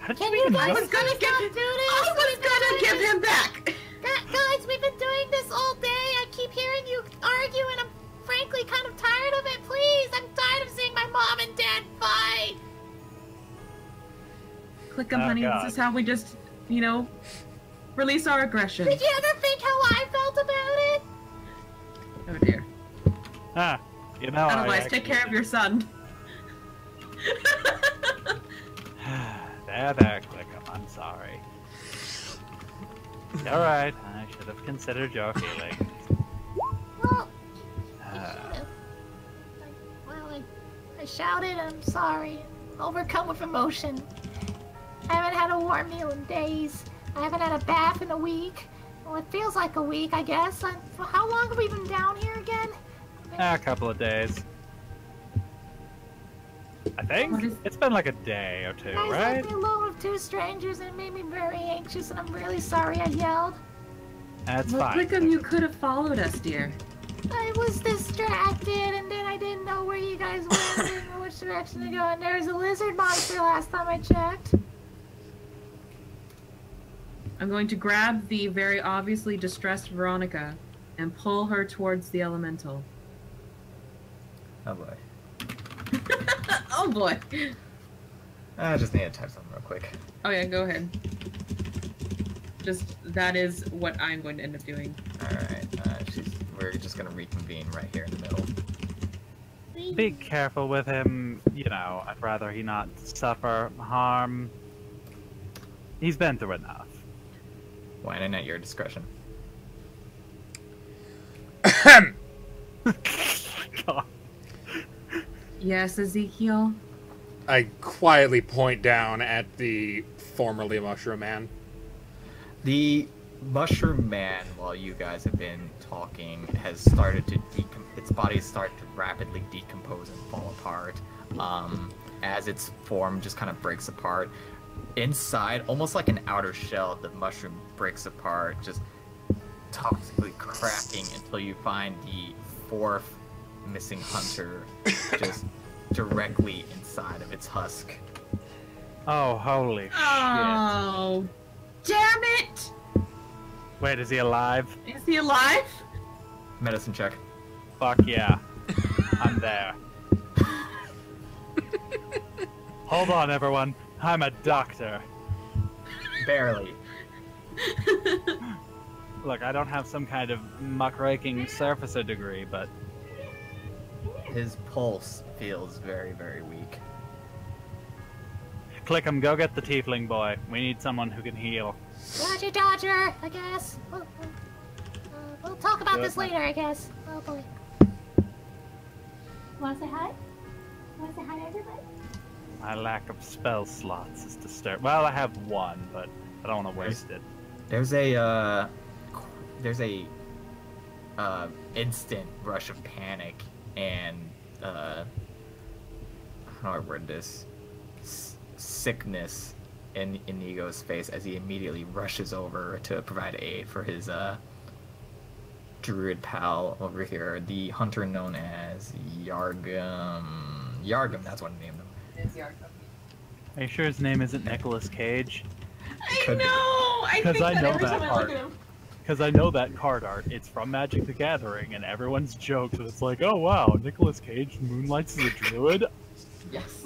How did Can you you even guys know? stop doing this? I was gonna give him back. Guys, we've been doing this all day. I keep hearing you argue, and I'm frankly kind of tired of it. Please, I'm tired of seeing my mom and dad fight. Click 'em, honey. God. This is how we just, you know, release our aggression. Did you ever think how I felt about it? Oh dear. Ah, you know, Otherwise, take care of your son. There, click 'em. I'm sorry. All right, I should have considered your feelings. Well, I shouted. I'm sorry. Overcome with emotion. I haven't had a warm meal in days. I haven't had a bath in a week. Well, it feels like a week, I guess. How long have we been down here again? A couple of days. I think What is- it's been like a day or two, Guys right? left me alone with two strangers and it made me very anxious, and I'm really sorry I yelled. That's Well, fine. Wickham, you could have followed us, dear. I was distracted, and then I didn't know where you guys went and which direction to go, and there was a lizard monster last time I checked. I'm going to grab the very obviously distressed Veronica and pull her towards the elemental. Oh boy. Oh boy. I just need to type something real quick. Oh yeah, go ahead. Just, that is what I'm going to end up doing. Alright, we're just gonna reconvene right here in the middle. Be careful with him. You know, I'd rather he not suffer harm. He's been through enough. Whining at your discretion. God. Yes, Ezekiel? I quietly point down at the formerly Mushroom Man. The Mushroom Man, while you guys have been talking, has started to its body has started to rapidly decompose and fall apart. As its form just kind of breaks apart. Inside, almost like an outer shell, the mushroom breaks apart, just toxically cracking until you find the fourth missing hunter just directly inside of its husk. Oh, holy shit. Oh, damn it! Wait, is he alive? Is he alive? Medicine check. Fuck yeah. I'm there. Hold on, everyone. I'm a doctor. Barely. Look, I don't have some kind of muckraking surfacer degree, but His pulse feels very, very weak. click him. Go get the tiefling boy. We need someone who can heal. Roger, Dodger, I guess. We'll talk about Good. this later, I guess. Oh boy. Wanna say hi? Wanna say hi to everybody? My lack of spell slots is disturbing. Well, I have one, but I don't want to waste it. There's a instant rush of panic and how do I word this? Sickness in Inigo's face as he immediately rushes over to provide aid for his druid pal over here, the hunter known as Yargum. Yargum, that's what I named him. Are you sure his name isn't Nicolas Cage? I Could be. know! I Because think I that know every that time I part. look at him. Because I know that card art. It's from Magic the Gathering, and everyone's jokes. And it's like, oh wow, Nicolas Cage moonlights as a druid. Yes.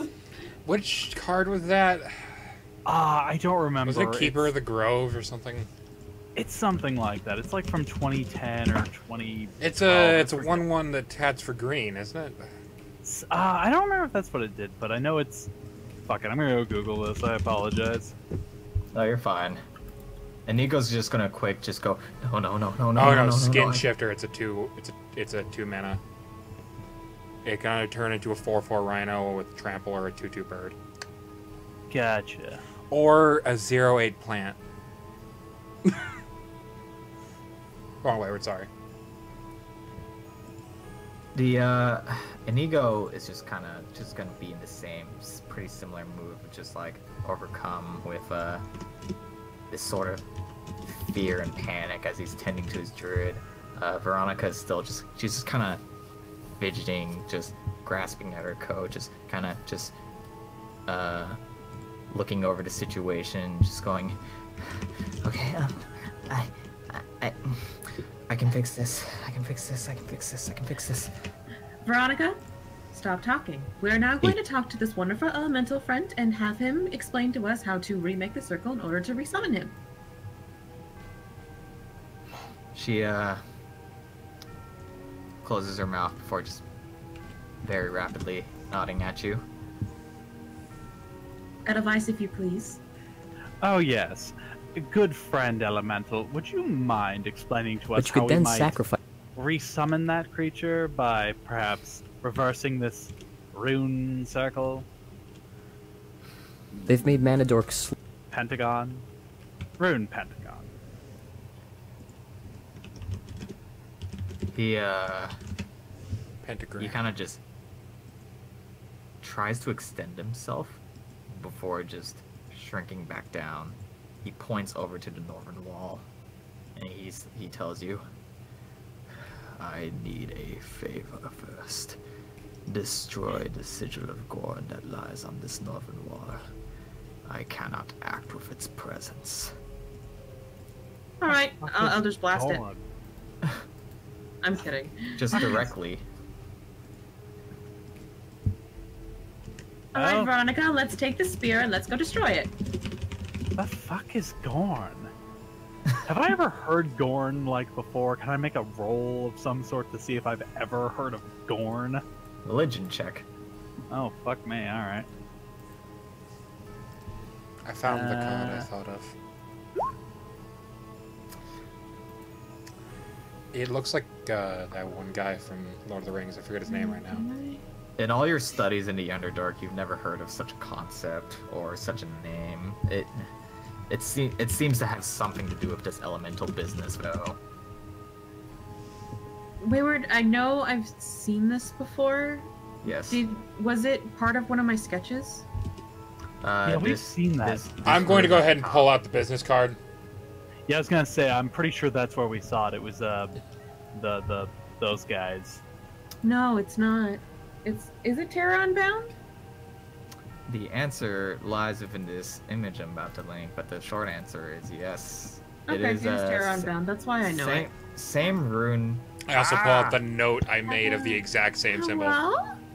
Which card was that? I don't remember. Was it Keeper of It's- the Grove or something? It's something like that. It's like from 2010 or 20. It's a 1/1 that tats for green, isn't it? I don't remember if that's what it did, but I know it's. Fuck it, I'm gonna go Google this. I apologize. No, you're fine. Inigo's just gonna just go, no, no, no, no, no, Oh no, no, no, Skin no. Shifter. It's a 2 mana. It can either turn into a 4/4 Rhino with Trample or a 2/2 Bird, Gotcha. or a 0/8 Plant. Wrong wayward. Sorry. The Inigo is just kind of gonna be in the same pretty similar move, just like overcome with this sort of fear and panic as he's tending to his druid. Veronica is still she's just kind of fidgeting, just grasping at her coat, just kind of looking over the situation, just going, okay, I can fix this. I can fix this. I can fix this. I can fix this. Veronica, stop talking. We're now going to talk to this wonderful elemental friend and have him explain to us how to remake the circle in order to resummon him. She closes her mouth before just very rapidly nodding at you. Advice, if you please. Oh yes, good friend Elemental. Would you mind explaining to us Which how could we then might sacrifice. resummon that creature by perhaps reversing this rune circle? They've made mana dorks. Pentagon? Rune pentagon. He Pentagram. you kind of just tries to extend himself before just shrinking back down. He points over to the northern wall, and he tells you, I need a favor first. Destroy the sigil of Gorn that lies on this northern wall. I cannot act with its presence. All right, I'll just blast it. God. I'm kidding. Just directly. All right, Oh. Veronica, let's take the spear and let's go destroy it. The fuck is Gorn? Have I ever heard Gorn like before? Can I make a roll of some sort to see if I've ever heard of Gorn? Religion check. Oh, fuck me, alright. I found the card I thought of. It looks like that one guy from Lord of the Rings. I forget his name right now. In all your studies in the Underdark, you've never heard of such a concept or such a name. It seems to have something to do with this elemental business, though. Wayward, I know I've seen this before. Yes. Was it part of one of my sketches? Yeah, we've seen that. I'm going to go ahead and pull out the business card. Yeah, I was gonna say, I'm pretty sure that's where we saw it. It was those guys. No, it's not. Is it Terran bound? The answer lies within this image I'm about to link, but the short answer is yes. Okay, it is Terran bound. That's why I know it. Same rune. I also pull out the note I made of the exact same symbol.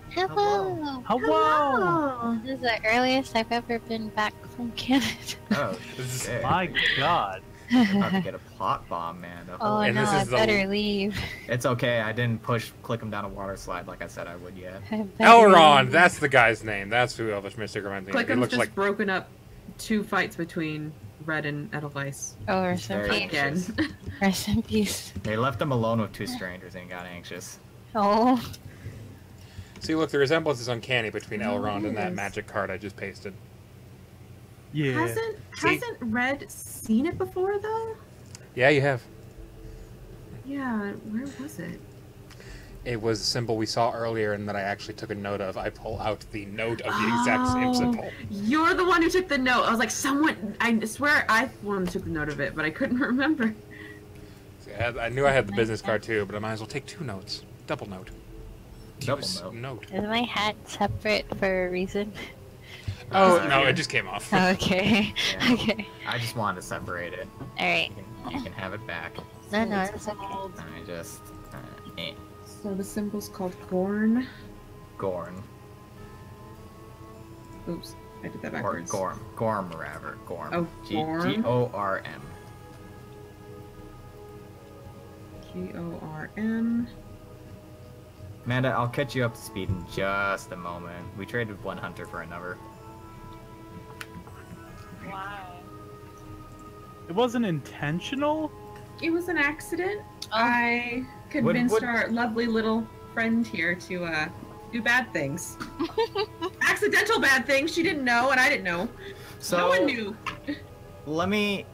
Hello. Hello! This is the earliest I've ever been back from Canada. Oh, shit. My god. I'm about to get a plot bomb, man. Oh And no, this I is the- better leave. It's okay, I didn't click him down a water slide like I said I would yet. I better Elrond, leave. that's the guy's name. That's who Elvish Mystic are meant to be. It Clickham's looks just like broken up 2 fights between Red and Edelweiss. Oh, rest in Very peace. Again. Rest in peace. They left him alone with 2 strangers and got anxious. Oh. See, look, the resemblance is uncanny between Oh, Elrond and that yes. magic card I just pasted. Yeah. Hasn't Red seen it before though? Yeah, you have. Yeah, where was it? It was a symbol we saw earlier and that I actually took a note of. I pull out the note of the exact same symbol. You're the one who took the note. I was like, I swear I one took the note of it, but I couldn't remember. See, I knew I had the business card too, but I might as well take 2 notes. Double note. Double Use note. Is my hat separate for a reason? Oh, no, it just came off. Okay. Yeah. Okay. I just wanted to separate it. Alright. You can have it back. No, no, it's it's okay. called- I just... So the symbol's called Gorn. Gorn. Oops, I did that Or backwards. Gorm. Gorm, rather. Gorm. Oh, Gorm. G-O-R-M. Gorm. Amanda, I'll catch you up to speed in just a moment. We traded one hunter for another. Wow. It wasn't intentional? It was an accident. Oh. I convinced What- our lovely little friend here to do bad things. Accidental bad things. She didn't know, and I didn't know. So, No one knew. Let me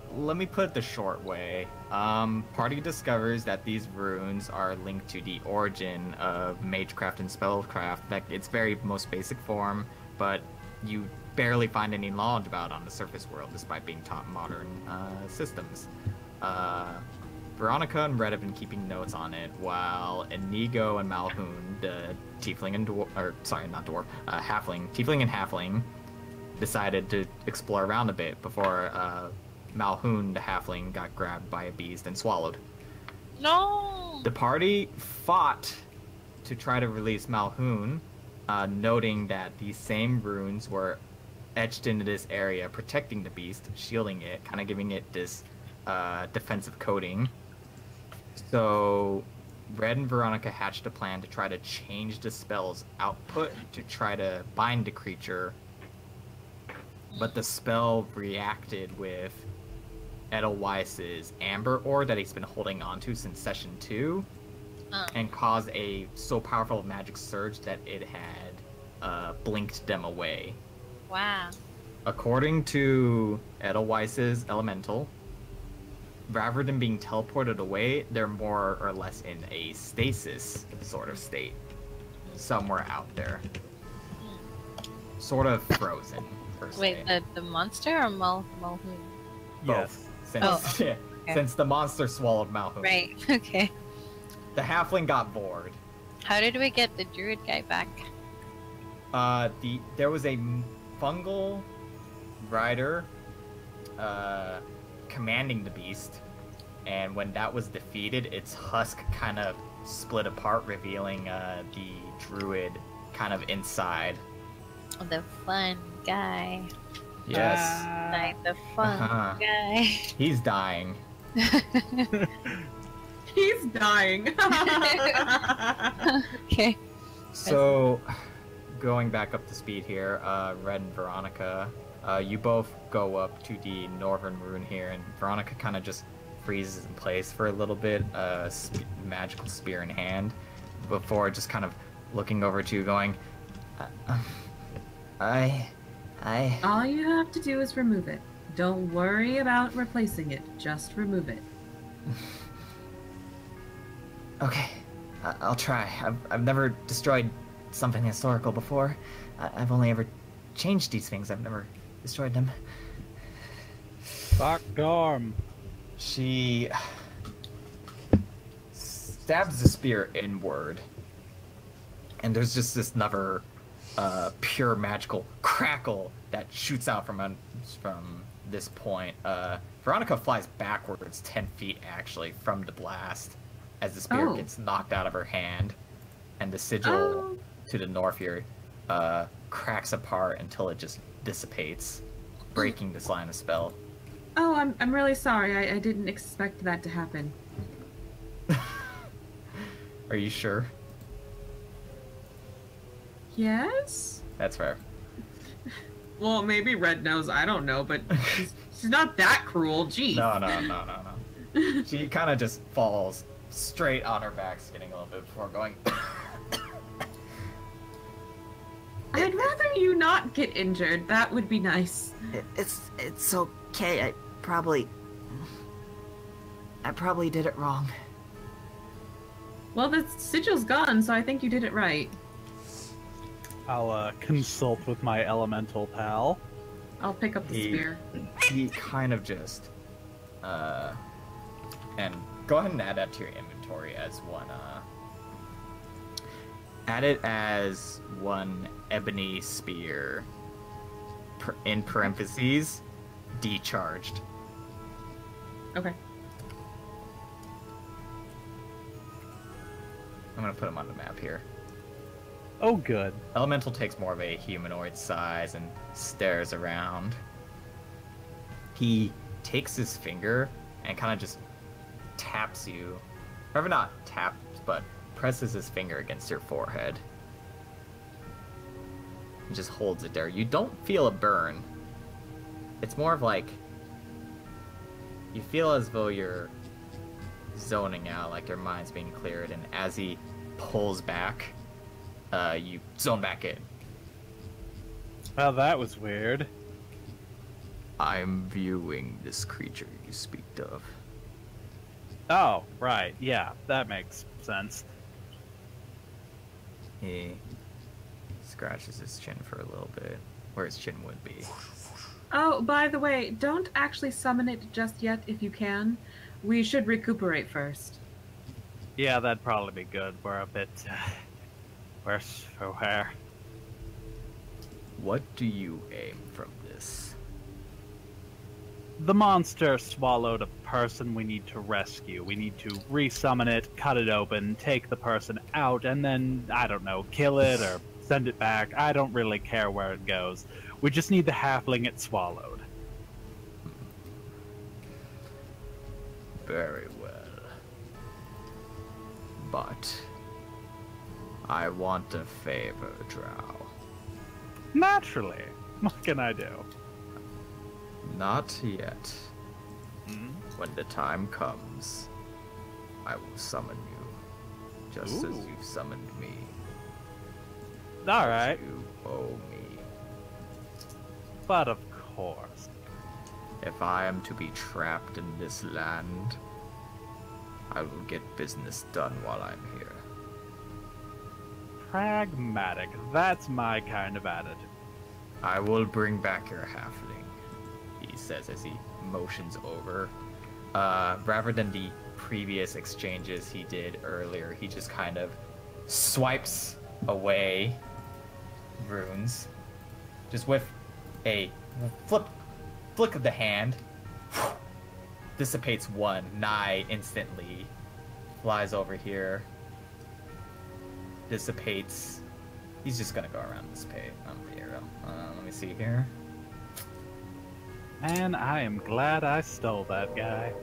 put it the short way. Party discovers that these runes are linked to the origin of magecraft and spellcraft. That its very most basic form, but you barely find any knowledge about on the surface world, despite being taught modern systems. Veronica and Red have been keeping notes on it, while Inigo and Malhoun, the tiefling and halfling, tiefling and halfling, decided to explore around a bit before Malhoun, the halfling, got grabbed by a beast and swallowed. No! The party fought to try to release Malhoun, noting that these same runes were etched into this area, protecting the beast, shielding it, kind of giving it this defensive coating. So Red and Veronica hatched a plan to try to change the spell's output to try to bind the creature, but the spell reacted with Edelweiss's amber ore that he's been holding onto since session 2, and caused a so powerful magic surge that it had blinked them away. Wow. According to Edelweiss's elemental, rather than being teleported away, they're more or less in a stasis sort of state, somewhere out there. sort of frozen, per se. Wait, the monster or Mulhoon? Both. Since, Oh, yeah, okay. since the monster swallowed Malhoun. Right, okay. The halfling got bored. How did we get the druid guy back? There was a fungal rider commanding the beast, and when that was defeated, its husk kind of split apart, revealing the druid kind of inside. The fun guy. Yes. Like the fun guy. He's dying. He's dying. Okay. So, going back up to speed here, Red and Veronica, you both go up to the northern rune here, and Veronica kind of just freezes in place for a little bit, magical spear in hand, before just kind of looking over to you, going, All you have to do is remove it. Don't worry about replacing it. Just remove it. Okay, I'll try. I've never destroyed something historical before. I've only ever changed these things. I've never destroyed them. Fuck Gorm. She stabs the spear inward, and there's just this another pure magical crackle that shoots out from this point. Veronica flies backwards 10 feet, actually, from the blast as the spear gets knocked out of her hand, and the sigil to the north here cracks apart until it just dissipates, breaking this line of spell. Oh, I'm really sorry. I didn't expect that to happen. Are you sure? Yes? That's fair. Well, maybe Red knows. I don't know, but she's not that cruel. Gee. No. She kind of just falls straight on her back, skidding a little bit before going. I'd rather you not get injured. That would be nice. It's okay. I probably did it wrong. Well, the sigil's gone, so I think you did it right. I'll consult with my elemental pal. I'll pick up the spear. He kind of just and go ahead and add that to your inventory as one add it as one ebony spear in parentheses decharged. Okay. I'm gonna put him on the map here. Oh, good. Elemental takes more of a humanoid size and stares around. He takes his finger and kind of just taps you. Or not taps, but presses his finger against your forehead. And just holds it there. You don't feel a burn. It's more of like... You feel as though you're zoning out, like your mind's being cleared, and as he pulls back, you zone back in. Well, that was weird. I'm viewing this creature you speak of. Oh, right. Yeah, that makes sense. He scratches his chin for a little bit, where his chin would be. Oh, by the way, don't actually summon it just yet if you can. We should recuperate first. Yeah, that'd probably be good. We're a bit worse for wear. What do you aim from this? The monster swallowed a person we need to rescue. We need to resummon it, cut it open, take the person out, and then, I don't know, kill it or send it back. I don't really care where it goes. We just need the halfling it swallowed. Very well. But I want a favor, Drow. Naturally. What can I do? Not yet. Hmm? When the time comes, I will summon you, just as Ooh. you've summoned me. Alright, You owe me. but of course. If I am to be trapped in this land, I will get business done while I'm here. Pragmatic. That's my kind of attitude. I will bring back your halfling, he says as he motions over. Rather than the previous exchanges he did earlier, he just kind of swipes away runes. Just with a flick of the hand, dissipates one nigh instantly. Flies over here. Dissipates. He's just gonna go around this page. Let me see here. Man, I am glad I stole that guy.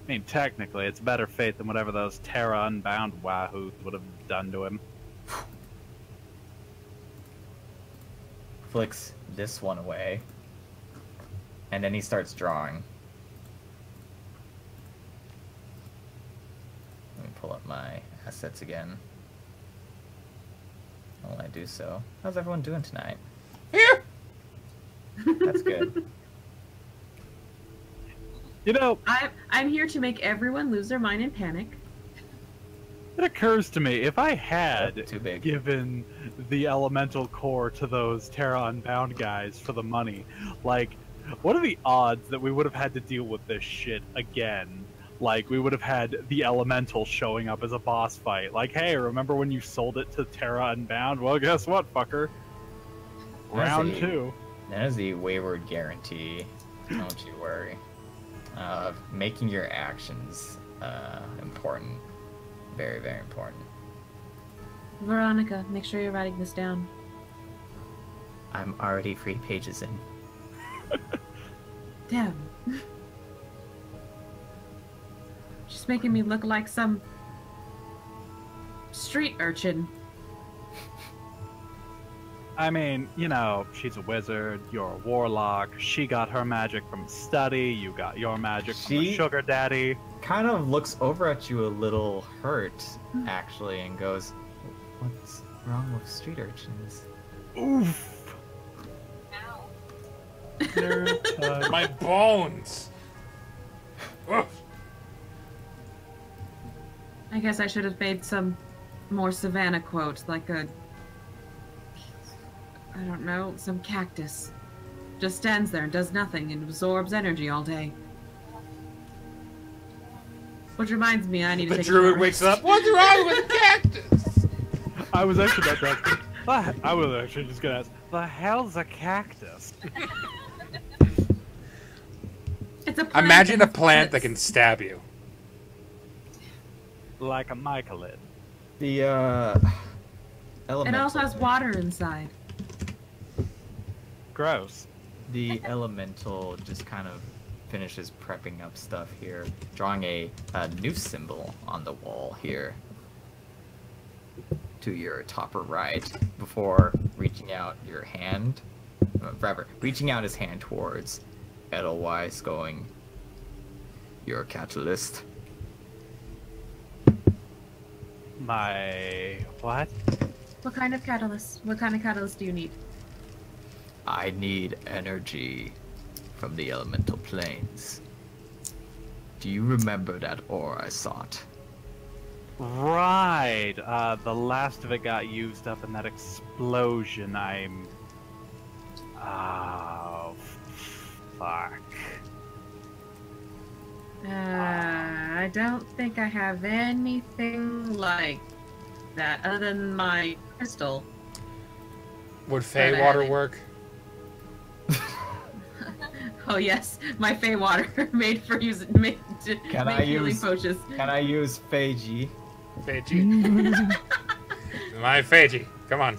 I mean, technically, it's better fate than whatever those Terra Unbound wahoos would have done to him. Flicks this one away. And then he starts drawing. Let me pull up my assets again. While I do so. How's everyone doing tonight? Here! That's good. You know, I'm here to make everyone lose their mind and panic. it occurs to me, if I had Too big. given the elemental core to those Terra Unbound guys for the money, like, what are the odds that we would have had to deal with this shit again? Like, we would have had the elemental showing up as a boss fight. Like, hey, remember when you sold it to Terra Unbound? Well, guess what, fucker? Round 2. That is the wayward guarantee. Don't you worry. Making your actions important. Very, very important. Veronica, make sure you're writing this down. I'm already 3 pages in. Damn. She's making me look like some street urchin. I mean, you know, she's a wizard, you're a warlock, she got her magic from study, you got your magic from a sugar daddy. Kind of looks over at you a little hurt, actually, and goes, "What's wrong with street urchins?" Oof. Nerd time. My bones! Oof. I guess I should have made some more Savannah quotes, like a... I don't know, some cactus. Just stands there and does nothing and absorbs energy all day. Which reminds me, I need to The take a druid shower. wakes up. What's wrong with the cactus? I was actually about to ask, I was actually just gonna ask, the hell's a cactus? It's a plant Imagine a that plant that splits. can stab you. Like a mycolid. The, It elemental. also has water inside. Gross. The elemental just kind of finishes prepping up stuff here, drawing a new symbol on the wall here to your top or right before reaching out your hand, reaching out his hand towards Edelweiss, going, "You're a catalyst." My... what? What kind of catalyst? What kind of catalyst do you need? I need energy from the elemental planes. Do you remember that ore I sought? Right. The last of it got used up in that explosion. Oh, fuck. I don't think I have anything like that other than my crystal. Would But Fey water I- work? Oh yes, my Fey water made for use made to Can make I healing use- potions. Can I use Feiji? Feiji. My Feiji. Come on.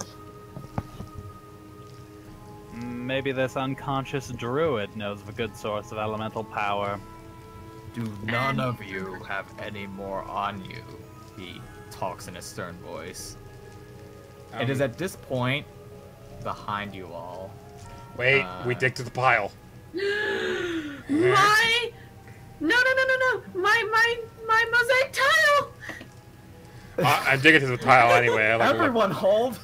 Maybe this unconscious druid knows of a good source of elemental power. Do none of you have any more on you? He talks in a stern voice. It is at this point, behind you all. Wait, we dig to the pile. My no! My mosaic tile! I'm digging to the pile anyway. I like Everyone hold!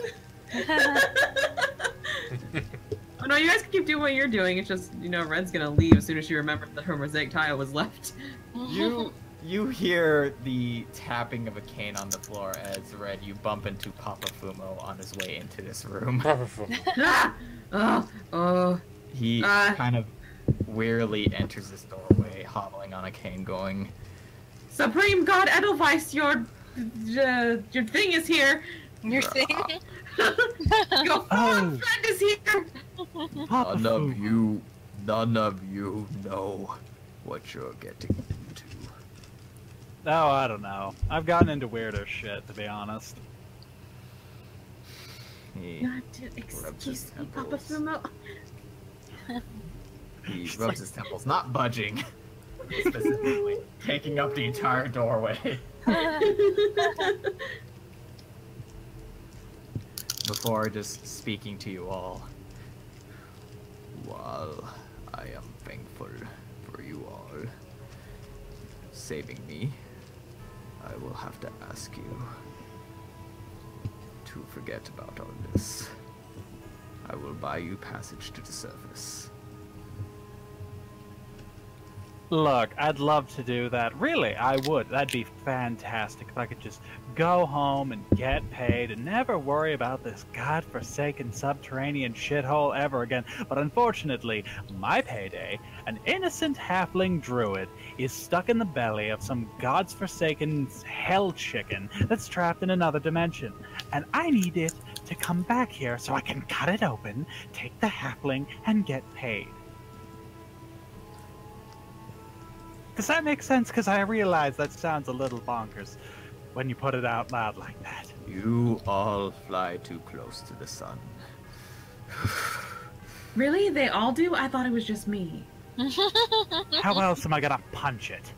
Oh no, you guys can keep doing what you're doing. It's just, Red's gonna leave as soon as she remembers that her mosaic tile was left. You You hear the tapping of a cane on the floor as Red, you bump into Papa Fumo on his way into this room. He kind of wearily enters this doorway, hobbling on a cane, going, Supreme God Edelweiss, your thing is here. Your thing? Your friend is here. None of you know what you're getting into. Oh, I don't know. I've gotten into weirder shit, to be honest. He Excuse me, Papa Fumo. He rubs his temples, not budging. Specifically, taking up the entire doorway. Before just speaking to you all. While I am thankful for you all saving me, I will have to ask you to forget about all this. I will buy you passage to the surface. Look, I'd love to do that. Really, I would. That'd be fantastic if I could just go home and get paid and never worry about this godforsaken subterranean shithole ever again. But unfortunately, my payday, an innocent halfling druid, is stuck in the belly of some god's forsaken hell chicken that's trapped in another dimension. And I need it to come back here so I can cut it open, take the halfling, and get paid. Does that make sense? Because I realize that sounds a little bonkers when you put it out loud like that. You all fly too close to the sun. Really? They all do? I thought it was just me. How else am I gonna punch it?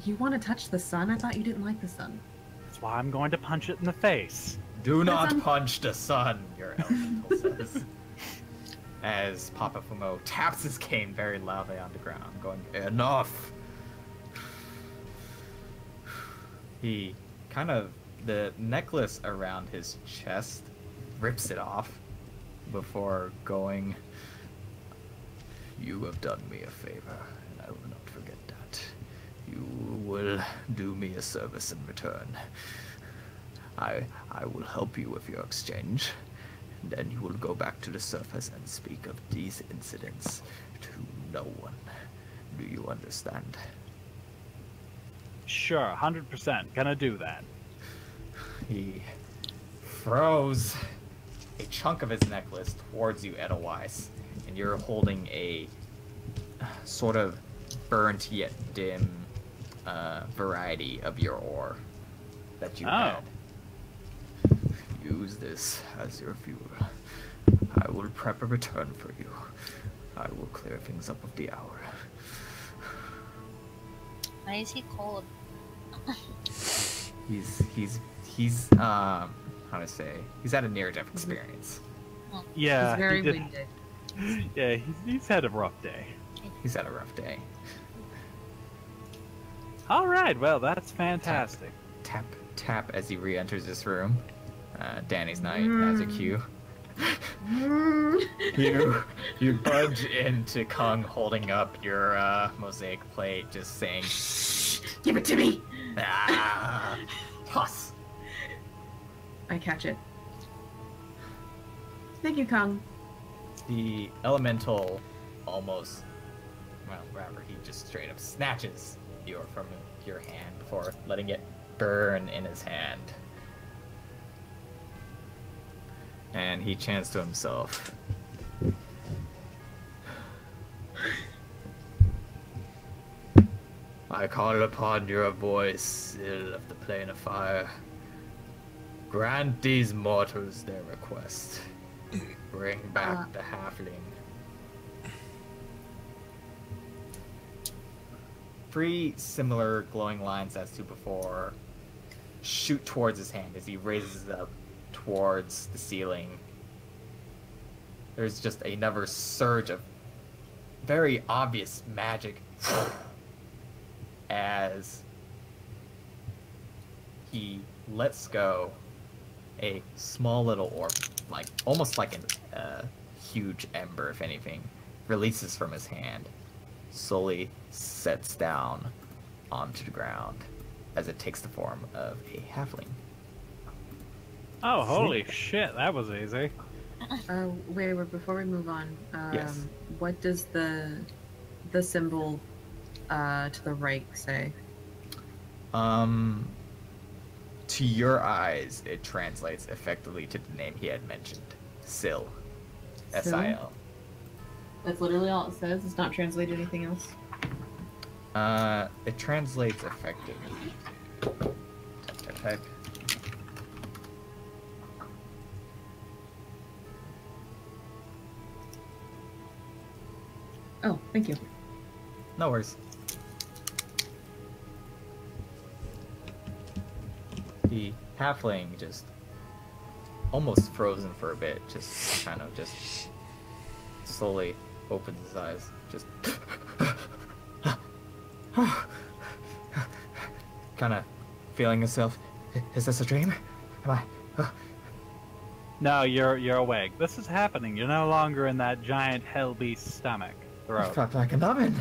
You want to touch the sun? I thought you didn't like the sun. That's why I'm going to punch it in the face. Do not punch the sun, your elemental says. As Papa Fumo taps his cane very loudly on the ground, going, enough! He kind of, the necklace around his chest rips it off before going, you have done me a favor, and I will not forget that. You will do me a service in return. I will help you with your exchange. Then you will go back to the surface and speak of these incidents to no one. Do you understand? Sure, 100%. Gonna do that. He throws a chunk of his necklace towards you, Edelweiss, and you're holding a sort of burnt yet dim variety of your ore that you had. Use this as your fuel. I will prep a return for you. I will clear things up of the hour. Why is he cold? He's how to say, he's had a near-death experience. Yeah, He's very he did. winded. Yeah, he's had a rough day. He's had a rough day. All right, well, that's fantastic. Tap as he re-enters this room. Danny's night as a cue. You budge into Kung holding up your mosaic plate, just saying, Give it to me! Toss. I catch it. Thank you, Kung. The elemental almost, well, rather, he just straight up snatches the ore from your hand before letting it burn in his hand. And he chants to himself. I call upon your voice, Sill of the Plane of Fire. Grant these mortals their request. Bring back the halfling. 3 similar glowing lines as to before shoot towards his hand as he raises it up towards the ceiling. There's just another surge of very obvious magic as he lets go a small little orb, like almost like a huge ember, if anything, releases from his hand, slowly sets down onto the ground as it takes the form of a halfling. Oh, holy shit, that was easy. Wait, before we move on, Yes. what does the symbol to the right say? To your eyes, it translates effectively to the name he had mentioned, Sil. S-I-L. That's literally all it says. It's not translated anything else. It translates effectively. Type. Oh, thank you. No worries. The halfling just almost frozen for a bit, just kind of just slowly opens his eyes, just kind of feeling himself. Is this a dream? Am I? No, you're awake. This is happening. You're no longer in that giant hell beast stomach. I Throat. felt like an oven.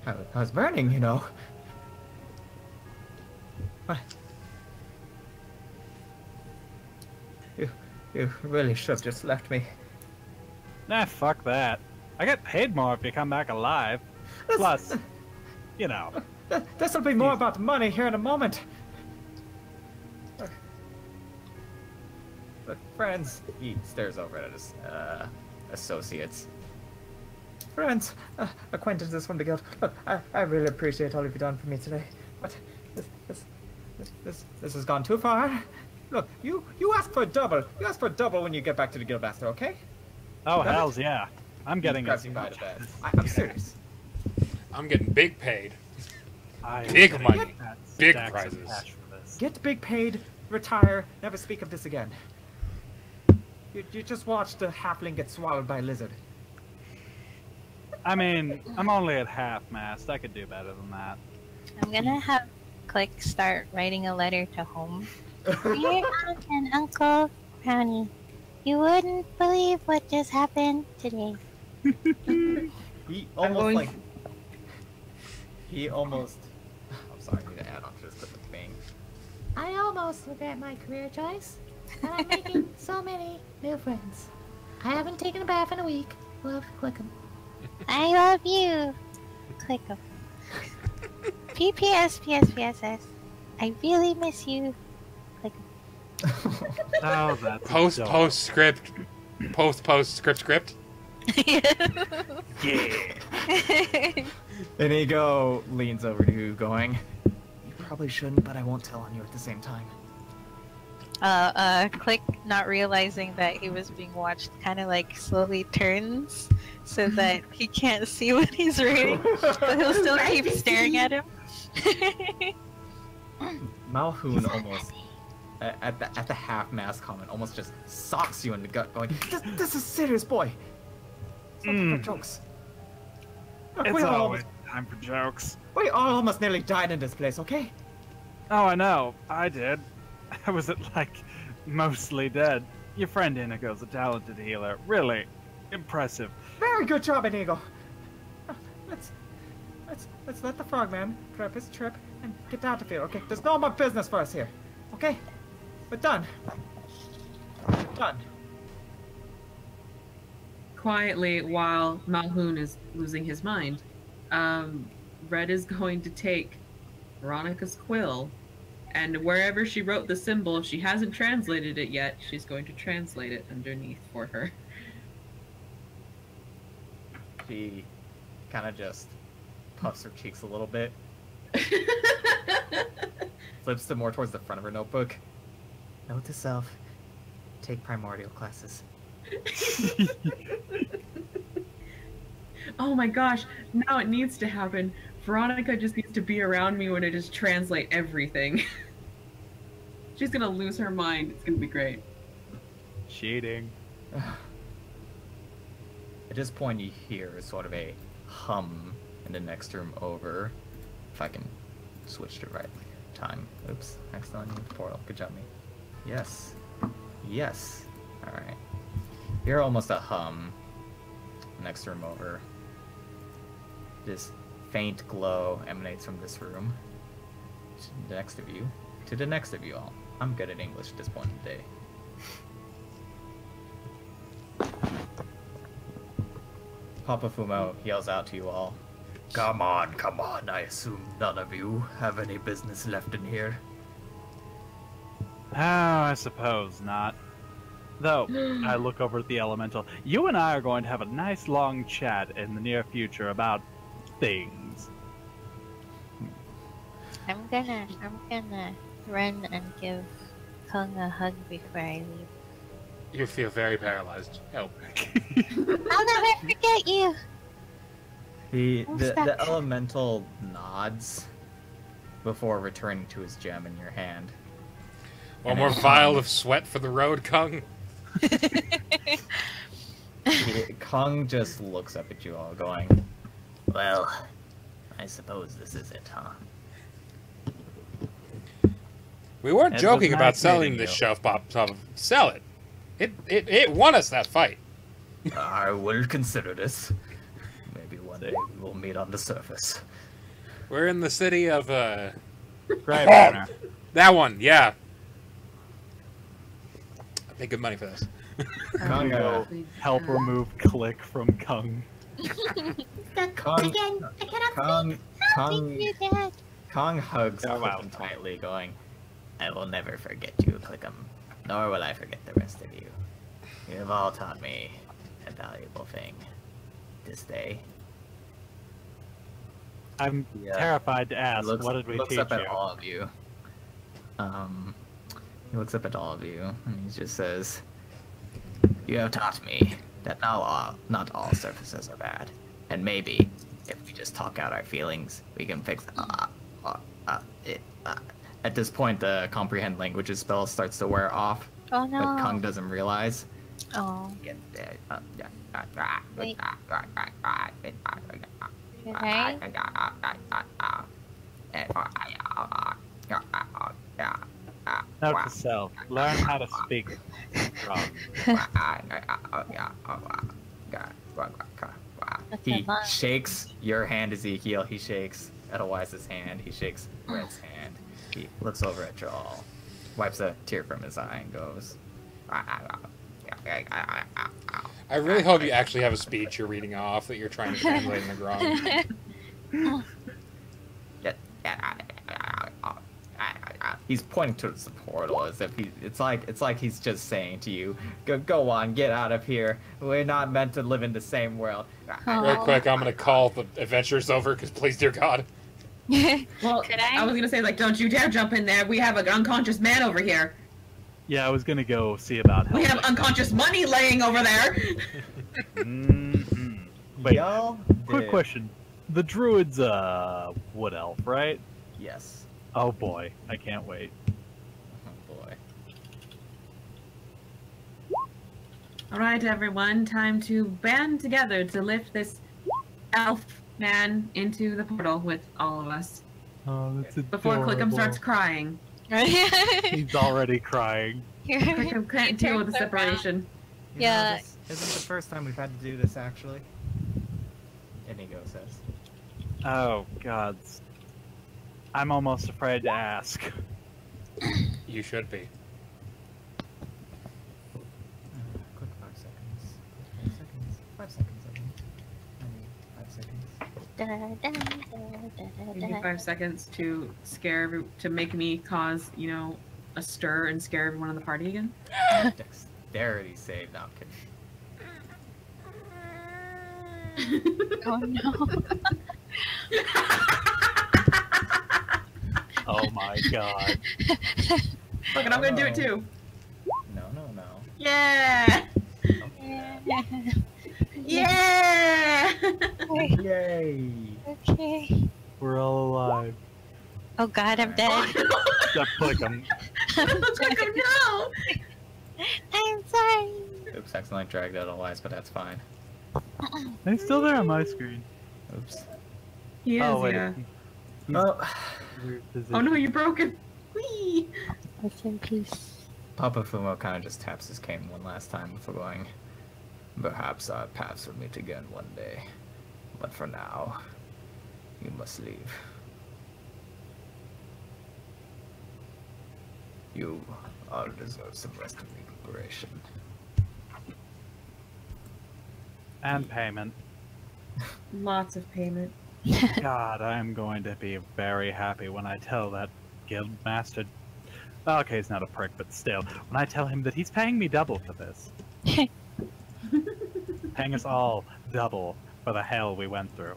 I was burning, you know. What? You really should have just left me. Nah, fuck that. I get paid more if you come back alive. Plus, you know. This'll be more about the money here in a moment. But friends, he stares over at his associates. Friends, acquaintances from the guild. Look, I really appreciate all you've done for me today. But this has gone too far. Look, you ask for a double. You ask for a double when you get back to the guild master, okay? Oh, Got it? hells yeah. I'm getting Grabs as you by much the bed. as I'm serious. I'm getting big paid. I Big was money. getting that Big stacks of prizes. cash for this. Get big paid, retire, never speak of this again. You just watched the halfling get swallowed by a lizard. I mean, I'm only at half-mast. I could do better than that. I'm gonna have Click start writing a letter to home. Dear Aunt and Uncle Brownie, you wouldn't believe what just happened today. He I'm almost going- like... He almost... I'm sorry, I need to add on to this clip thing. I almost regret my career choice, and I'm making so many new friends. I haven't taken a bath in a week. Love, click 'em. I love you. Click 'em. PPS. I really miss you. Click 'em. Oh, that's Post adorable. script. Post script. Yeah. Inigo leans over to you going, you probably shouldn't, but I won't tell on you at the same time. Click, not realizing that he was being watched, kind of like slowly turns so that he can't see what he's reading, but he'll still keep staring at him. Malhoun almost, at the half-mast comment, almost just socks you in the gut going, this is serious, boy. It's not for jokes. Look, It's always time for jokes. we all almost nearly died in this place, okay? Oh, I know. I did. I was mostly dead. Your friend Inigo's a talented healer. Really impressive. Very good job, Inigo. Let's let the frogman grab his trip and get down to field, okay? There's no more business for us here, okay? We're done. We're done. Quietly, while Malhoun is losing his mind, Red is going to take Veronica's quill, and wherever she wrote the symbol, if she hasn't translated it yet, she's going to translate it underneath for her. She kind of just puffs her cheeks a little bit, flips them more towards the front of her notebook. Note to self, take primordial classes. Oh my gosh, now it needs to happen. Veronica just needs to be around me when I just translate everything. She's gonna lose her mind. It's gonna be great. Cheating. At this point, you hear sort of a hum in the next room over. If I can switch to right time. Oops, accidentally moved the portal. Good job, me. Yes. Yes. Alright. You're almost a hum. Next room over. This faint glow emanates from this room. the next of you. To the next of you all. I'm good at English at this point in the day. Papa Fumo yells out to you all. Come on, come on. I assume none of you have any business left in here. Oh, I suppose not. Though, I look over at the elemental. You and I are going to have a nice long chat in the near future about things. I'm gonna run and give Kung a hug before I leave. You feel very paralyzed. Oh. I'll never forget you! The elemental nods before returning to his gem in your hand. One more vial of sweat for the road, Kung. Kung just looks up at you all going, well, I suppose this is it, huh? We weren't It joking was about nice selling meeting this you. shelf pop. Sell it. It won us that fight. I will consider this. Maybe one day we will meet on the surface. We're in the city of Right, Warner. that one, yeah. I pay good money for this. Kung, Help remove Click from Kung. Kung, Again, I cannot Kung, You dad. Kung hugs Oh, wow. Clickham tightly, going, I will never forget you, Clickham, nor will I forget the rest of you. You have all taught me a valuable thing this day. I'm Yeah. terrified to ask, what did we looks teach up you? at all of you. He looks up at all of you, and he just says, you have taught me that not all surfaces are bad. And maybe, if we just talk out our feelings, we can fix it. At this point, the comprehend languages spell starts to wear off, Oh no. but Kung doesn't realize. Oh. Wait. You okay? Note to self, learn how to speak wrong. He shakes your hand, Ezekiel. He shakes Edelweiss's hand. He shakes Red's hand. He looks over at you all, wipes a tear from his eye, and goes, I really hope you actually have a speech you're reading off that you're trying to translate in the ground. He's pointing towards the portal as if it's like he's just saying to you, go on, get out of here. We're not meant to live in the same world. Real quick, I'm gonna call the adventures over, because please, dear God. Well, Could I I? was gonna say, like, don't you dare jump in there. We have an unconscious man over here. Yeah, I was gonna go see about We helping. have unconscious money laying over there. Mhm. Wait, Y'all quick did- question. The druid's wood elf, right? Yes. Oh boy, I can't wait. Oh boy. All right, everyone, time to band together to lift this elf man into the portal with all of us Oh, that's before Clickham starts crying. He's already crying. Clickham can't deal with the turns around. separation. You know, Yeah. this isn't the first time we've had to do this, actually. Inigo says. Oh god. I'm almost afraid to ask. You should be. Quick 5 seconds. 5 seconds. 5 seconds. Give me 5 seconds to to make me cause, a stir and scare everyone in the party again. Dexterity save. No, I'm kidding. Oh no. Oh my god. Look, and I'm gonna do it too. No. Yeah! Yeah! Yay! Okay. We're all alive. Oh god, I'm dead. Except Clickham. Clickham, no! I'm sorry. Oops, accidentally dragged out a lies, but that's fine. He's still there on my screen. Oops. He is, Oh wait. yeah. Oh, Oh no, you broke it! Whee! Rest in peace. Papa Fumo kind of just taps his cane one last time before going, perhaps our paths will meet again one day. But for now, you must leave. You all deserve some rest and recuperation. And payment. Lots of payment. God, I am going to be very happy when I tell that guild master. Okay, he's not a prick, but still, when I tell him that he's paying me double for this. Paying us all double for the hell we went through.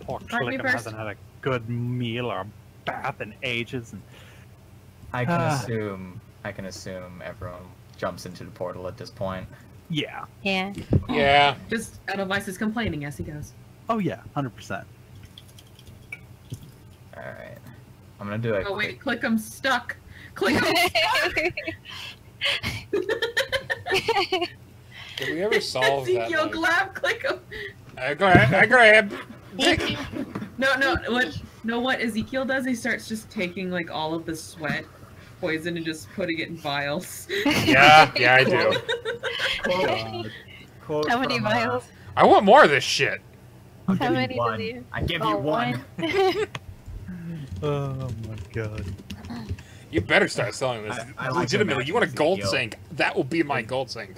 Poor Alright, me Clickham first. hasn't had a good meal or a bath in ages, and I can assume everyone jumps into the portal at this point. yeah. Yeah. Yeah. Just Edelweiss is complaining as he goes. Oh yeah, 100%. Alright. I'm gonna do it. Oh wait, Click'em's stuck. Click'em's Did we ever solve that? Ezekiel, Like... grab Click'em. I grab. No, what Ezekiel does, he starts just taking like all of the sweat poison and just putting it in vials. Yeah, I do. Quote How many from, vials? I want more of this shit. I'll How give many you does one. he- I give Oh, you one. Oh my god. You better start selling this. I like Legitimately, to you want a gold Ezekiel. sink? That will be my gold sink.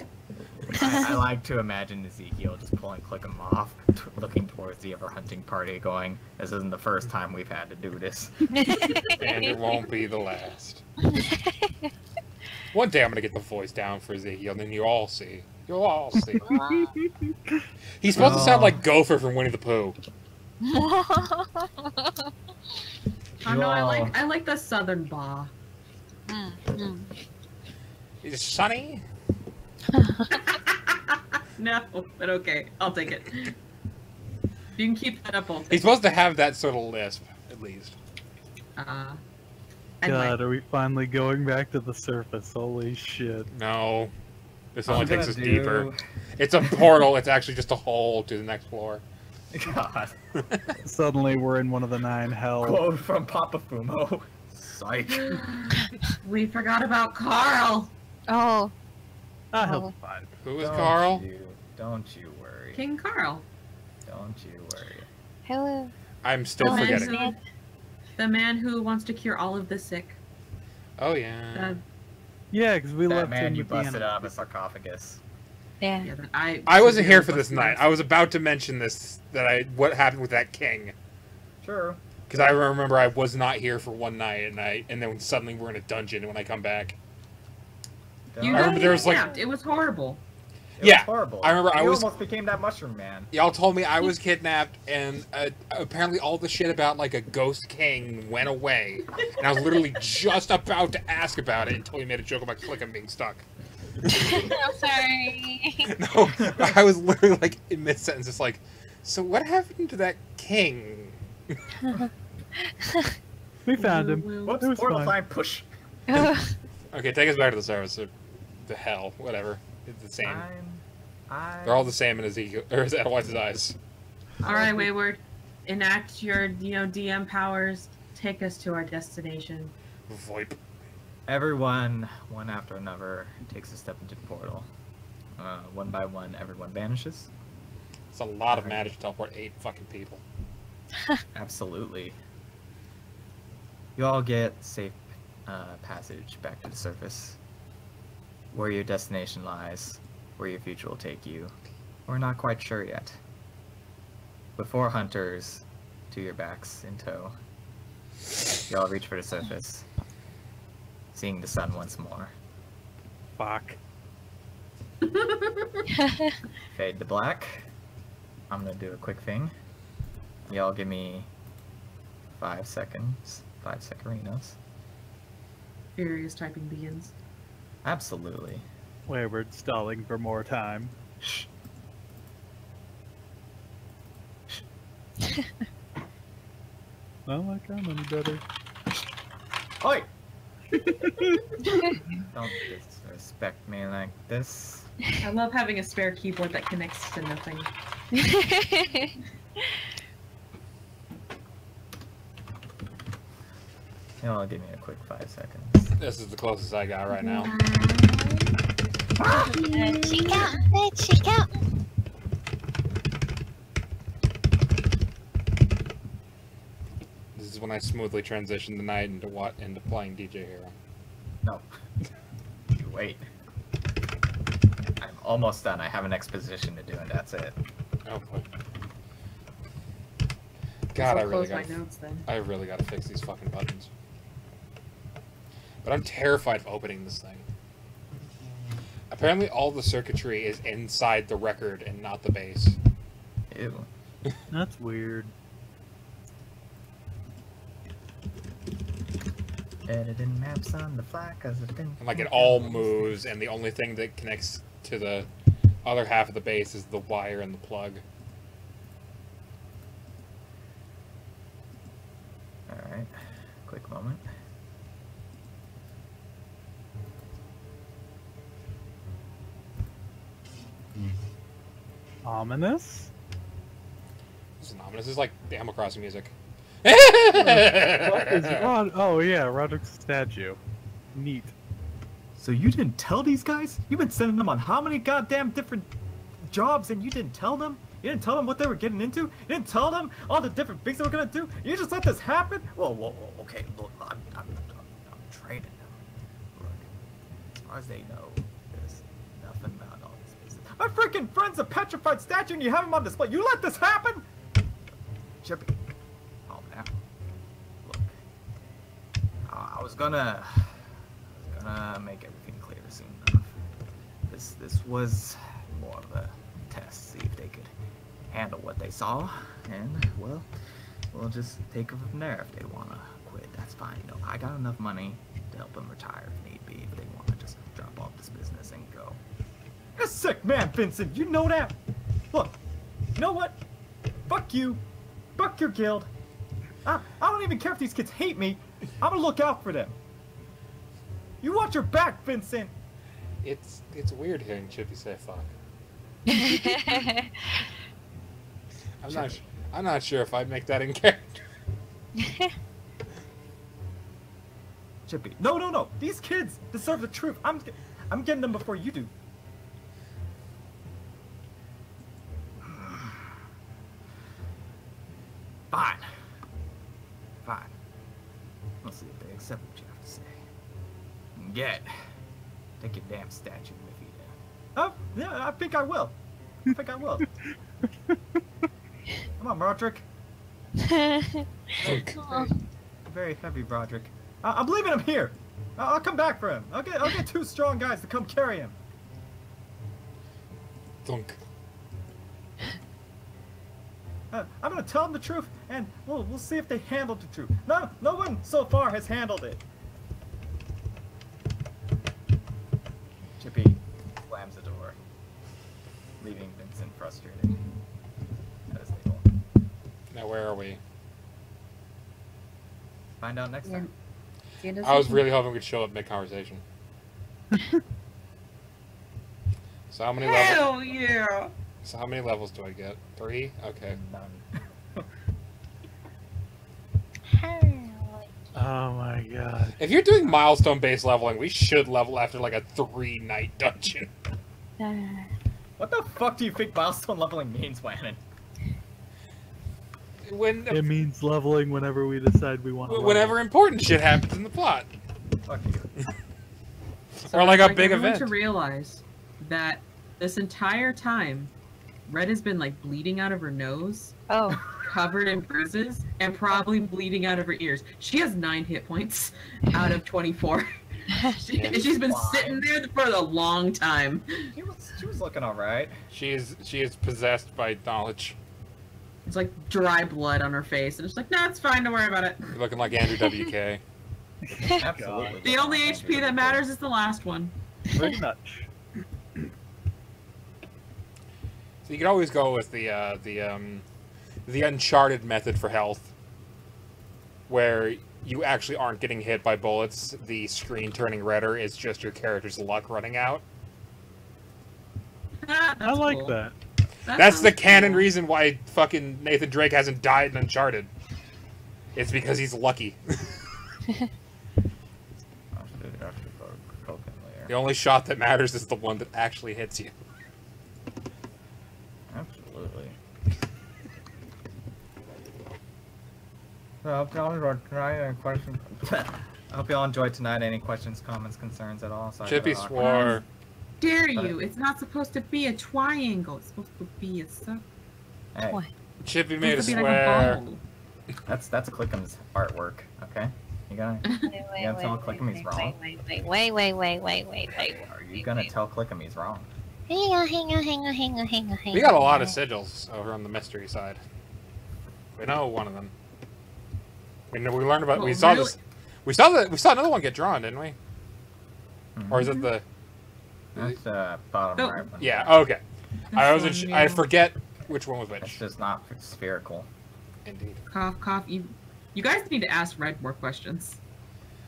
I like to imagine Ezekiel just pulling Clickham off, looking towards the other hunting party, going, "This isn't the first time we've had to do this." And it won't be the last. One day I'm gonna get the voice down for Ezekiel, and then you all see. You'll all see. He's supposed to sound like Gopher from Winnie the Pooh. Oh no, I like the southern ba. Is it sunny? No, but okay, I'll take it. You can keep that up, I'll take He's supposed to have that sort of lisp, at least. it. Anyway. God, are we finally going back to the surface? Holy shit. No. This only I'm takes gonna us do- deeper. It's a portal, it's actually just a hole to the next floor. God. Suddenly we're in one of the 9 hells. Quote from Papa Fumo. Psych. We forgot about Carl. Oh. Ah, he'll be fine. Who is Carl? Don't you worry. King Carl. Don't you worry. Hello. I'm still The man forgetting. who- The man who wants to cure all of the sick. Oh, yeah. Yeah, because we That left man him you with the busted enemy. out of a sarcophagus. Yeah. Yeah, I wasn't here for severely this night. busted I was about to mention this, what happened with that king. Sure. Because I remember I was not here for one night, and then suddenly we're in a dungeon when I come back. You I remember got there was, like- kidnapped. It was horrible. It Yeah, was horrible. I remember I You was- almost became that mushroom man. Y'all told me I was kidnapped, and apparently all the shit about, like, a ghost king went away. And I was literally just about to ask about it until you made a joke about Clickham being stuck. I'm sorry. No, I was literally, like, in mid-sentence, just like, so what happened to that king? We found him. Whoops, It was portal fine. sign, push. Okay, take us back to the service. Or the hell, whatever. It's the same. They're all the same in Ezekiel, or Edelweiss' eyes. All right, Wayward. Enact your, DM powers. Take us to our destination. VoIP. Everyone, one after another, takes a step into the portal. One by one, everyone vanishes. It's a lot of magic to teleport 8 fucking people. Absolutely. You all get safe passage back to the surface. Where your destination lies, where your future will take you, we're not quite sure yet. With 4 hunters to your backs in tow, you all reach for the surface, seeing the sun once more. Fuck. Fade to black. I'm gonna do a quick thing. Y'all give me 5 seconds. 5 secorinos. Furious typing begins. Absolutely. Wayward stalling for more time. Shh. Not like I'm any better. Oi! Don't disrespect me like this. I love having a spare keyboard that connects to nothing. Y'all give me a quick 5 seconds. This is the closest I got right now. Check out. Check out. This is when I smoothly transition the night into playing DJ Hero. No. You wait. I'm almost done. I have an exposition to do, and that's it. Oh boy. God, I'll close my notes then. I really gotta fix these fucking buttons. But I'm terrified of opening this thing. Apparently all the circuitry is inside the record and not the base. Ew. That's weird. Editing maps on the fly, cause it didn't. And like it all moves, and the only thing that connects to the other half of the base is the wire and the plug. Alright. Quick moment. Ominous? This is ominous. This is like the Animal Crossing music. What is Rod? Oh yeah, Roderick's statue. Neat. So you didn't tell these guys? You've been sending them on how many goddamn different jobs and you didn't tell them? You didn't tell them what they were getting into? You didn't tell them all the different things they were gonna do? You just let this happen? Whoa, okay, look, I'm training them. Look, as far as they know, there's nothing about all this business. My freaking friend's a petrified statue and you have him on display. You let this happen? Chippy, calm down. Look, I was gonna make everything clear soon enough. This was more of a test, see if they could handle what they saw, and well, we'll just take it from there. If they wanna quit, that's fine. You know, I got enough money to help them retire if need be. If they wanna just drop off this business and go. You're a sick man, Vincent. You know that. Look, you know what? Fuck you. Fuck your guild. I don't even care if these kids hate me. I'm gonna look out for them. You watch your back, Vincent. It's weird hearing Chippy say fuck. I'm not sure if I'd make that in character. Chippy. No. These kids deserve the truth. I'm getting them before you do. Fine. Let's see if they accept what you have to say. Take your damn statue with you then. Oh, yeah, I think I will. Come on, Roderick. Very heavy, Roderick. I'm leaving him here. I'll come back for him. I'll get 2 strong guys to come carry him. Thunk. I'm gonna tell them the truth, and we'll see if they handled the truth. No one so far has handled it. Chippy slams the door, leaving Vincent frustrated. As they go. Now where are we? Find out next time. I was really hoping we'd show up mid-conversation. So how many levels? Hell yeah! So how many levels do I get? 3? Okay. None. Oh my god. If you're doing milestone-based leveling, we should level after like a 3-night dungeon. What the fuck do you think milestone leveling means, Wannon? It means leveling whenever we decide we want to whenever important shit happens in the plot. Fuck you. So or like I'd a big everyone event. to realize that this entire time, Red has been like bleeding out of her nose, Oh. covered in bruises, and probably bleeding out of her ears. She has 9 hit points out of 24. She's been sitting there for a long time. She was looking alright. She is possessed by knowledge. It's like dry blood on her face, and it's like, nah, it's fine, don't worry about it. You're looking like Andrew WK. Absolutely. The only HP that matters is the last one. Pretty much. So you could always go with the Uncharted method for health, where you actually aren't getting hit by bullets. The screen turning redder is just your character's luck running out. I like that. That's the canon reason why fucking Nathan Drake hasn't died in Uncharted. It's because he's lucky. The only shot that matters is the one that actually hits you. Absolutely. So I hope y'all enjoyed tonight. Any questions? I hope y'all enjoyed tonight. Any questions, comments, concerns at all? Sorry Chippy for the swore. Dare you? It's not supposed to be a triangle. It's supposed to be a circle. Hey, What? Chippy It's made a supposed to be swear. like a ball. that's Clickum's artwork. Okay, you gotta tell Clickum he's wrong. Wait. Are you gonna tell Clickum he's wrong? Hang on. We got a lot of sigils over on the mystery side. We know one of them. We learned about. Well, we saw really- this. We saw another one get drawn, didn't we? Or is it the? That's the bottom Oh. right one. Yeah. Okay. I This wasn't. one, I yeah. forget which one was It's which. just not spherical. Indeed. Cough. You guys need to ask Red more questions.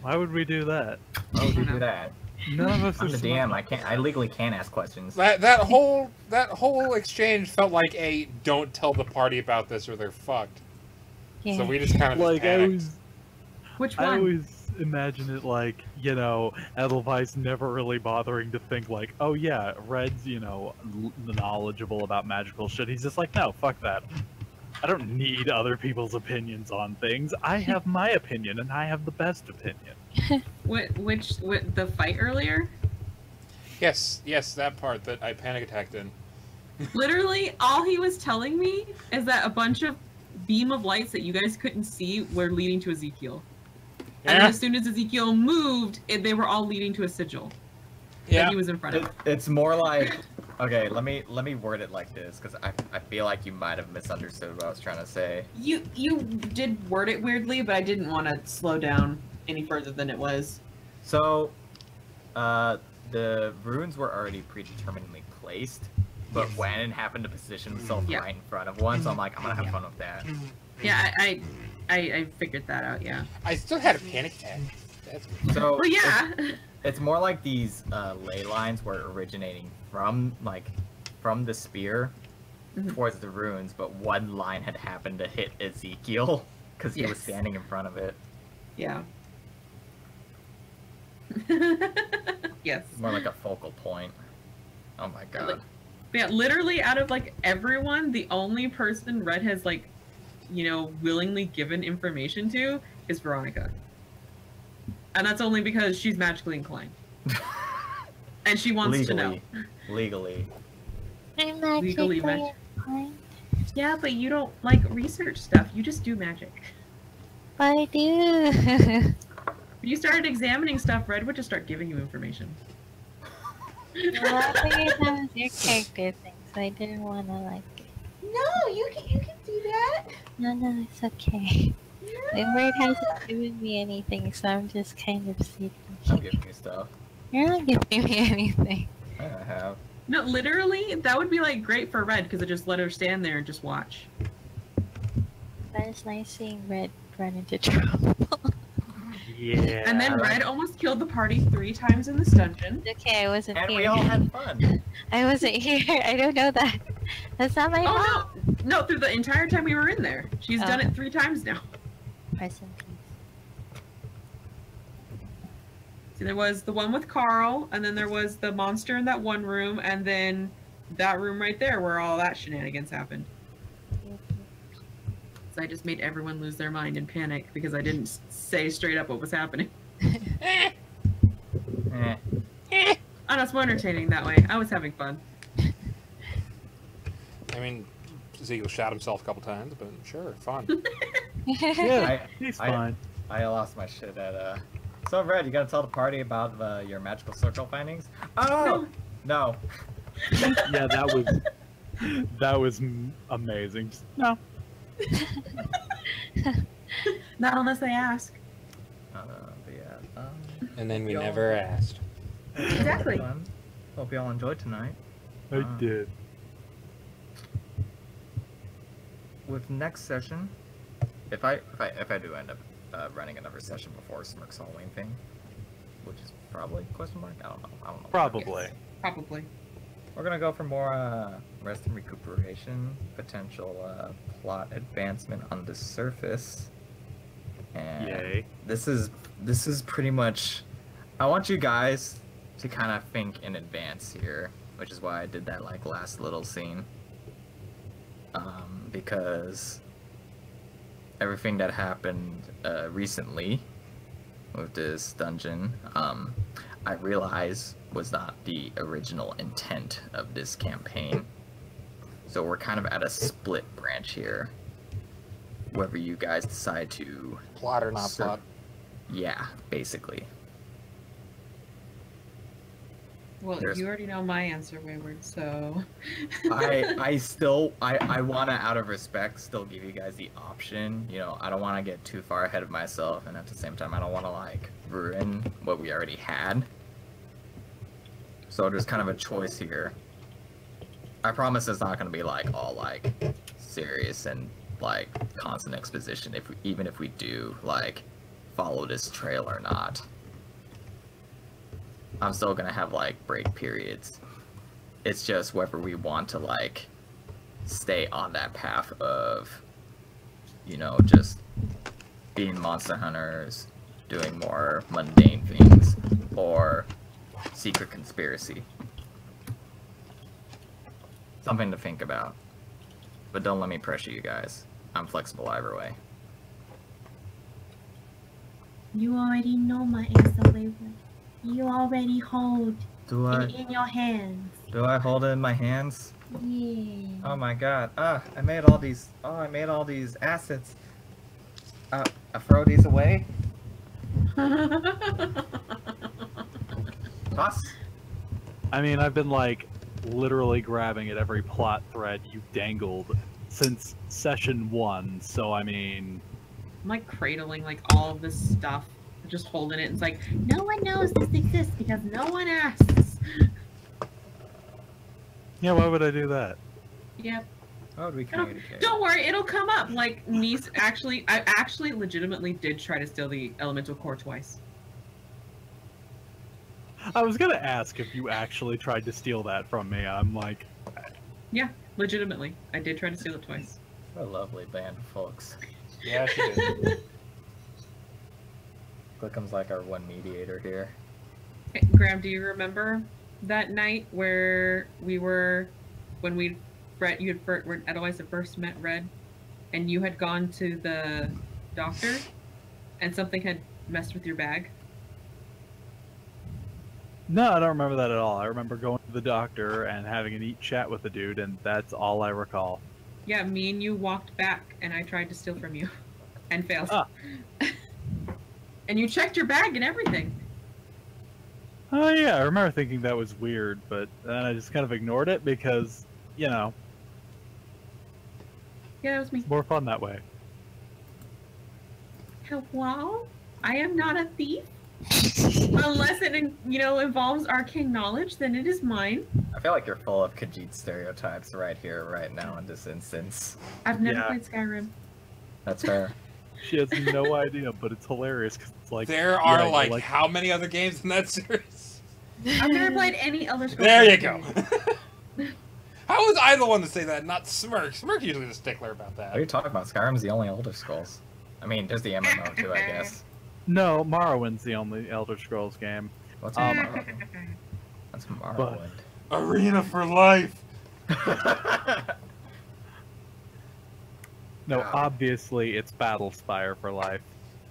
Why would we do that? Why would you know. do that? None of us I'm are the smart. DM. I legally can't ask questions. That whole exchange felt like a don't tell the party about this or they're fucked. Yeah. So we just kind of Like I panicked. was. Which I one? always imagine it like, Edelweiss never really bothering to think like, oh yeah, Red's, knowledgeable about magical shit. He's just like, no, fuck that. I don't need other people's opinions on things. I have my opinion, and I have the best opinion. Which the fight earlier? Yes, that part that I panic attacked in. Literally, all he was telling me is that a bunch of beam of lights that you guys couldn't see were leading to Ezekiel. And then Yeah. as soon as Ezekiel moved, they were all leading to a sigil that Yeah. he was in front of. It's more like, okay, let me word it like this, because I feel like you might have misunderstood what I was trying to say. You did word it weirdly, but I didn't want to slow down any further than it was. So, the runes were already predeterminedly placed, but Yes. Wannon happened to position himself Yeah. right in front of one, so I'm like, I'm gonna have fun with that. Yeah, I figured that out. Yeah. I still had a panic attack. That's good. So, Well, yeah. it's more like these ley lines were originating from the spear Mhm. towards the runes, but one line had happened to hit Ezekiel because he was Yes. standing in front of it. Yeah. Yes. More like a focal point. Oh my god. But yeah, literally out of like everyone, the only person Red has willingly given information to is Veronica. And that's only because she's magically inclined. And she wants to know. Legally. I'm Legally magically inclined. Yeah, but you don't like research stuff. You just do magic. But I do. If you started examining stuff, Red would just start giving you information. Well, I figured that was your character thing, so I didn't want to No, you can do that. No, it's okay. The word hasn't given me anything, so I'm just kind of sitting I'm here. giving you stuff. You're not giving me anything. I have. No, literally, that would be like great for Red because it just let her stand there and just watch. But it's nice seeing Red run into trouble. Yeah. And then Red almost killed the party 3 times in this dungeon. Okay, I wasn't And here. we all had fun. I wasn't here. I don't know that. That's not my fault. Oh no! No, through the entire time we were in there. She's done Oh. it 3 times now. Rest in peace. See, there was the one with Carl, and then there was the monster in that one room, and then that room right there where all that shenanigans happened. So I just made everyone lose their mind and panic because I didn't say straight up what was happening. Eh. Oh, no, it's more entertaining that way. I was having fun. I mean, Ezekiel shot himself a couple times, but sure, fun. Yeah, he's I- fine. I lost my shit at So Red, you gotta tell the party about your magical circle findings? Oh no. Yeah, that was amazing. Just- no. Not unless they ask. But yeah. And then we Y'all- never asked. Exactly. Fun. Hope y'all enjoyed tonight. I did. With next session, if I do end up running another session before Smirk's Halloween thing, which is probably question mark. I don't know. Probably. Probably. We're gonna go for more rest and recuperation, potential plot advancement on the surface, and Yay. this is pretty much. I want you guys to kind of think in advance here, which is why I did that like last little scene, because everything that happened recently with this dungeon, I realize was not the original intent of this campaign. So we're kind of at a split branch here. Whether you guys decide to... Plot or not plot. Yeah, basically. Well, you already know my answer, Wayward, so... I want to, out of respect, still give you guys the option. You know, I don't want to get too far ahead of myself, and at the same time, I don't want to, like, ruin what we already had. So there's kind of a choice here. I promise it's not going to be, like, all, like, serious and, like, constant exposition, even if we do, like, follow this trail or not. I'm still gonna have, like, break periods. It's just whether we want to, like, stay on that path of, you know, just being monster hunters, doing more mundane things, or secret conspiracy. Something to think about. But don't let me pressure you guys. I'm flexible either way. You already know my answer, Wayward. You already hold it in your hands. Do I hold it in my hands? Yeah. Oh my god. I made all these assets. I throw these away? Toss? I mean, I've been, like, literally grabbing at every plot thread you dangled since session 1, so I mean... I'm, like, cradling, like, all of this stuff. Just holding it. It's like, no one knows this exists because no one asks. Yeah, why would I do that? Yep. How would we communicate? Don't worry, it'll come up. Like, I actually legitimately did try to steal the elemental core twice. I was gonna ask if you actually tried to steal that from me. I'm like... Yeah, legitimately. I did try to steal it twice. What a lovely band of folks. Yeah, she did. Glickham's like our one mediator here. Hey, Graham, do you remember that night where we were, when you had first, when Edelweiss had first met Red, and you had gone to the doctor, and something had messed with your bag? No, I don't remember that at all. I remember going to the doctor and having a neat chat with the dude, and that's all I recall. Yeah, me and you walked back, and I tried to steal from you, and failed. Ah. And you checked your bag and everything. Oh yeah, I remember thinking that was weird, but then I just kind of ignored it because, you know... Yeah, that was me. It's more fun that way. Hello? I am not a thief. Unless it, involves arcane knowledge, then it is mine. I feel like you're full of Khajiit stereotypes right here, right now, in this instance. I've never played Skyrim. That's fair. She has no idea, but it's hilarious because it's like... There are, like, how many other games in that series? I've never played any Elder Scrolls. There you go. How was I the one to say that, not Smirk? Smirk usually the stickler about that. What are you talking about? Skyrim's the only Elder Scrolls. I mean, there's the MMO too, I guess. No, Morrowind's the only Elder Scrolls game. What's Morrowind? That's Morrowind. Arena for life! No, obviously it's Battlespire for life.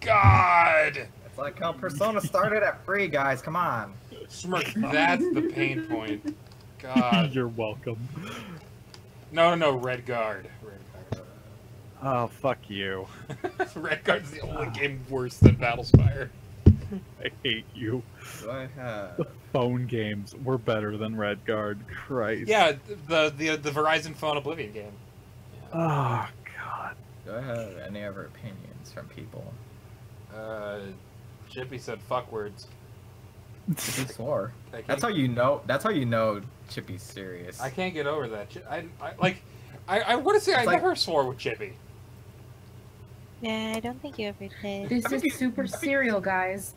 God! It's like how Persona started at free, guys. Come on. Smirk, that's the pain point. God. You're welcome. No, Redguard. Oh, fuck you. Redguard's the only game worse than Battlespire. I hate you. Do I have... The phone games were better than Redguard. Christ. Yeah, the Verizon Phone Oblivion game. Oh, God. Do I have any other opinions from people? Chippy said fuck words. He swore. That's how you know. That's how you know Chippy's serious. I can't get over that. I want to say I never swore with Chippy. Yeah, I don't think you ever did. This is super serial, guys.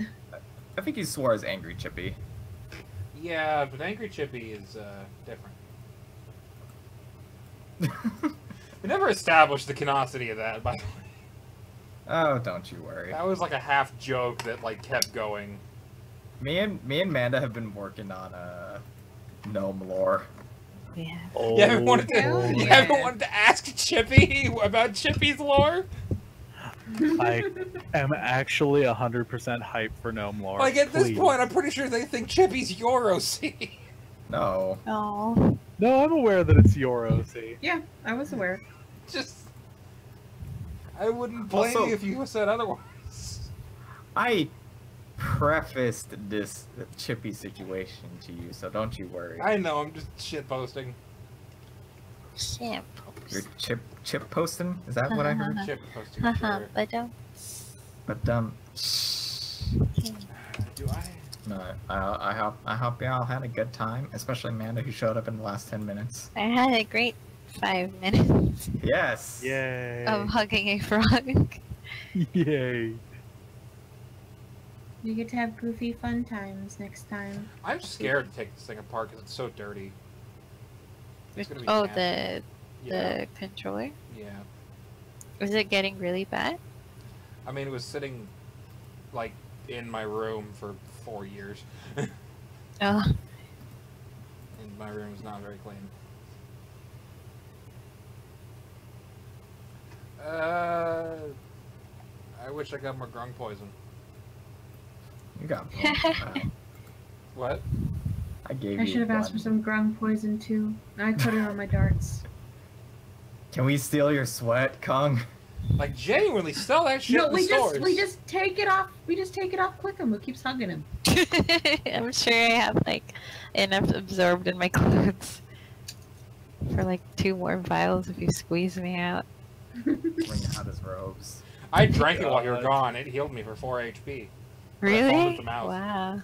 I think he swore as Angry Chippy. Yeah, but Angry Chippy is different. We never established the canonicity of that, by the way. Oh, don't you worry. That was like a half joke that like kept going. Me and Manda have been working on gnome lore. Yeah. Oh, You haven't wanted to ask Chippy about Chippy's lore? I am actually 100% hyped for Gnome Lore. Like, at this Please. point, I'm pretty sure they think Chippy's your OC. No. Oh. No, I'm aware that it's your OC. Yeah, I was aware. Just... I wouldn't blame Also- you if you said otherwise. I prefaced this Chippy situation to you, so don't you worry. I know, I'm just shitposting. Shit. You're chip posting? Is that what I heard? Shitposting, Haha, sure. but don't. But shh. Do I? No, I hope y'all had a good time, especially Amanda who showed up in the last 10 minutes. I had a great 5 minutes Yes. Yay. of hugging a frog. Yay. You get to have goofy fun times next time. I'm scared to take this thing apart because it's so dirty. It's gonna be Oh, nasty. Yeah. the controller? Yeah. Is it getting really bad? I mean, it was sitting, like, in my room for 4 years. Oh. And my room is not very clean. I wish I got more grung poison. You got one. What? I gave I you should have asked for one. some grung poison too. I put it on my darts. Can we steal your sweat, Kong? Like, genuinely, sell that shit No, in the stores. we just take it off. We just take it off Clickham, who keeps hugging him. I'm sure I have like enough absorbed in my clothes for like 2 more vials if you squeeze me out. Bring out his robes. I drank it while you were God. gone. It healed me for 4 HP. I foamed Really? at the mouth. Wow.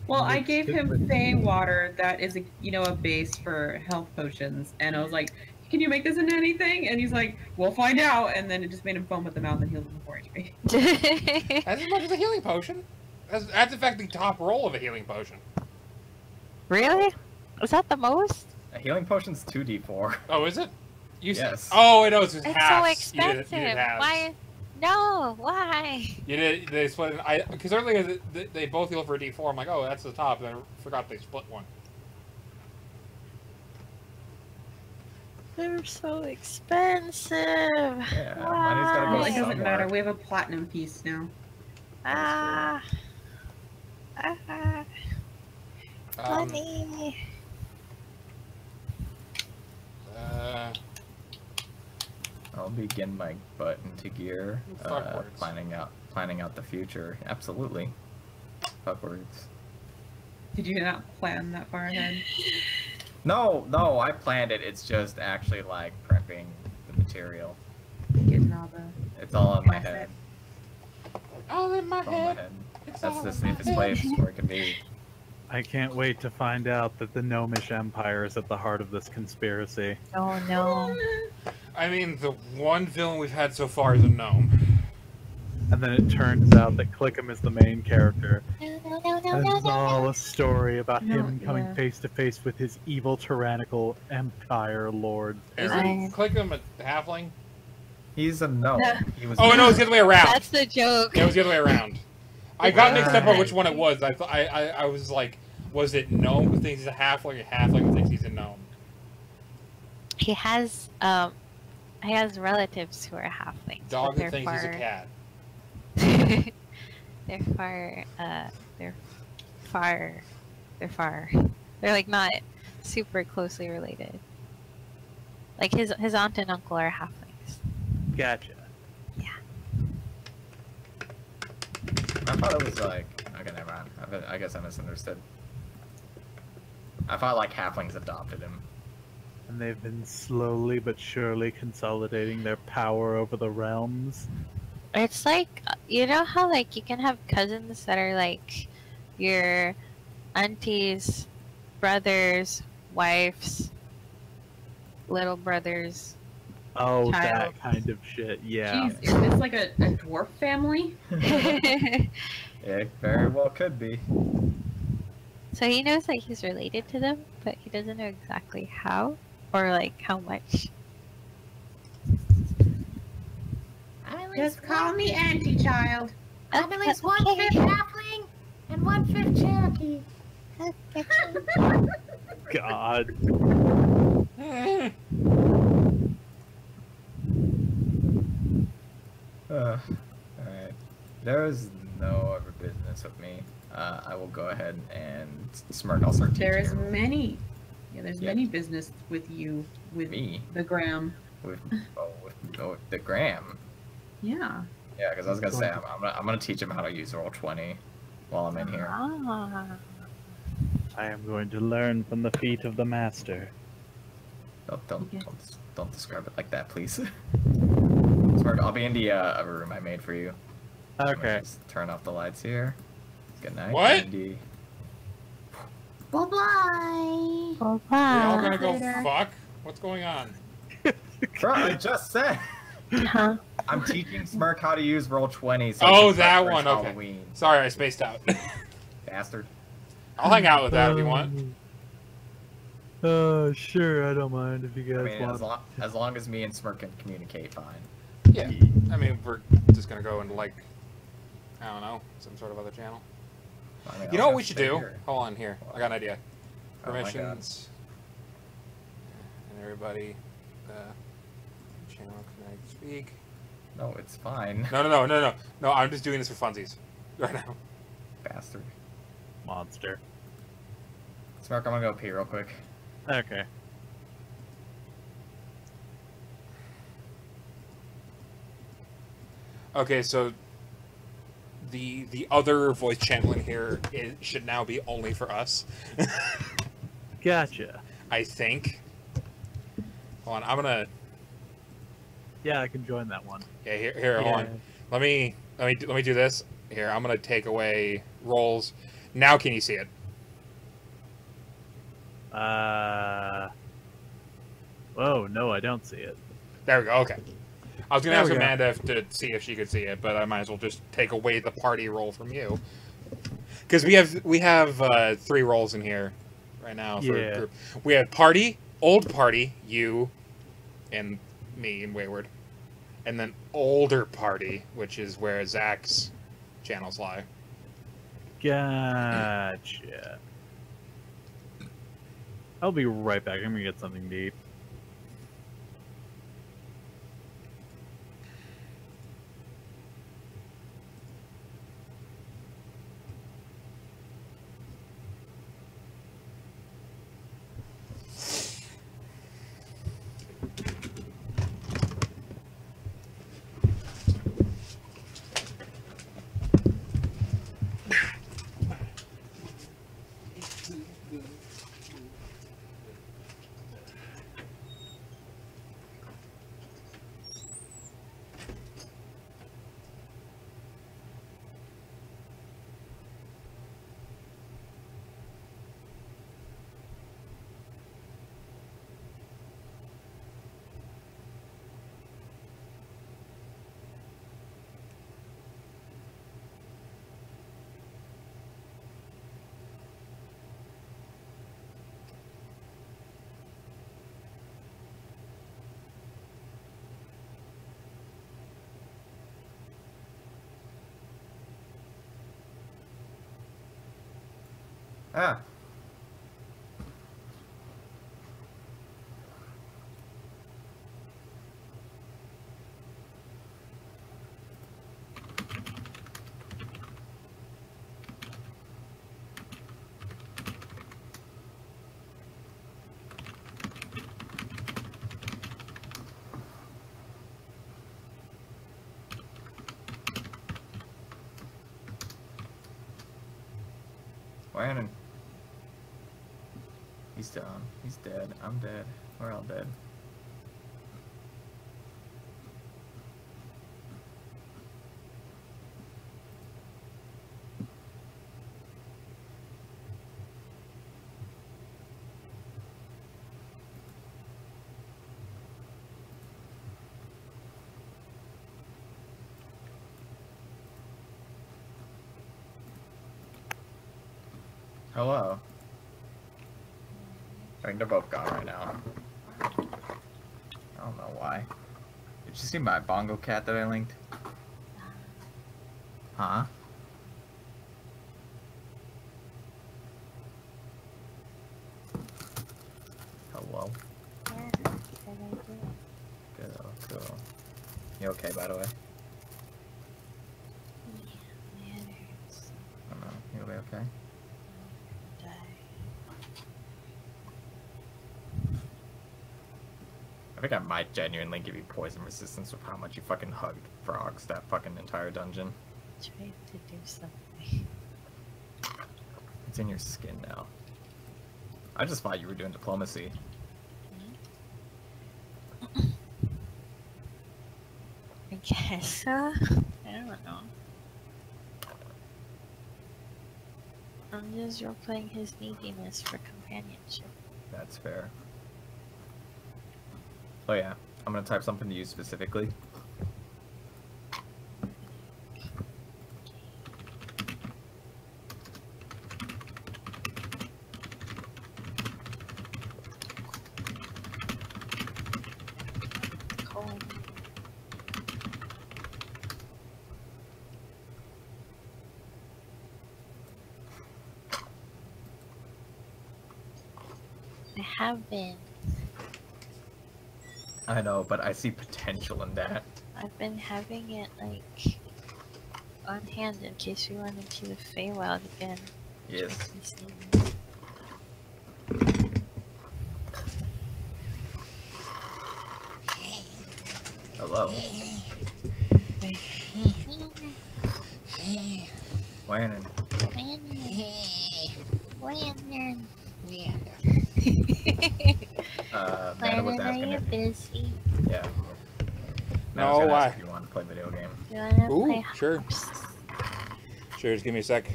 Well, I gave him Fey water that is a base for health potions, and I was like, "Can you make this into anything?" And he's like, "We'll find out." And then it just made him foam at the mouth and healed him 4 HP. That's as much as a healing potion. That's in fact the top roll of a healing potion. Really? Was that the most? A healing potion's 2d4. Oh, is it? You said- Yes. Oh, I know. It's just It's halves. so You did expensive. halves. Why? No, why? You did. They split it. Because earlier they both heal for a D4. I'm like, oh, that's the top. And I forgot they split one. They're so expensive. Yeah, money's gotta go Well, it doesn't somewhere. matter. We have a platinum piece now. Ah. Ah. Money. I'll begin my butt into gear. Fuckwards. Planning out the future. Absolutely. Fuckwards. Did you not plan that far ahead? No, I planned it. It's just actually like prepping the material. Getting all the. It's all in my head. All in my It's all in my head. head. It's That's all the in my safest head. place where it can be. I can't wait to find out that the Gnomish Empire is at the heart of this conspiracy. Oh no. I mean, the one villain we've had so far is a gnome. And then it turns out that Clickham is the main character. No. And it's all a story about No, him coming yeah. face to face with his evil, tyrannical empire lord. Isn't Clickham a halfling? He's a gnome. He was. Oh no, it's the other way around. That's the joke. It was the other way around. I got mixed up on Right. which one it was. I was like, was it gnome who thinks he's a halfling, or halfling who thinks he's a gnome? He has relatives who are halflings. Dog but who they're thinks he's a far- cat. they're far. They're like not super closely related. Like his aunt and uncle are halflings. Gotcha. I thought it was like. Okay, never mind. I guess I misunderstood. I thought like halflings adopted him. And they've been slowly but surely consolidating their power over the realms. It's like, you know how like you can have cousins that are like your aunties, brothers, wives, little brothers. Oh, Child. that kind of shit, yeah. Jeez, is this like a dwarf family? It very well could be. So he knows that he's related to them, but he doesn't know exactly how or like how much. I'm at least Just call me Auntie Child. I'm at least Okay. 1/5 halfling and 1/5 Cherokee. God. Alright. There is no other business with me. I will go ahead and smirk. I'll start teaching There is her. many. Yeah, there's Yeah. many business with you, with Me? the Graham. With the Graham. Yeah. Yeah, because I was gonna say I'm gonna teach him how to use Roll20 while I'm in here. Ah. I am going to learn from the feet of the master. Don't describe it like that, please. Smirk, I'll be in the other room I made for you. I'm gonna Okay. just turn off the lights here. Good night. What? Andy. Bye bye. Bye We all bye. gonna go Later. fuck? What's going on? Bro, I just said. Huh? I'm teaching Smirk how to use Roll20. So Oh, he can that prep for one. his Okay. Halloween. Sorry, I spaced out. Bastard. I'll hang out with that if you want. Sure, I don't mind if you I guys mean, want. as long as me and Smirk can communicate, fine. Yeah. I mean, we're just gonna go into like, I don't know, some sort of other channel. I mean, You know I'll what we just should stay do? here. Hold on here. I got an idea. Oh my God. Permissions. And everybody. Channel can I speak? No, it's fine. No, I'm just doing this for funsies. Right now. Bastard. Monster. Smirk, I'm gonna go pee real quick. Okay. Okay, so the other voice channel in here should now be only for us. Gotcha. I think. Hold on, I'm gonna. Yeah, I can join that one. Yeah, here, hold on. Let me do this. Here, I'm gonna take away rolls. Now, can you see it? Oh, no, I don't see it. There we go. Okay. I was gonna There ask we go. Amanda to see if she could see it, but I might as well just take away the party roll from you. Because we have 3 rolls in here right now for Yeah. group. We have party, old party, you, and me and Wayward, and then older party, which is where Zach's channels lie. Gotcha. I'll be right back. I'm gonna get something to eat. Ah. Landon. He's down. He's dead. I'm dead. We're all dead. Hello. I think they're both gone right now. I don't know why. Did you see my bongo cat that I linked? Huh? Hello? Yeah, what did I do? Good, cool. You okay, by the way? Okay. I think I might genuinely give you poison resistance with how much you fucking hugged frogs that fucking entire dungeon. Trying to do something. It's in your skin now. I just thought you were doing diplomacy. I guess. I don't know. I'm just role-playing his neediness for companionship. That's fair. Oh yeah, I'm gonna type something to you specifically. Cool. I have been. I know, but I see potential in that. I've been having it like on hand in case we run into the Feywild again. Yes. Hello. Landon. Amanda was asking are you if busy? yeah. No, Amanda's gonna why? ask if you want to play video game. Do you wanna Ooh, play sure. hops? Sure, just give me a sec.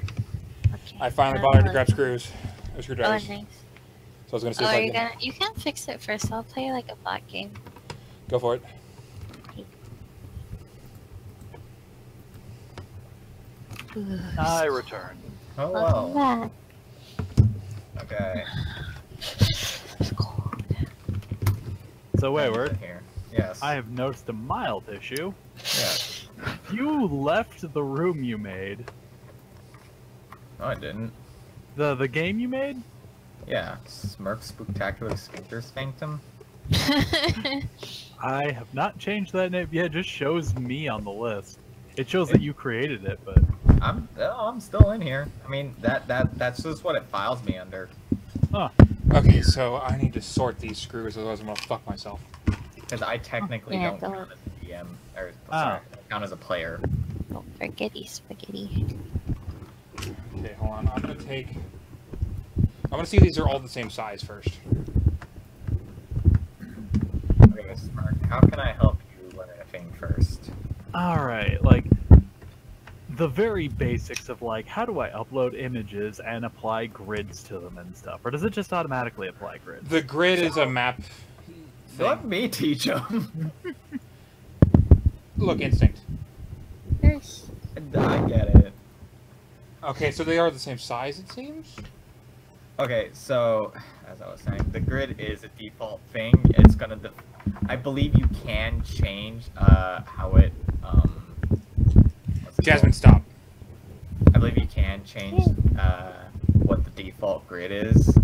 Okay. I finally bothered to grab screws. Or Oh, screwdrivers. nice. So I was gonna see Oh, if are I you can gonna? You can fix it first. I'll play like a bot game. go for it. I returned. Oh Welcome well. back. Okay. It's cold. So Wayward, Here. Yes. I have noticed a mild issue. Yes. You left the room you made. No, I didn't. The game you made? Yeah. Smirk Spooktacular Sphincter Sphinctum. I have not changed that name. Yeah, it just shows me on the list. It shows that you created it, but I'm still in here. I mean that's just what it files me under. huh. Okay, so I need to sort these screws, otherwise I'm gonna fuck myself. Because I technically Yeah, don't don't- count as a DM, or Ah. sorry, I count as a player. Oh, spaghetti. Okay, hold on. I'm gonna see if these are all the same size first. Okay, Smirk, how can I help you learn a thing first? Alright, like, the very basics of, like, how do I upload images and apply grids to them and stuff? Or does it just automatically apply grids? The grid is a map Let thing. me teach them. Look, instinct. Yes. I get it. Okay, so they are the same size, it seems? Okay, so as I was saying, the grid is a default thing. It's gonna. I believe you can change how it. What's it Jasmine, called? stop. I believe you can change what the default grid is,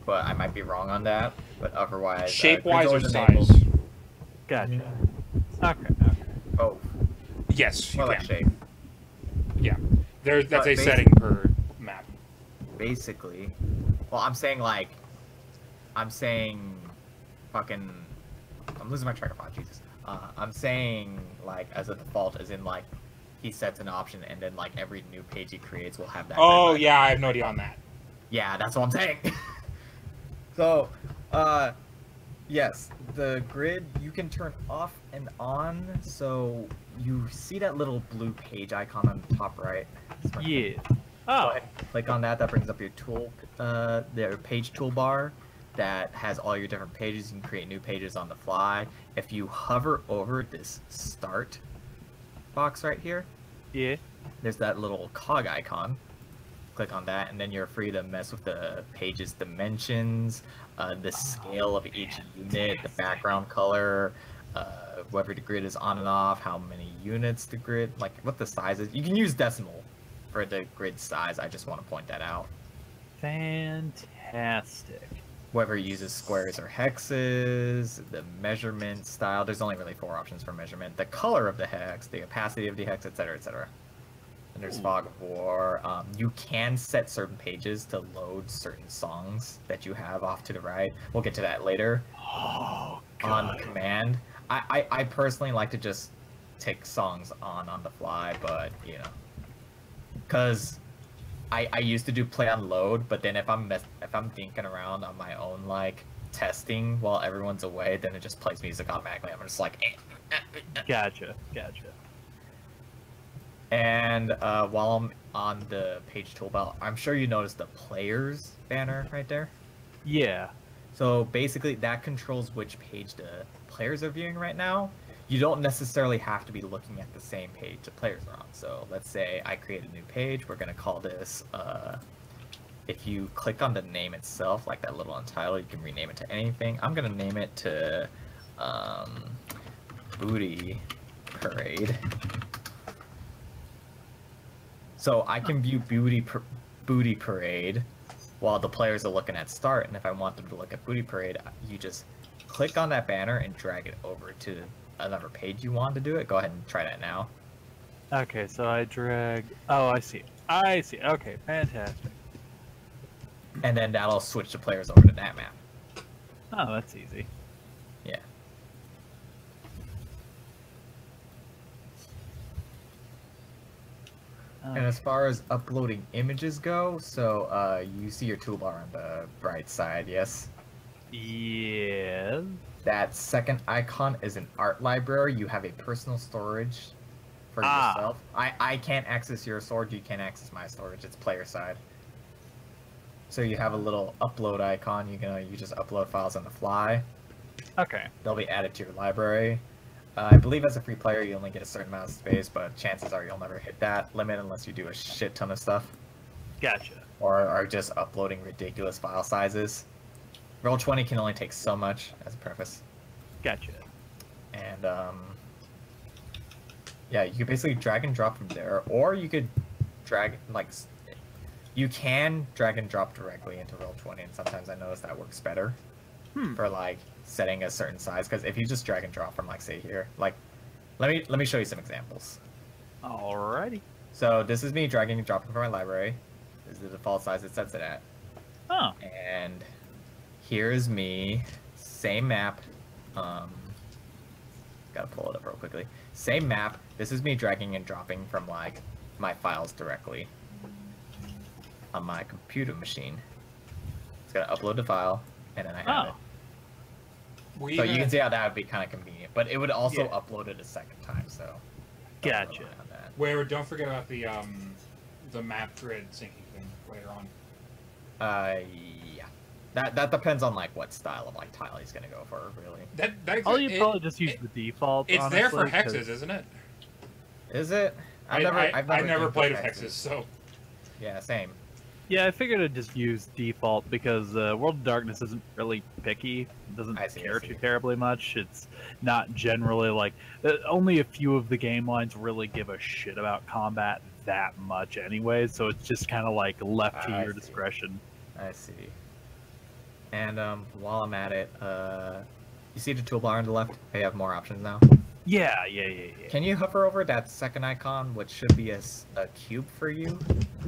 but I might be wrong on that. But otherwise, Shape-wise or grid's always size? enabled. Gotcha. Okay. Oh, Yes, you more like can. shape. Yeah. That's But a basi- setting per map. Basically, well, I'm saying fucking. I'm losing my track of thought. Jesus. I'm saying like as a default, as in like he sets an option and then like every new page he creates will have that. Oh, grid. yeah, I have no idea on that. Yeah, that's what I'm saying. So, yes, the grid you can turn off and on. So you see that little blue page icon on the top right. Yeah. Go Oh, ahead, click on that. That brings up your their page toolbar that has all your different pages. You can create new pages on the fly. If you hover over this start box right here, yeah. there's that little cog icon. Click on that, and then you're free to mess with the page's dimensions, the scale of each unit, the background color, whether the grid is on and off, how many units the grid, like what the size is. You can use decimal for the grid size. I just want to point that out. Fantastic. Whether it uses squares or hexes, the measurement style. There's only really 4 options for measurement. The color of the hex, the opacity of the hex, etc., etc. And there's Fog of War. You can set certain pages to load certain songs that you have off to the right. We'll get to that later. Oh, On command. I personally like to just take songs on the fly, but you know, because I used to do play on load, but then if I'm thinking around on my own like testing while everyone's away, then it just plays music automatically. I'm just like, Gotcha. And while I'm on the page toolbar, I'm sure you noticed the players banner right there. Yeah. So basically, that controls which page the players are viewing right now. You don't necessarily have to be looking at the same page the players are on. So let's say I create a new page. We're going to call this, if you click on the name itself, like that little untitled, you can rename it to anything. I'm going to name it to Booty Parade. So I can view Booty Parade while the players are looking at start, and if I want them to look at Booty Parade, you just click on that banner and drag it over to another page you want to do it. Go ahead and try that now. Okay, so I drag... Oh, I see. Okay, fantastic. And then that'll switch the players over to that map. Oh, that's easy. Yeah. And as far as uploading images go, so you see your toolbar on the right side, yes? Yes. That second icon is an art library. You have a personal storage for yourself. I can't access your storage, you can't access my storage. It's player side. So you have a little upload icon. You just upload files on the fly. Okay. They'll be added to your library. I believe as a free player you only get a certain amount of space, but chances are you'll never hit that limit unless you do a shit ton of stuff. Gotcha. Or are just uploading ridiculous file sizes. Roll20 can only take so much as a preface. Gotcha. And yeah, you could basically drag and drop from there, or you could drag, like, you can drag and drop directly into Roll20, and sometimes I notice that works better for like setting a certain size, because if you just drag and drop from, like, say here, like, let me show you some examples. Alrighty. So this is me dragging and dropping from my library. This is the default size it sets it at. Oh. And here is me, same map. Gotta pull it up real quickly. Same map. This is me dragging and dropping from like my files directly on my computer machine. It's gonna upload the file, and then I have it. So you can see how that would be kind of convenient, but it would also upload it a second time. So gotcha. Wait, don't forget about the map grid syncing thing later on. Yeah. That depends on like what style of like tile he's gonna go for, really. Probably just use the default. It's honestly, there for hexes, isn't it? Is it? I've never played with hexes, so. Yeah, same. Yeah, I figured I'd just use default because World of Darkness isn't really picky. It doesn't care too terribly much. It's not generally like only a few of the game lines really give a shit about combat that much anyway. So it's just kind of like left to your discretion. I see. And while I'm at it, you see the toolbar on the left? They have more options now. Yeah. Can you hover over that second icon, which should be a cube for you?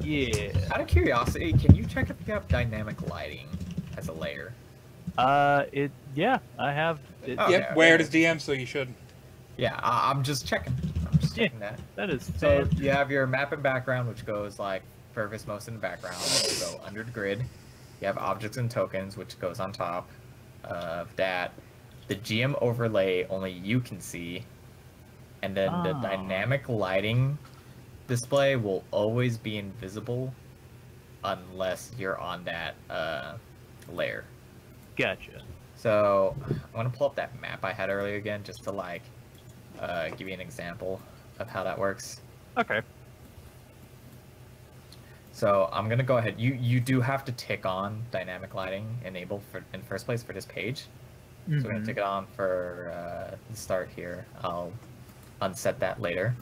Yeah. Out of curiosity, can you check if you have dynamic lighting as a layer? Yeah, I have. Yep, where does DM, so you should. Yeah, I'm just checking. I'm just checking that. That is so you have your map and background, which goes like furthest most in the background, which will go under the grid. You have objects and tokens, which goes on top of that. The GM overlay only you can see, and then the dynamic lighting display will always be invisible unless you're on that layer. Gotcha. So I'm gonna pull up that map I had earlier again, just to like give you an example of how that works. Okay. So I'm gonna go ahead. You do have to tick on dynamic lighting enabled in first place for this page. So we're going to take it on for the start here. I'll unset that later.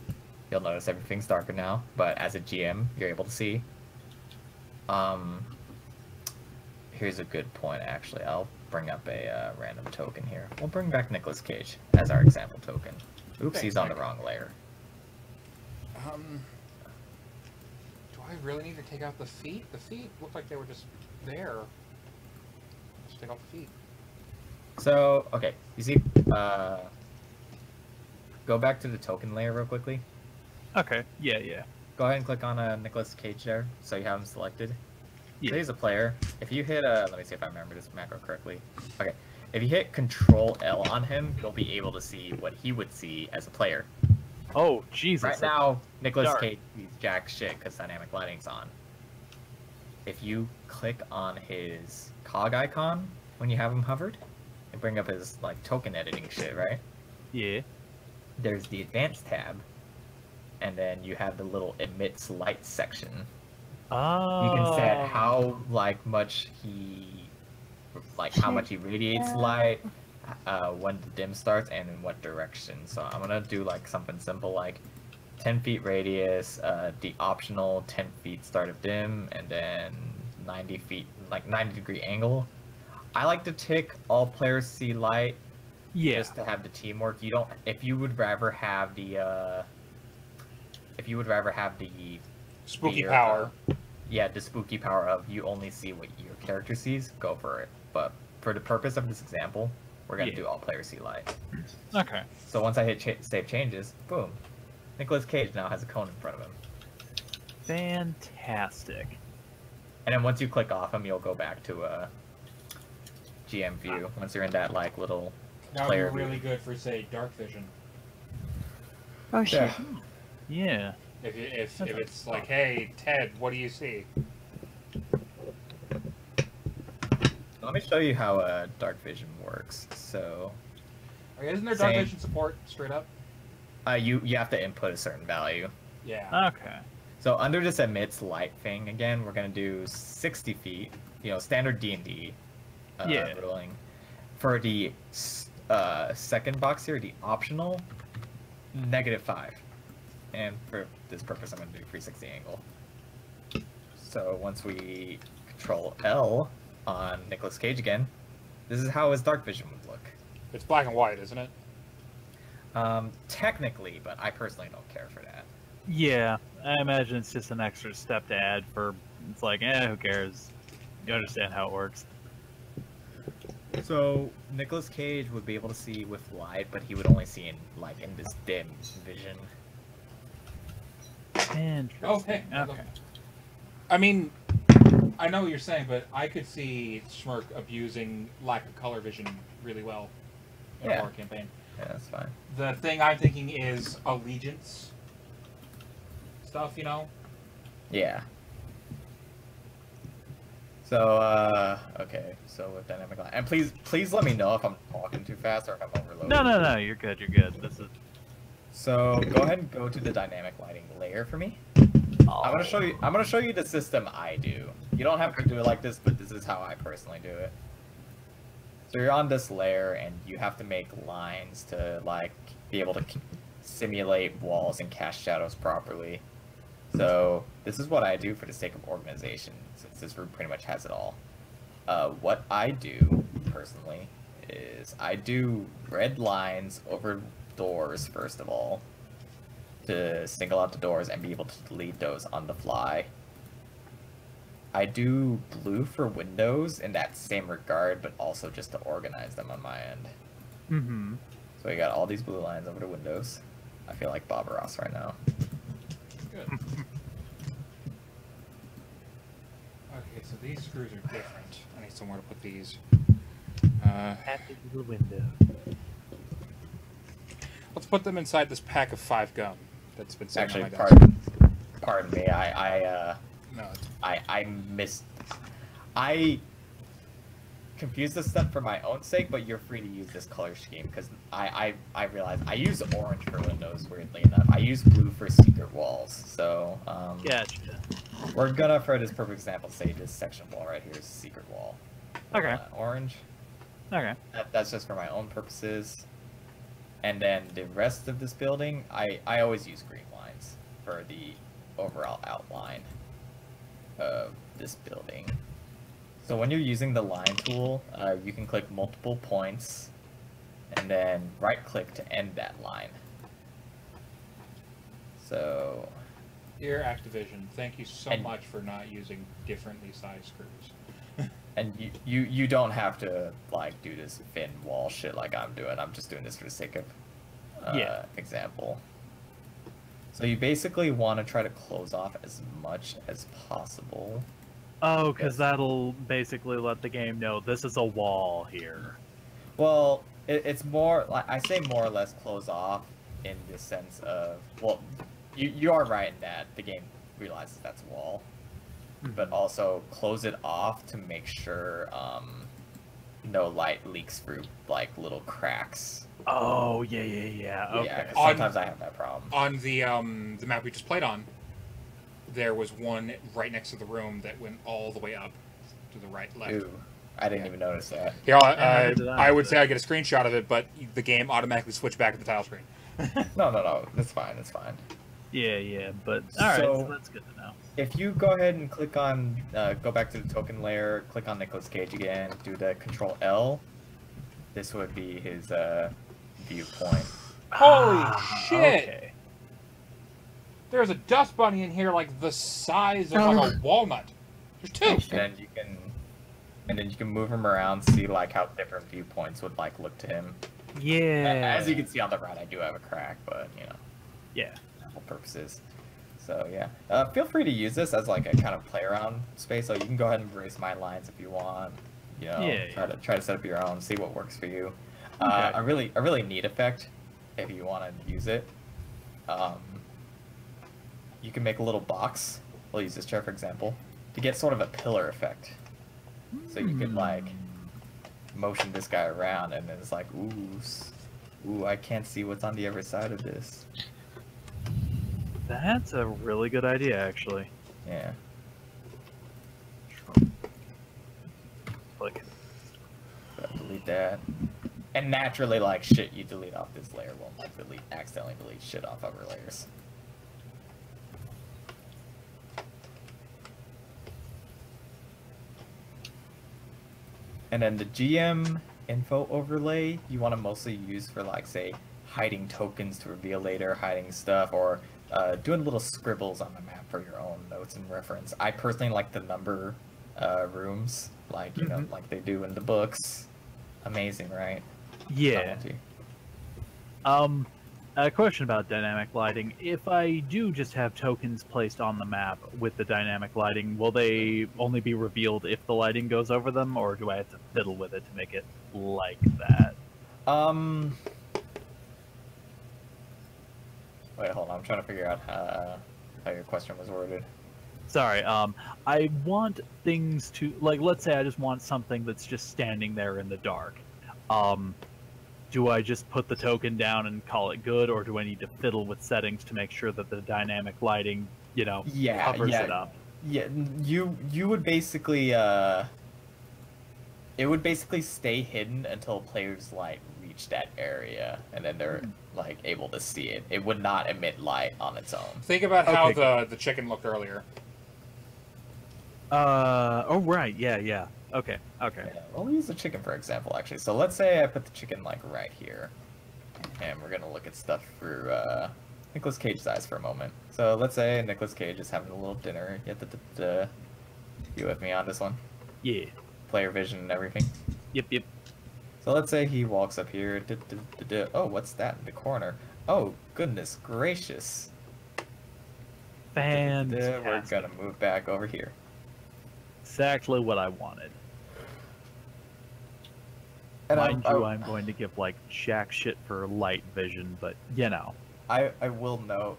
You'll notice everything's darker now, but as a GM, you're able to see. Here's a good point, actually. I'll bring up a random token here. We'll bring back Nicolas Cage as our example token. Oops, he's on the wrong layer. I really need to take out the feet? The feet look like they were just there. Just take out the feet. So, okay, you see, go back to the token layer real quickly. Okay, yeah. Go ahead and click on Nicolas Cage there, so you have him selected. Yeah. So he's a player. If you hit, let me see if I remember this macro correctly. Okay, if you hit Control L on him, you'll be able to see what he would see as a player. Oh, Jesus. Right now, Nicolas dark. Cage, he's jack shit because dynamic lighting's on. If you click on his cog icon when you have him hovered, and bring up his like token editing shit, right? Yeah. There's the advanced tab, and then you have the little emits light section. Oh. You can set how much he radiates light, when the dim starts, and in what direction. So I'm gonna do like something simple like 10 feet radius, the optional 10 feet start of dim, and then 90 feet, like 90-degree angle. I like to tick all players see light, just to have the teamwork. You don't. If you would rather have the Spooky power. Yeah, the spooky power of you only see what your character sees, go for it. But for the purpose of this example, we're gonna do all players see light. Okay. So once I hit save changes, boom, Nicolas Cage now has a cone in front of him. Fantastic. And then once you click off him, you'll go back to GM view. Once you're in that like little That player would be really view. good for, say, dark vision. Oh shit. Yeah. If it's like, hey, Ted, what do you see? Let me show you how dark vision works. So, Okay, isn't there dark Same. vision support straight up? you have to input a certain value. Yeah. Okay. So under this emits light thing again, we're gonna do 60 feet. You know, standard D&D ruling. For the second box here, the optional, -5. And for this purpose, I'm gonna do 360 angle. So once we Control L on Nicolas Cage again, this is how his dark vision would look. It's black and white, isn't it? Technically, but I personally don't care for that. Yeah, I imagine it's just an extra step to add for. It's like, who cares? You understand how it works. So Nicolas Cage would be able to see with light, but he would only see in this dim vision. Interesting. Okay. Okay. I mean, I know what you're saying, but I could see Smirk abusing lack of color vision really well in a horror campaign. Yeah, that's fine. The thing I'm thinking is allegiance stuff, you know? Yeah. So, okay, so with dynamic light, and please let me know if I'm talking too fast or if I'm overloaded. No, you're good. You're good. This is. So go ahead and go to the dynamic lighting layer for me. I'm gonna show you the system I do. You don't have to do it like this, but this is how I personally do it. So you're on this layer, and you have to make lines to be able to simulate walls and cast shadows properly. So this is what I do for the sake of organization, since this room pretty much has it all. What I do personally is I do red lines over doors first of all, to single out the doors and be able to delete those on the fly. I do blue for windows in that same regard, but also just to organize them on my end. Mm-hmm. So we got all these blue lines over the windows. I feel like Bob Ross right now. Good. Okay, so these screws are different. I need somewhere to put these. Happy little window. Let's put them inside this pack of 5 gum that's been sitting Actually, on my desk. pardon me. No, it's... I confused this stuff for my own sake, but you're free to use this color scheme because I realize I use orange for windows. Weirdly enough, I use blue for secret walls. So Gotcha. we're gonna, for this perfect example, say this section wall right here is a secret wall. Okay. Orange. Okay. That's just for my own purposes. And then the rest of this building, I always use green lines for the overall outline of this building. So when you're using the line tool, you can click multiple points and then right click to end that line. So Dear Activision, thank you so And- much for not using differently sized screws. And you don't have to like do this fin wall shit like I'm doing. I'm just doing this for the sake of example. So you basically want to try to close off as much as possible. Oh, because that'll basically let the game know this is a wall here. Well, it's more like I say more or less close off in the sense of, well, you are right in that the game realizes that's a wall, but also close it off to make sure no light leaks through like little cracks. Oh, yeah. Okay. Yeah, 'cause sometimes I have that problem. On the map we just played on, there was one right next to the room that went all the way up to the left. Ooh, I didn't even notice that. Here, neither did I, I would but- say I get a screenshot of it, but the game automatically switched back to the tile screen. No, that's fine, that's fine. Yeah, but alright, So- so that's good to know. If you go ahead and click on, go back to the token layer, click on Nicolas Cage again, do the Control L, this would be his viewpoint. Holy shit! Okay. There's a dust bunny in here like the size of like a walnut. There's two. And then you can move him around, see like how different viewpoints would like look to him. Yeah. As you can see on the right, I do have a crack, but you know, Yeah. for purposes. So yeah, feel free to use this as like a kind of play around space. So you can go ahead and erase my lines if you want. You know, try to set up your own, see what works for you. Okay. A really neat effect, if you want to use it. You can make a little box. We'll use this chair for example to get sort of a pillar effect. So you could like motion this guy around, and then it's like, ooh, I can't see what's on the other side of this. That's a really good idea, actually. Yeah. Click. Delete that. And naturally, like, shit you delete off this layer won't like accidentally delete shit off other layers. And then the GM info overlay you want to mostly use for like, say, hiding tokens to reveal later, hiding stuff, or doing little scribbles on the map for your own notes and reference. I personally like the number rooms, like, you know, like they do in the books. Amazing, right? Yeah. A question about dynamic lighting. If I do just have tokens placed on the map with the dynamic lighting, will they only be revealed if the lighting goes over them, or do I have to fiddle with it to make it like that? Wait, hold on. I'm trying to figure out how your question was worded. Sorry, I want things to, like, let's say I just want something that's just standing there in the dark. Do I just put the token down and call it good, or do I need to fiddle with settings to make sure that the dynamic lighting, you know, covers it up? Yeah, you would basically, it would basically stay hidden until players, like, reach that area, and then they're, like, able to see it. It would not emit light on its own. Think about how the chicken looked earlier. Oh, right, yeah. Okay. Yeah, we'll use the chicken for example, actually. So let's say I put the chicken, like, right here, and we're gonna look at stuff through, Nicolas Cage's eyes for a moment. So let's say Nicolas Cage is having a little dinner. You with me on this one? Yeah. Player vision and everything? Yep. So let's say he walks up here. Oh, what's that in the corner? Oh, goodness gracious. Fantastic. We're gonna move back over here. Exactly what I wanted. And Mind you, I'm going to give, like, jack shit for light vision, but, you know. I will note,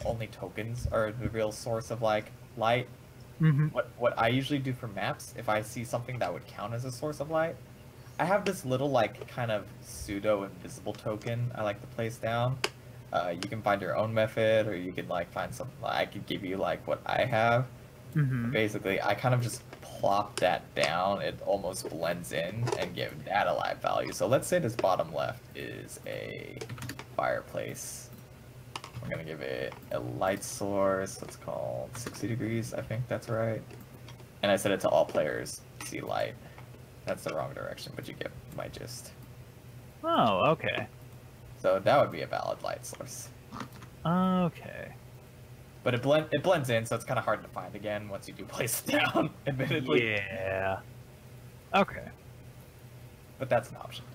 only tokens are the real source of, like, light. What I usually do for maps, if I see something that would count as a source of light, I have this little, like, kind of pseudo-invisible token I like to place down. You can find your own method, or you can, like, find something. I could give you, like, what I have. Basically, I kind of just plop that down. It almost blends in and give that a light value. So let's say this bottom left is a fireplace. We're gonna give it a light source. Let's call 60 degrees. I think that's right. And I set it to all players see light. That's the wrong direction, but you get my gist. Oh, okay. So that would be a valid light source. Okay. But it blends in, so it's kind of hard to find again once you do place it down, admittedly. Yeah. Okay. But that's an option.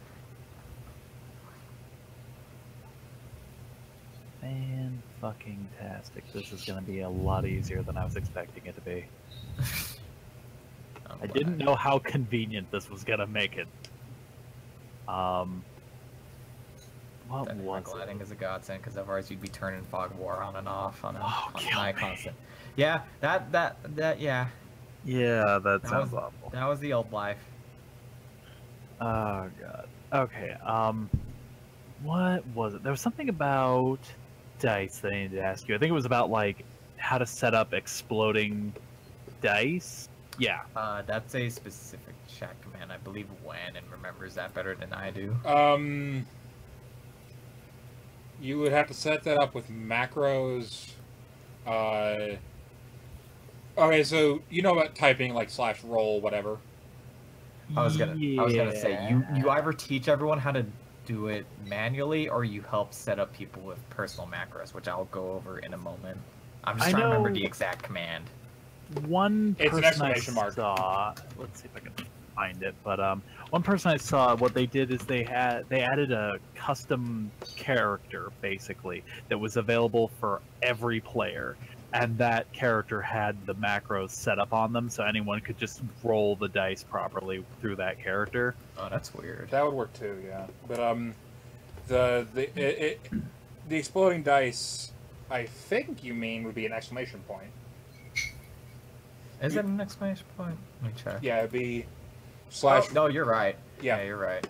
Fan-fucking-tastic. This is gonna be a lot easier than I was expecting it to be. I didn't know how convenient this was gonna make it. What was gliding it? is a godsend, because otherwise you'd be turning Fog of War on and off on a kill high me. constant. Yeah, that yeah. Yeah, that sounds was, awful. That was the old life. Oh god. Okay, what was it? There was something about dice that I needed to ask you. I think it was about, like, how to set up exploding dice? Yeah. That's a specific chat command. I believe Wen and remembers that better than I do. You would have to set that up with macros. Okay, so you know about typing like /roll whatever. I was gonna say you either teach everyone how to do it manually or you help set up people with personal macros, which I'll go over in a moment. I'm just trying to remember the exact command. One It's an person exclamation mark. saw. Let's see if I can find it. But one person I saw, what they did is they added a custom character basically that was available for every player, and that character had the macros set up on them, so anyone could just roll the dice properly through that character. Oh, that's weird. That would work too, yeah. But the exploding dice, I think you mean would be an exclamation point. Is it an exclamation point? Let me check. Yeah, it'd be / Oh, no, you're right. Yeah. You're right.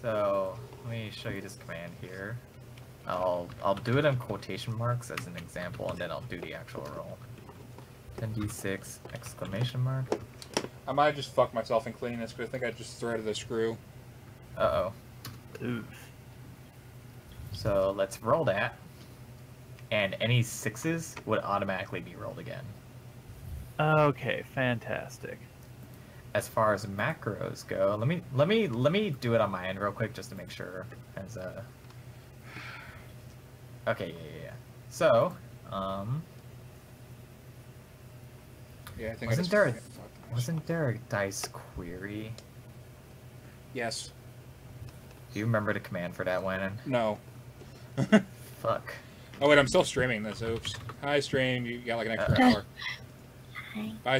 So let me show you this command here. I'll do it in quotation marks as an example, and then I'll do the actual roll. 10d6 exclamation mark. I might have just fucked myself in cleaning this because I think I just threaded the screw. Uh-oh. Oof. So let's roll that. And any 6s would automatically be rolled again. Okay, fantastic. As far as macros go, let me do it on my end real quick just to make sure. As okay, yeah. So, Yeah, I think wasn't there a dice query? Yes. Do you remember the command for that one? No. Fuck. Oh wait, I'm still streaming this. Oops. Hi, stream. You got like an extra hour. Hi. Bye.